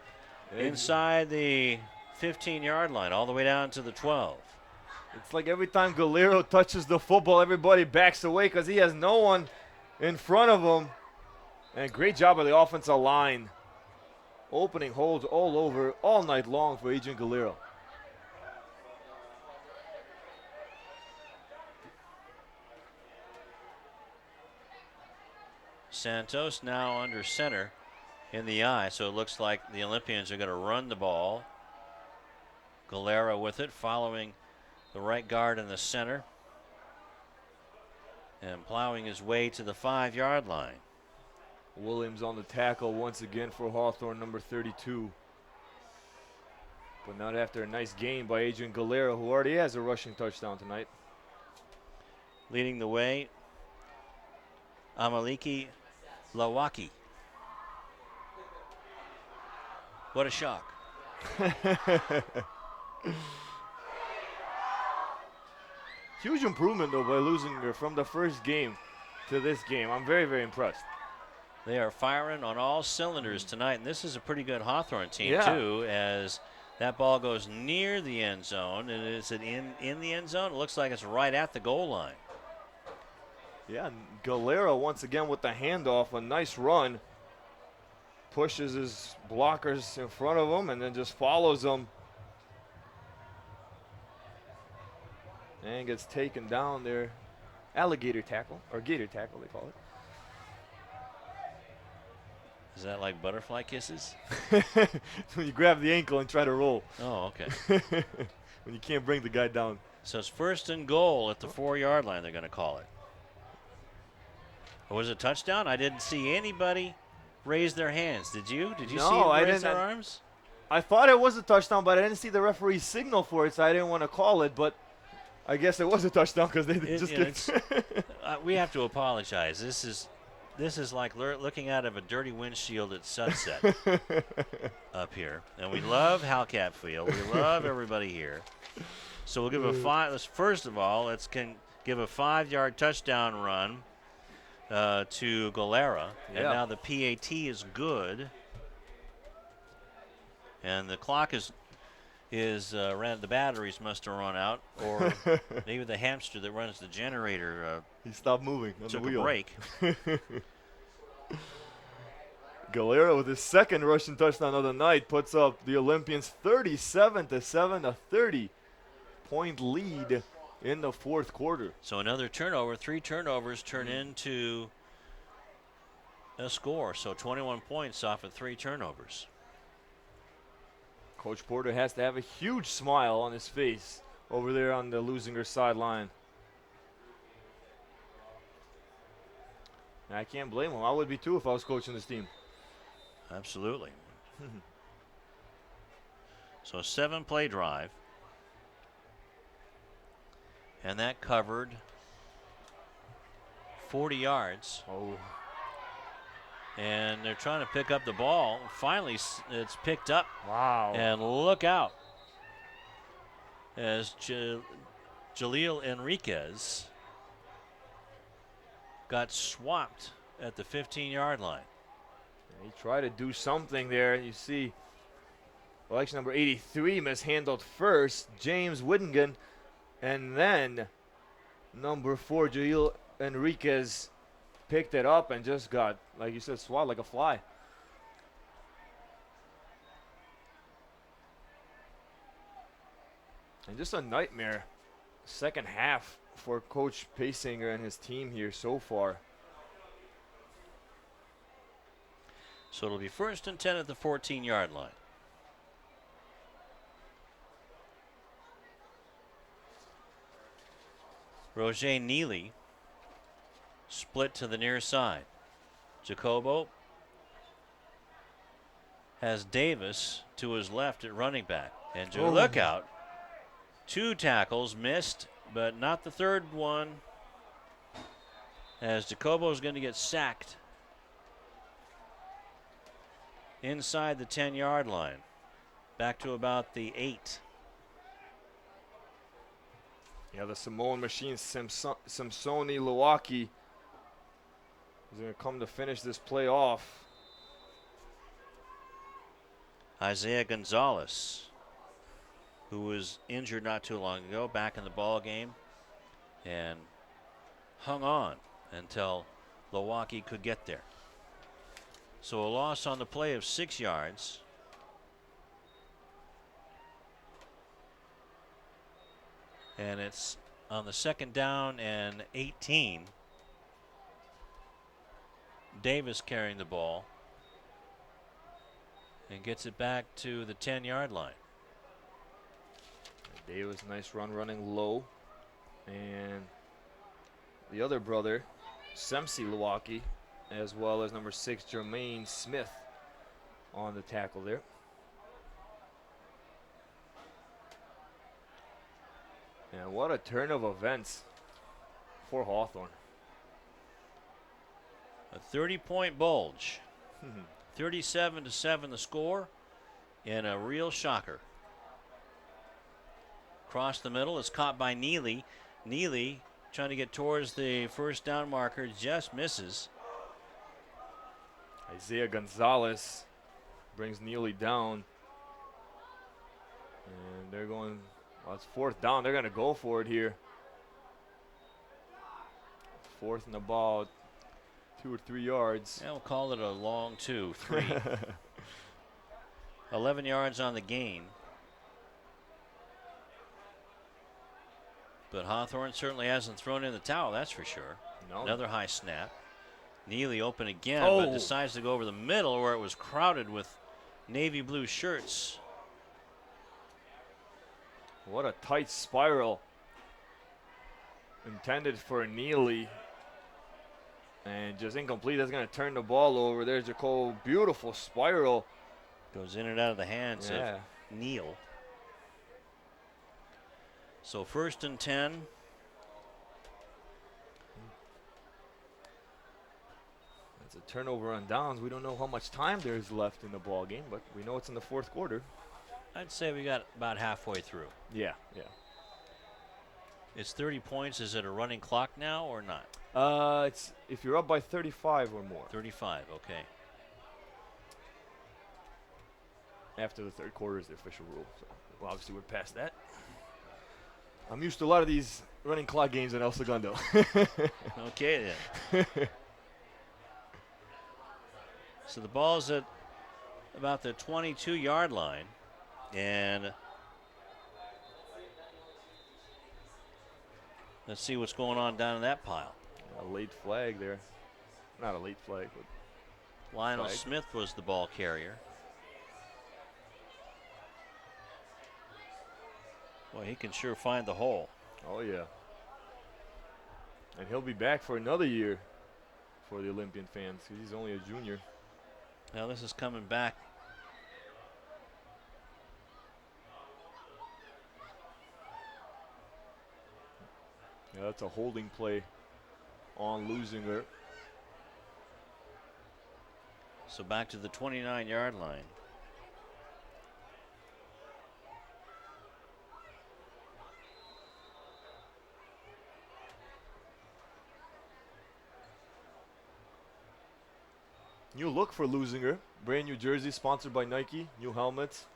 Inside the 15-yard line, all the way down to the 12. It's like every time Galero touches the football, everybody backs away because he has no one in front of him. And great job by the offensive line. Opening holes all over, all night long for Adrian Galero. Santos now under center in the eye, so it looks like the Olympians are going to run the ball. Galera with it, following the right guard in the center. And plowing his way to the 5-yard line. Williams on the tackle once again for Hawthorne, number 32. But not after a nice game by Adrian Galera, who already has a rushing touchdown tonight. Leading the way, Amaliki Lawaki. What a shock. Huge improvement, though, by Leuzinger from the first game to this game. I'm very, very impressed. They are firing on all cylinders tonight, and this is a pretty good Hawthorne team, Yeah. too, as that ball goes near the end zone. And is it in the end zone? It looks like it's right at the goal line. Yeah, and Galera once again with the handoff, a nice run. Pushes his blockers in front of him and then just follows them. And gets taken down there. Alligator tackle, or gator tackle they call it. Is that like butterfly kisses? When you grab the ankle and try to roll. Oh, okay. When you can't bring the guy down. So it's 1st and goal at the 4-yard line, they're going to call it. Or was it a touchdown? I didn't see anybody raise their hands. Did you? Did you see them raise their arms? I thought it was a touchdown, but I didn't see the referee signal for it, so I didn't want to call it. But I guess it was a touchdown because they just didn't. We have to apologize. This is like looking out of a dirty windshield at sunset up here. And we love Howcat Field. We love everybody here. So we'll give first of all, let's give a 5-yard touchdown run to Galera. Yeah. And now the PAT is good. And the clock is ran. The batteries must have run out, or maybe the hamster that runs the generator. He stopped moving on took the wheel. a break. Galera with his second rushing touchdown of the night puts up the Olympians 37-7, a 30-point lead in the 4th quarter. So another turnover. 3 turnovers turn into a score. So 21 points off of 3 turnovers. Coach Porter has to have a huge smile on his face over there on the Leuzinger sideline. And I can't blame him. I would be too if I was coaching this team. Absolutely. So a 7-play drive. And that covered 40 yards. Oh. And they're trying to pick up the ball. Finally, it's picked up. Wow. And look out as Jaleel Enriquez got swapped at the 15-yard line. He tried to do something there. You see, election number 83 mishandled first, James Whittingham, and then number 4, Jaleel Enriquez, picked it up and just got, like you said, swatted like a fly. And just a nightmare second half for Coach Pasinger and his team here so far. So it'll be 1st and 10 at the 14-yard line. Roger Neely split to the near side. Jacobo has Davis to his left at running back. And look out. 2 tackles missed, but not the 3rd one, as Jacobo is going to get sacked inside the 10-yard line, back to about the 8. Yeah, the Samoan machine, Samsoni Luwaki, is going to come to finish this play off. Isaiah Gonzalez, who was injured not too long ago, back in the ball game and hung on until Luwaki could get there. So a loss on the play of 6 yards. And it's on the 2nd down and 18. Davis carrying the ball and gets it back to the 10-yard line. Davis, nice run running low. And the other brother, Semsi Luwaki, as well as number 6, Jermaine Smith, on the tackle there. And what a turn of events for Hawthorne. A 30-point bulge. 37-7 the score, and a real shocker. Across the middle is caught by Neely. Neely trying to get towards the first down marker, just misses. Isaiah Gonzalez brings Neely down. And they're going, well, it's 4th down. They're going to go for it here. 4th and about 2 or 3 yards. Yeah, we'll call it a long 2, 3. 11 yards on the gain. But Hawthorne certainly hasn't thrown in the towel, that's for sure. No. Another high snap. Neely open again, Oh. but decides to go over the middle where it was crowded with navy blue shirts. What a tight spiral. Intended for Neely. And just incomplete. That's going to turn the ball over. There's Jacob. Beautiful spiral. Goes in and out of the hands of Neal. So 1st and 10. It's a turnover on downs. We don't know how much time there's left in the ball game, but we know it's in the 4th quarter. I'd say we got about halfway through. Yeah. It's 30 points. Is it a running clock now or not? It's if you're up by 35 or more. 35, okay. After the 3rd quarter is the official rule. So, well, obviously we're past that. I'm used to a lot of these running clock games in El Segundo. Okay then. So the ball's at about the 22-yard line, and let's see what's going on down in that pile. A late flag there. Not a late flag, but Lionel flag. Smith was the ball carrier. Well, he can sure find the hole. Oh, yeah. And he'll be back for another year for the Olympian fans because he's only a junior. Now this is coming back. Yeah, that's a holding play on Leuzinger. So back to the 29-yard line. New look for Leuzinger. Brand new jersey sponsored by Nike. New helmets.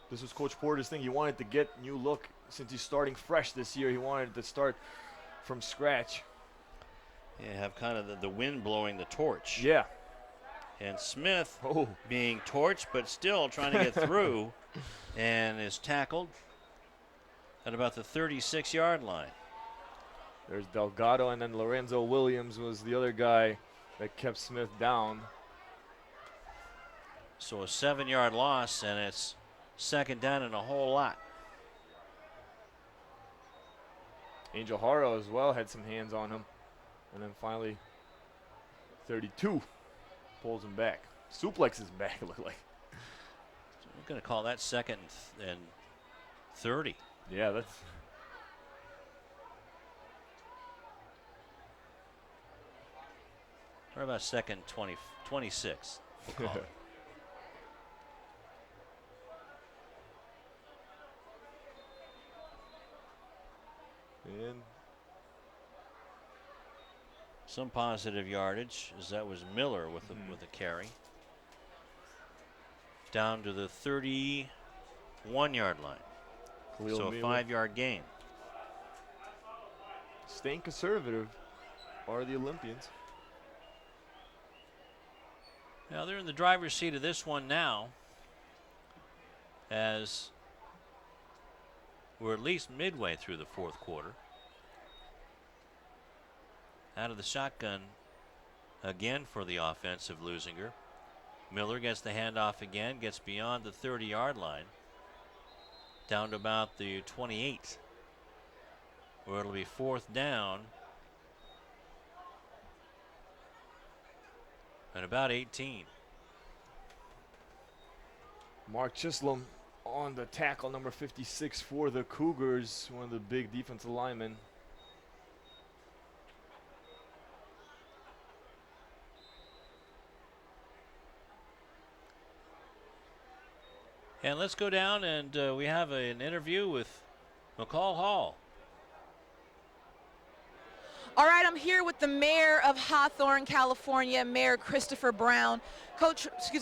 This was Coach Porter's thing. He wanted to get new look since he's starting fresh this year. He wanted to start from scratch. Yeah, have kind of the wind blowing the torch. Yeah. And Smith being torched, but still trying to get through, and is tackled at about the 36-yard line. There's Delgado, and then Lorenzo Williams was the other guy that kept Smith down. So a 7-yard loss, and it's 2nd down and a whole lot. Angel Haro as well had some hands on him. And then finally, 32 pulls him back. Suplexes him back, it looked like. So we're going to call that 2nd and 30. Yeah, that's... Or about 2nd 26. We'll call it. And some positive yardage, as that was Miller with a carry. Down to the 31-yard line. Khalil So a Miller. 5-yard gain. Staying conservative are the Olympians. Now they're in the driver's seat of this one now, as we're at least midway through the 4th quarter. Out of the shotgun again for the offensive Leuzinger. Miller gets the handoff again, gets beyond the 30-yard line, down to about the 28, where it'll be 4th down and about 18. Mark Chisholm on the tackle, number 56 for the Cougars, one of the big defensive linemen. And let's go down, and we have an interview with McCall Hall. All right, I'm here with the mayor of Hawthorne, California, Mayor Christopher Brown.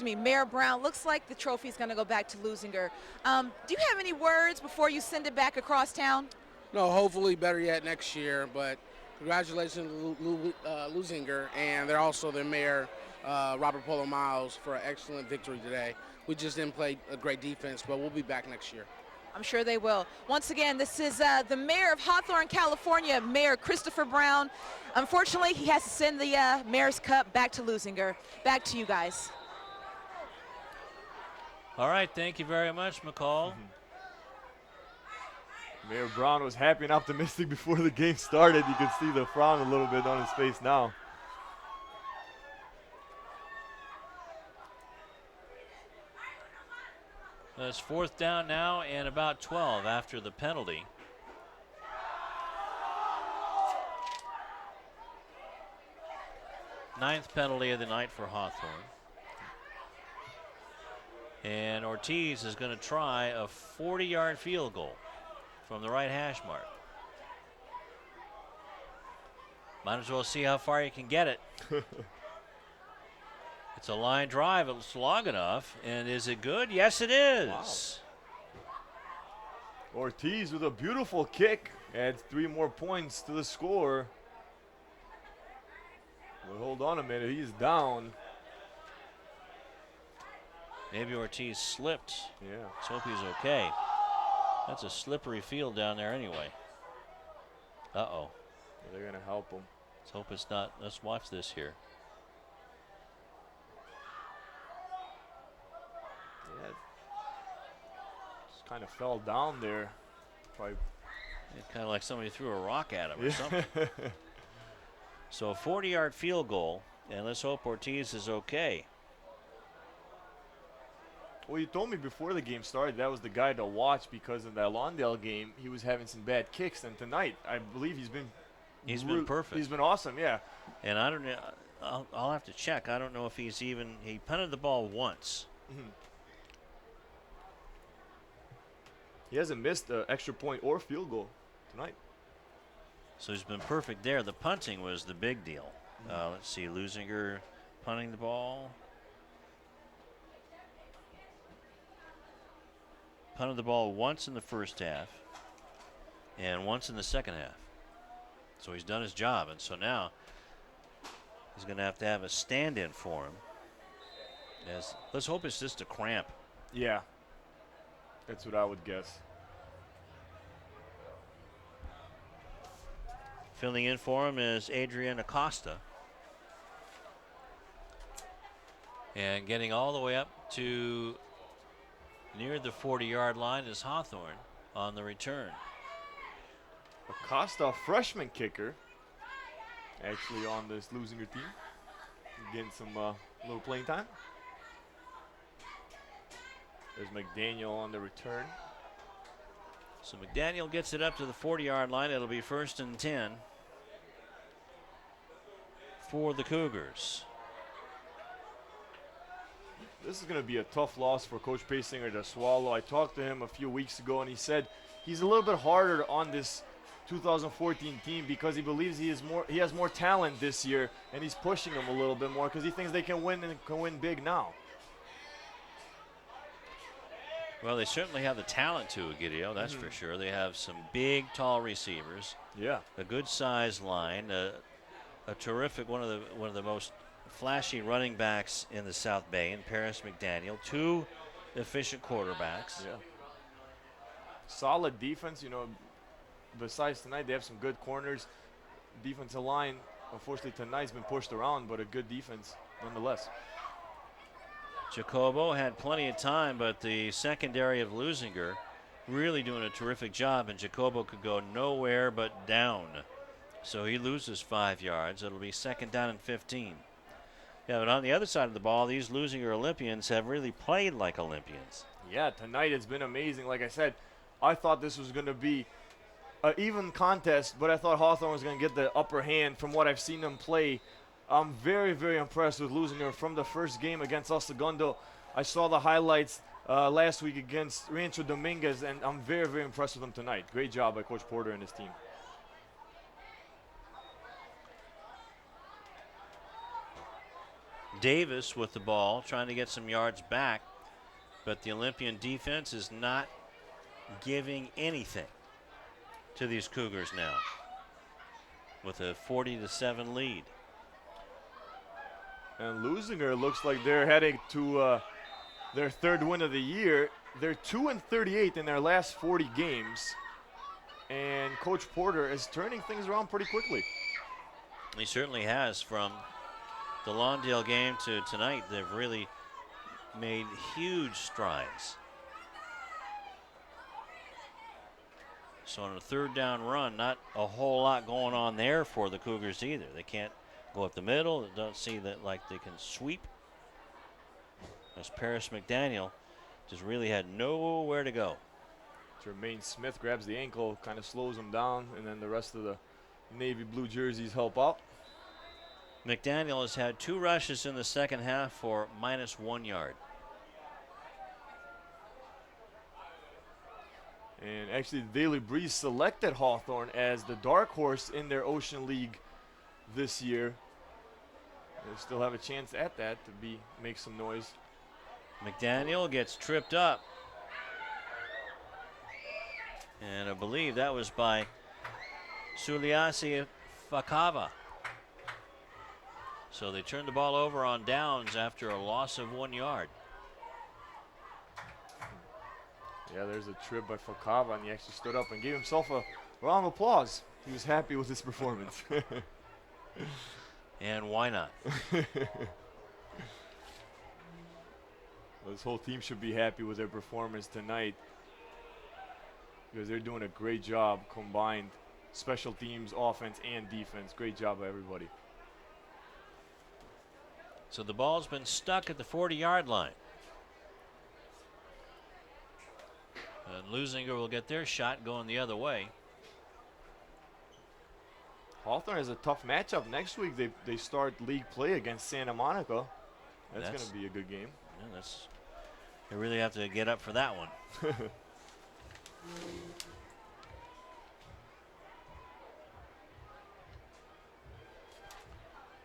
Mayor Brown, looks like the trophy's going to go back to Leuzinger. Do you have any words before you send it back across town? No, hopefully better yet next year, but congratulations to Leuzinger, and they're also their mayor, Robert Polo Miles, for an excellent victory today. We just didn't play a great defense, but we'll be back next year. I'm sure they will. Once again, this is the mayor of Hawthorne, California, Mayor Christopher Brown. Unfortunately, he has to send the Mayor's Cup back to Leuzinger. Back to you guys. All right, thank you very much, McCall. Mayor Brown was happy and optimistic before the game started. You can see the frown a little bit on his face now. It's 4th down now and about 12 after the penalty. Ninth penalty of the night for Hawthorne. And Ortiz is going to try a 40-yard field goal from the right hash mark. Might as well see how far you can get it. It's a line drive. It's long enough. And is it good? Yes, it is. Wow. Ortiz with a beautiful kick adds 3 more points to the score. But hold on a minute. He's down. Maybe Ortiz slipped. Yeah. Let's hope he's okay. That's a slippery field down there anyway. Uh-oh. They're going to help him. Let's hope it's not. Let's watch this here. Kind of fell down there. Probably. Kind of like somebody threw a rock at him or something. So a 40-yard field goal, and let's hope Ortiz is okay. Well, you told me before the game started that was the guy to watch because in that Lawndale game he was having some bad kicks, and tonight I believe he's been perfect. He's been awesome, yeah. And I don't know. I'll have to check. I don't know if he punted the ball once. Mm-hmm. He hasn't missed an extra point or field goal tonight. So he's been perfect there. The punting was the big deal. Let's see, Leuzinger punting the ball. Punted the ball once in the first half and once in the second half. So he's done his job, and so now he's going to have a stand-in for him. Let's hope it's just a cramp. Yeah. That's what I would guess. Filling in for him is Adrian Acosta. And getting all the way up to near the 40-yard line is Hawthorne on the return. Acosta, freshman kicker, actually on this Leuzinger team. Getting some little playing time. There's McDaniel on the return. So McDaniel gets it up to the 40-yard line. It'll be 1st and 10 for the Cougars. This is going to be a tough loss for Coach Pasinger to swallow. I talked to him a few weeks ago, and he said he's a little bit harder on this 2014 team because he believes he has more talent this year, and he's pushing them a little bit more because he thinks they can win and can win big now. Well, they certainly have the talent to, Gideon, that's for sure. They have some big, tall receivers. Yeah. A good-sized line, a terrific one of the most flashy running backs in the South Bay, in Paris McDaniel. 2 efficient quarterbacks. Yeah. Solid defense, Besides tonight, they have some good corners. Defensive line, unfortunately, tonight's been pushed around, but a good defense nonetheless. Jacobo had plenty of time, but the secondary of Leuzinger really doing a terrific job, and Jacobo could go nowhere but down. So he loses 5 yards. It'll be 2nd down and 15. Yeah, but on the other side of the ball, these Leuzinger Olympians have really played like Olympians. Yeah, tonight it's been amazing. Like I said, I thought this was going to be an even contest, but I thought Hawthorne was going to get the upper hand from what I've seen them play. I'm very, very impressed with Leuzinger from the first game against El Segundo. I saw the highlights last week against Rancho Dominguez, and I'm very, very impressed with them tonight. Great job by Coach Porter and his team. Davis with the ball, trying to get some yards back, but the Olympian defense is not giving anything to these Cougars now with a 40-7 lead. And Leuzinger looks like they're heading to their third win of the year. They're 2-38 in their last 40 games, and Coach Porter is turning things around pretty quickly. He certainly has. From the Lawndale game to tonight, they've really made huge strides. So on a third down run, not a whole lot going on there for the Cougars either. They can't go up the middle. They don't see that like they can sweep. As Paris McDaniel just really had nowhere to go. Jermaine Smith grabs the ankle, kind of slows him down, and then the rest of the navy blue jerseys help out. McDaniel has had 2 rushes in the second half for -1 yard. And actually, the Daily Breeze selected Hawthorne as the dark horse in their Ocean League this year. They still have a chance at that to make some noise. McDaniel gets tripped up. And I believe that was by Suliasi Fakava. So they turned the ball over on downs after a loss of 1 yard. Yeah, there's a trip by Fakava, and he actually stood up and gave himself a round of applause. He was happy with his performance. And why not? Well, this whole team should be happy with their performance tonight because they're doing a great job combined. Special teams, offense, and defense. Great job by everybody. So the ball's been stuck at the 40-yard line. And Leuzinger will get their shot going the other way. Hawthorne has a tough matchup next week. They start league play against Santa Monica. That's going to be a good game. Yeah, they really have to get up for that one.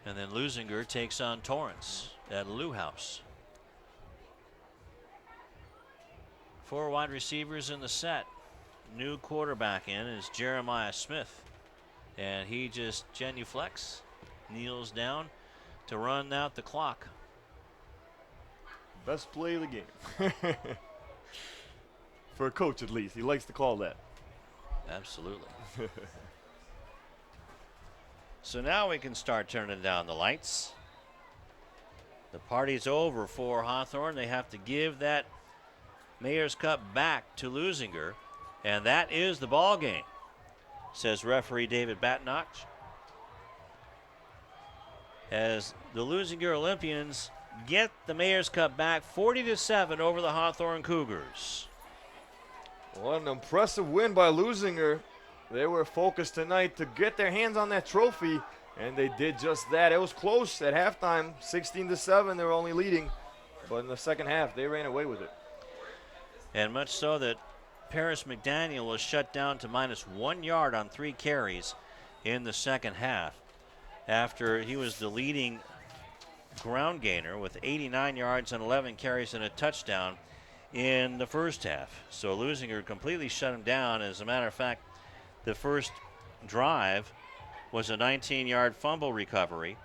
And then Leuzinger takes on Torrance at Lou House. 4 wide receivers in the set. New quarterback in is Jeremiah Smith. And he just genuflects, kneels down to run out the clock. Best play of the game. For a coach, at least. He likes to call that. Absolutely. So now we can start turning down the lights. The party's over for Hawthorne. They have to give that Mayor's Cup back to Leuzinger, and that is the ball game, says referee David Batnach, as the Leuzinger Olympians get the Mayor's Cup back 40-7 over the Hawthorne Cougars. What an impressive win by Leuzinger. They were focused tonight to get their hands on that trophy, and they did just that. It was close at halftime, 16-7. They were only leading, but in the second half, they ran away with it. And much so that Paris McDaniel was shut down to -1 yard on 3 carries in the second half after he was the leading ground gainer with 89 yards and 11 carries and a touchdown in the first half. So Leuzinger completely shut him down. As a matter of fact, the first drive was a 19-yard fumble recovery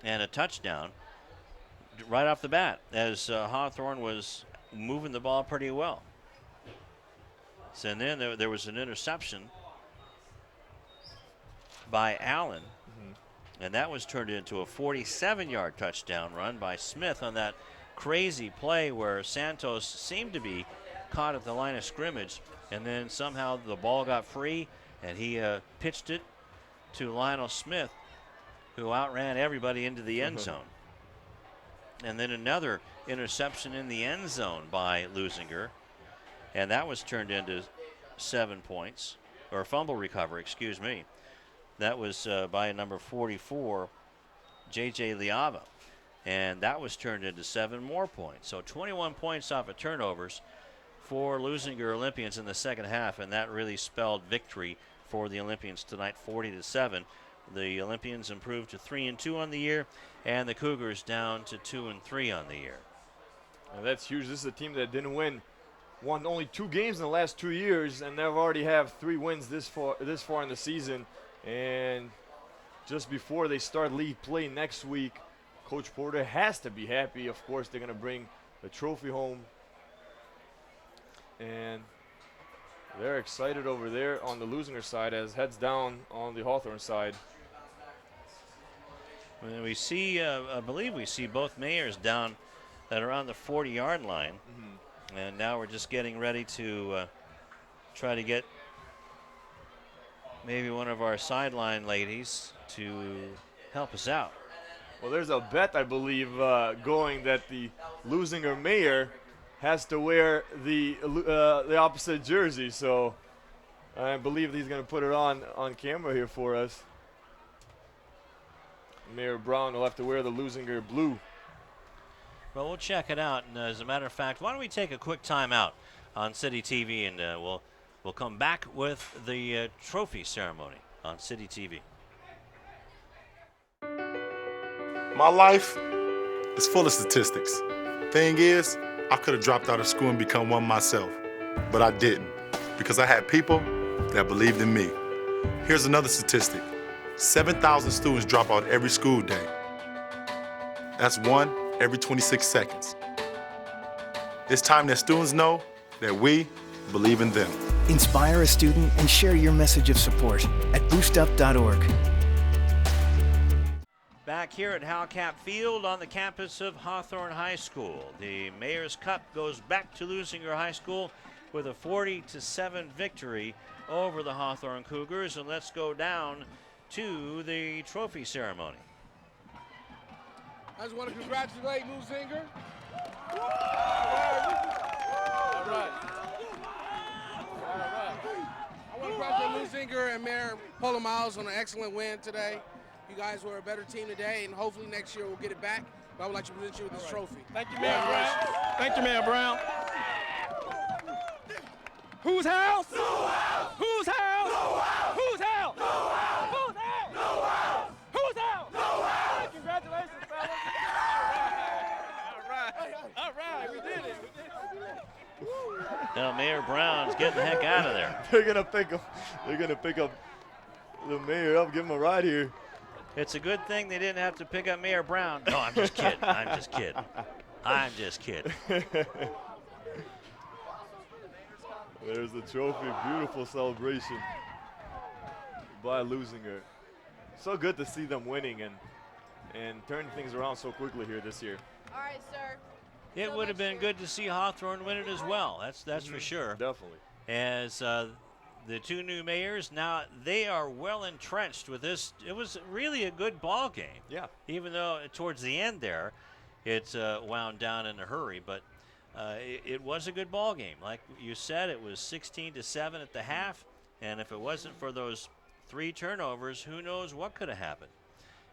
and a touchdown right off the bat as Hawthorne was moving the ball pretty well. So and then there was an interception by Allen, and that was turned into a 47-yard touchdown run by Smith on that crazy play where Santos seemed to be caught at the line of scrimmage, and then somehow the ball got free, and he pitched it to Lionel Smith, who outran everybody into the end zone. And then another interception in the end zone by Leuzinger, and that was turned into 7 points, or fumble recovery, excuse me. That was by number 44, J.J. Liava, and that was turned into 7 more points. So 21 points off of turnovers for Leuzinger Olympians in the second half, and that really spelled victory for the Olympians tonight, 40-7. The Olympians improved to 3-2 on the year, and the Cougars down to 2-3 on the year. And that's huge. This is a team that won only 2 games in the last 2 years, and they've already have 3 wins this far in the season. And just before they start league play next week, Coach Porter has to be happy. Of course, they're going to bring the trophy home, and they're excited over there on the Leuzinger side as heads down on the Hawthorne side. And we see, I believe we see both Mayors down at around the 40-yard line. And now we're just getting ready to try to get maybe one of our sideline ladies to help us out. Well, there's a bet, I believe, going that the Leuzinger Mayor has to wear the opposite jersey. So I believe he's going to put it on camera here for us. Mayor Brown will have to wear the Leuzinger blue. Well, we'll check it out. And as a matter of fact, why don't we take a quick time out on City TV, and we'll come back with the trophy ceremony on City TV. My life is full of statistics. Thing is, I could have dropped out of school and become one myself, but I didn't because I had people that believed in me. Here's another statistic. 7,000 students drop out every school day. That's 1 every 26 seconds. It's time that students know that we believe in them. Inspire a student and share your message of support at boostup.org. Back here at Howcap Field on the campus of Hawthorne High School. The Mayor's Cup goes back to Leuzinger High School with a 40-7 victory over the Hawthorne Cougars. And let's go down to the trophy ceremony. I just want to congratulate Leuzinger. All right. I want to congratulate Leuzinger and Mayor Polo Miles on an excellent win today. You guys were a better team today, and hopefully next year we'll get it back. But I would like to present you with this trophy. Thank you, Mayor Brown. Thank you, Mayor Brown. Whose house? No house. Whose house? No house. Whose house? No house. Whose house? No house. Whose house? No house. Hey, congratulations, fellas. All right, we did it. Now Mayor Brown's getting the heck out of there. They're gonna pick up the mayor up, give him a ride here. It's a good thing they didn't have to pick up Mayor Brown. No, I'm just kidding. I'm just kidding. I'm just kidding. There's the trophy. Beautiful celebration by Leuzinger. So good to see them winning and turning things around so quickly here this year. All right, sir. It would have been good to see Hawthorne win it as well. That's for sure. Definitely. As the two new mayors, now they are well entrenched with this. It was really a good ball game. Yeah. Even though towards the end there, it wound down in a hurry, but it was a good ball game. Like you said, it was 16-7 at the half, and if it wasn't for those 3 turnovers, who knows what could have happened.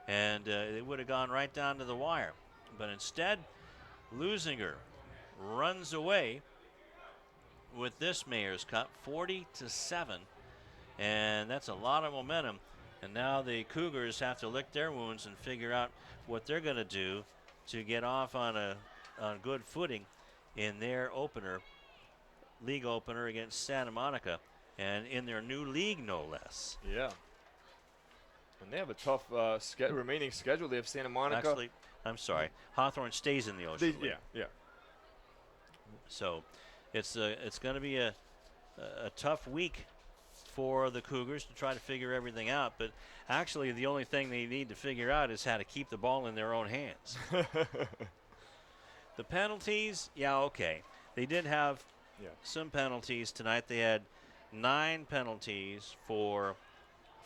And it would have gone right down to the wire. But instead, Leuzinger runs away with this Mayor's Cup, 40-7, and that's a lot of momentum. And now the Cougars have to lick their wounds and figure out what they're going to do to get off on good footing in their league opener against Santa Monica, and in their new league, no less. Yeah. And they have a tough remaining schedule. They have Santa Monica. Actually, I'm sorry, Hawthorne stays in the Ocean League. Yeah. So it's going to be a tough week for the Cougars to try to figure everything out. But actually, the only thing they need to figure out is how to keep the ball in their own hands. The penalties, yeah, okay. They did have some penalties tonight. They had 9 penalties for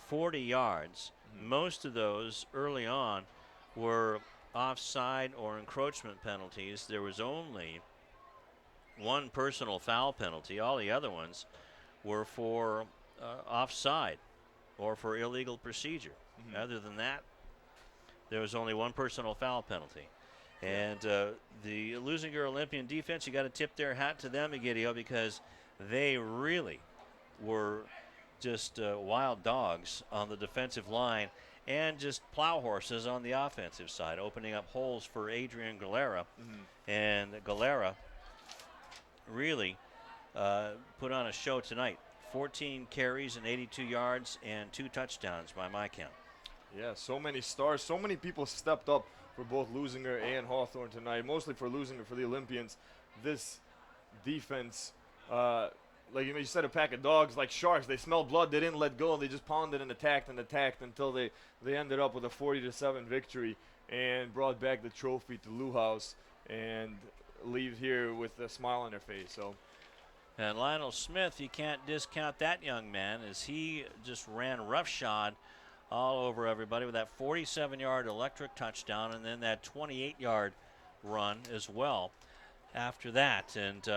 40 yards. Most of those early on were offside or encroachment penalties. There was only one personal foul penalty. All the other ones were for offside or for illegal procedure. Other than that, there was only one personal foul penalty. And the Leuzinger Olympian defense, you got to tip their hat to them, Egidio, because they really were just wild dogs on the defensive line and just plow horses on the offensive side, opening up holes for Adrian Galera. And Galera really put on a show tonight. 14 carries and 82 yards and 2 touchdowns by my count. Yeah, so many stars, so many people stepped up for both Leuzinger and Hawthorne tonight, mostly for Leuzinger, for the Olympians. This defense, like you said, a pack of dogs, like sharks. They smelled blood, they didn't let go, they just pounded and attacked until they ended up with a 40-7 victory and brought back the trophy to Lou House and leave here with a smile on their face. So. And Lionel Smith, you can't discount that young man, as he just ran roughshod all over everybody with that 47-yard electric touchdown and then that 28-yard run as well after that. And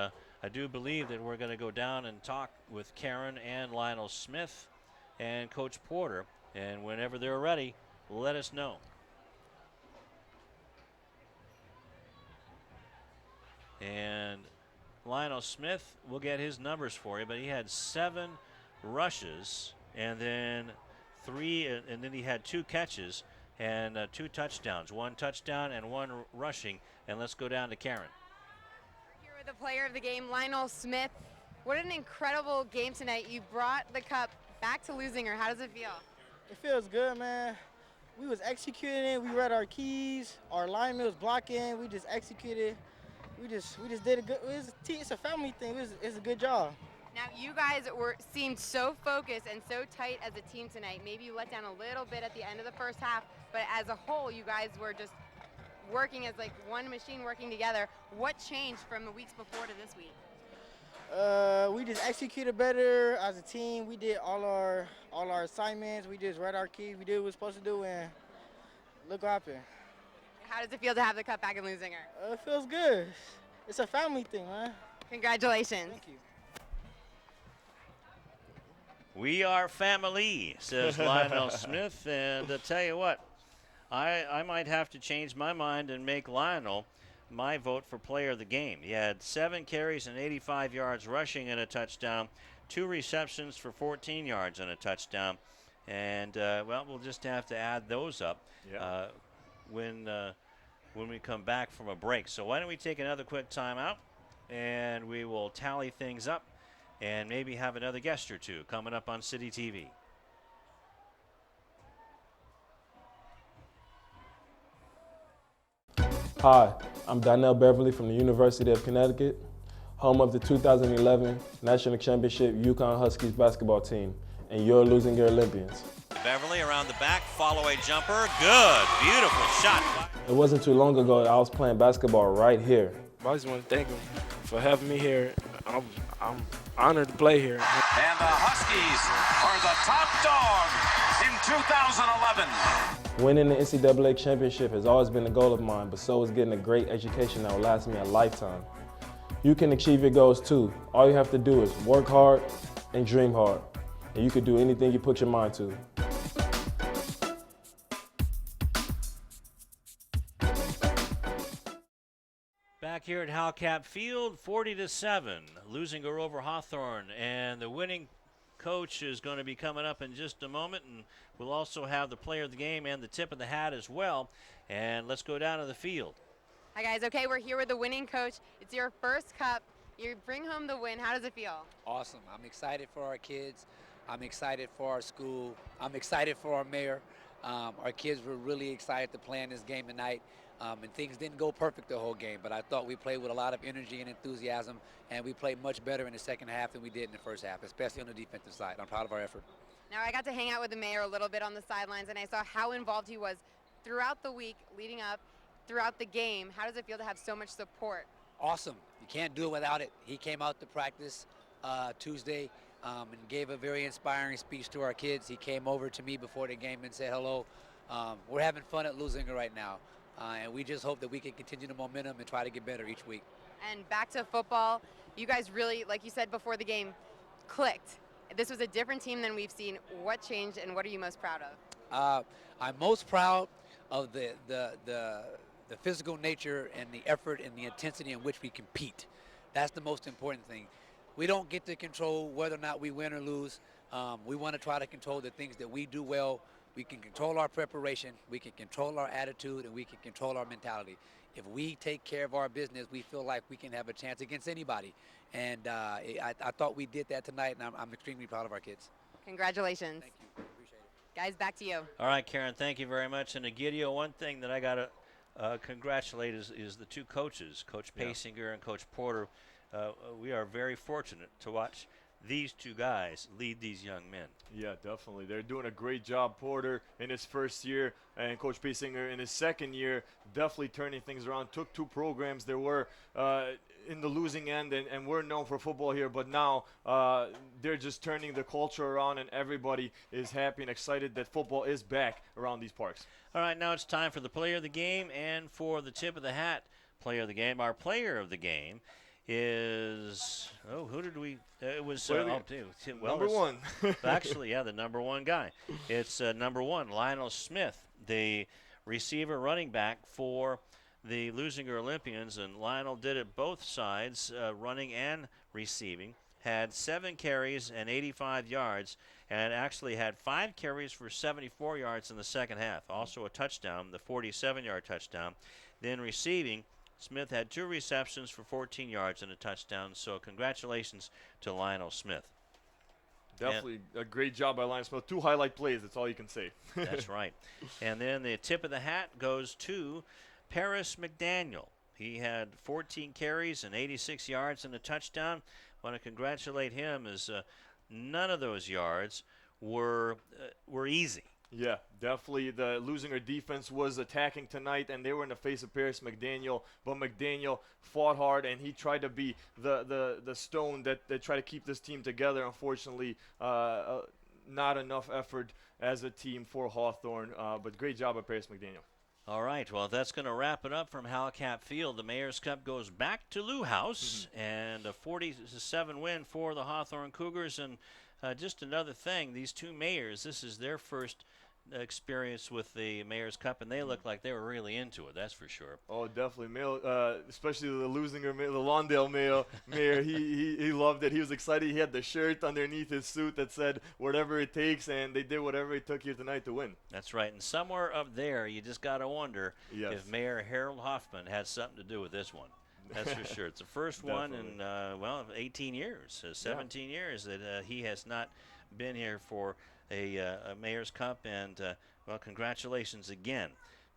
I do believe that we're going to go down and talk with Karen and Lionel Smith and Coach Porter. And whenever they're ready, let us know. And Lionel Smith will get his numbers for you, but he had 7 rushes and then 3, and then he had 2 catches and 2 touchdowns, 1 touchdown and 1 rushing. And let's go down to Karen. Here with the player of the game, Lionel Smith. What an incredible game tonight. You brought the cup back to Leuzinger. How does it feel? It feels good, man. We was executing. We read our keys. Our lineman was blocking. We just executed. We just did a good. It's a family thing. It's a good job. Now you guys seemed so focused and so tight as a team tonight. Maybe you let down a little bit at the end of the first half, but as a whole, you guys were just working as like one machine working together. What changed from the weeks before to this week? We just executed better as a team. We did all our assignments. We just read our keys. We did what we were supposed to do, and look what happened. How does it feel to have the cup back in Leuzinger? It feels good. It's a family thing, man. Congratulations. Thank you. We are family, says Lionel Smith. And tell you what, I might have to change my mind and make Lionel my vote for player of the game. He had 7 carries and 85 yards rushing and a touchdown, 2 receptions for 14 yards and a touchdown. And, well, we'll just have to add those up when we come back from a break. So why don't we take another quick timeout, and we will tally things up and maybe have another guest or two coming up on CityTV. Hi, I'm Donnell Beverly from the University of Connecticut, home of the 2011 National Championship UConn Huskies basketball team, and your Leuzinger Olympians. Beverly around the back, follow a jumper. Good, beautiful shot. It wasn't too long ago that I was playing basketball right here. I just want to thank him for having me here. I'm honored to play here. And the Huskies are the top dog in 2011. Winning the NCAA championship has always been a goal of mine, but so is getting a great education that will last me a lifetime. You can achieve your goals too. All you have to do is work hard and dream hard, and you can do anything you put your mind to. Back here at Howcap Field, 40-7, Leuzinger over Hawthorne, and the winning coach is going to be coming up in just a moment, and we'll also have the player of the game and the tip of the hat as well. And let's go down to the field. Hi guys, okay, we're here with the winning coach. It's your first cup. You bring home the win. How does it feel? Awesome. I'm excited for our kids. I'm excited for our school. I'm excited for our mayor. Our kids were really excited to play in this game tonight. And things didn't go perfect the whole game, but I thought we played with a lot of energy and enthusiasm, and we played much better in the second half than we did in the first half, especially on the defensive side. I'm proud of our effort. Now, I got to hang out with the mayor a little bit on the sidelines, and I saw how involved he was throughout the week, leading up, throughout the game. How does it feel to have so much support? Awesome. You can't do it without it. He came out to practice Tuesday and gave a very inspiring speech to our kids. He came over to me before the game and said hello. We're having fun at Leuzinger right now, and we just hope that we can continue the momentum and try to get better each week. And back to football, you guys really, like you said before the game, clicked. This was a different team than we've seen. What changed, and what are you most proud of? I'm most proud of the physical nature and the effort and the intensity in which we compete. That's the most important thing. We don't get to control whether or not we win or lose. We want to try to control the things that we do well. We can control our preparation, we can control our attitude, and we can control our mentality. If we take care of our business, we feel like we can have a chance against anybody. And I thought we did that tonight, and I'm extremely proud of our kids. Congratulations. Thank you. Appreciate it. Guys, back to you. All right, Karen, thank you very much. And Egidio, one thing that I got to congratulate is the two coaches, Coach Pasinger and Coach Porter. We are very fortunate to watch these two guys lead these young men. Yeah, definitely. They're doing a great job. Porter in his first year and Coach Pasinger in his second year, definitely turning things around. Took two programs. They were in the losing end, and we're known for football here, but now they're just turning the culture around, and everybody is happy and excited that football is back around these parks. All right, now it's time for the player of the game and for the tip of the hat player of the game. Our player of the game is, who did we, it was, number one. Actually, yeah, the number one guy. It's number one, Lionel Smith, the receiver running back for the Leuzinger Olympians, and Lionel did it both sides, running and receiving. Had 7 carries and 85 yards, and actually had 5 carries for 74 yards in the second half. Also a touchdown, the 47-yard touchdown. Then receiving, Smith had 2 receptions for 14 yards and a touchdown, so congratulations to Lionel Smith. Definitely a great job by Lionel Smith. 2 highlight plays, that's all you can say. That's right. And then the tip of the hat goes to Paris McDaniel. He had 14 carries and 86 yards and a touchdown. Want to congratulate him, as none of those yards were easy. Yeah, definitely. The Leuzinger defense was attacking tonight, and they were in the face of Paris McDaniel. But McDaniel fought hard, and he tried to be the stone that tried to keep this team together. Unfortunately, not enough effort as a team for Hawthorne. But great job by Paris McDaniel. All right, well, that's going to wrap it up from Hal-Cap Field. The Mayor's Cup goes back to Lou House, and a 40-7 win for the Hawthorne Cougars. And just another thing, these two mayors, this is their first experience with the Mayor's Cup, and they look like they were really into it, that's for sure. Oh, definitely. Especially the Leuzinger, the Lawndale mayor, he loved it. He was excited. He had the shirt underneath his suit that said whatever it takes, and they did whatever it took here tonight to win. That's right, and somewhere up there, you just got to wonder if Mayor Harold Hoffman had something to do with this one. That's for sure. It's the first one in, 18 years, 17 years that he has not been here for a Mayor's Cup. And, congratulations again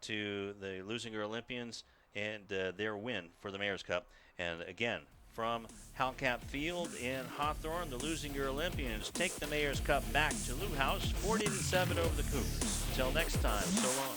to the Leuzinger Olympians and their win for the Mayor's Cup. And again, from Hal-Cap Field in Hawthorne, the Leuzinger Olympians take the Mayor's Cup back to Lou House, 40-7 over the Cougars. Until next time, so long.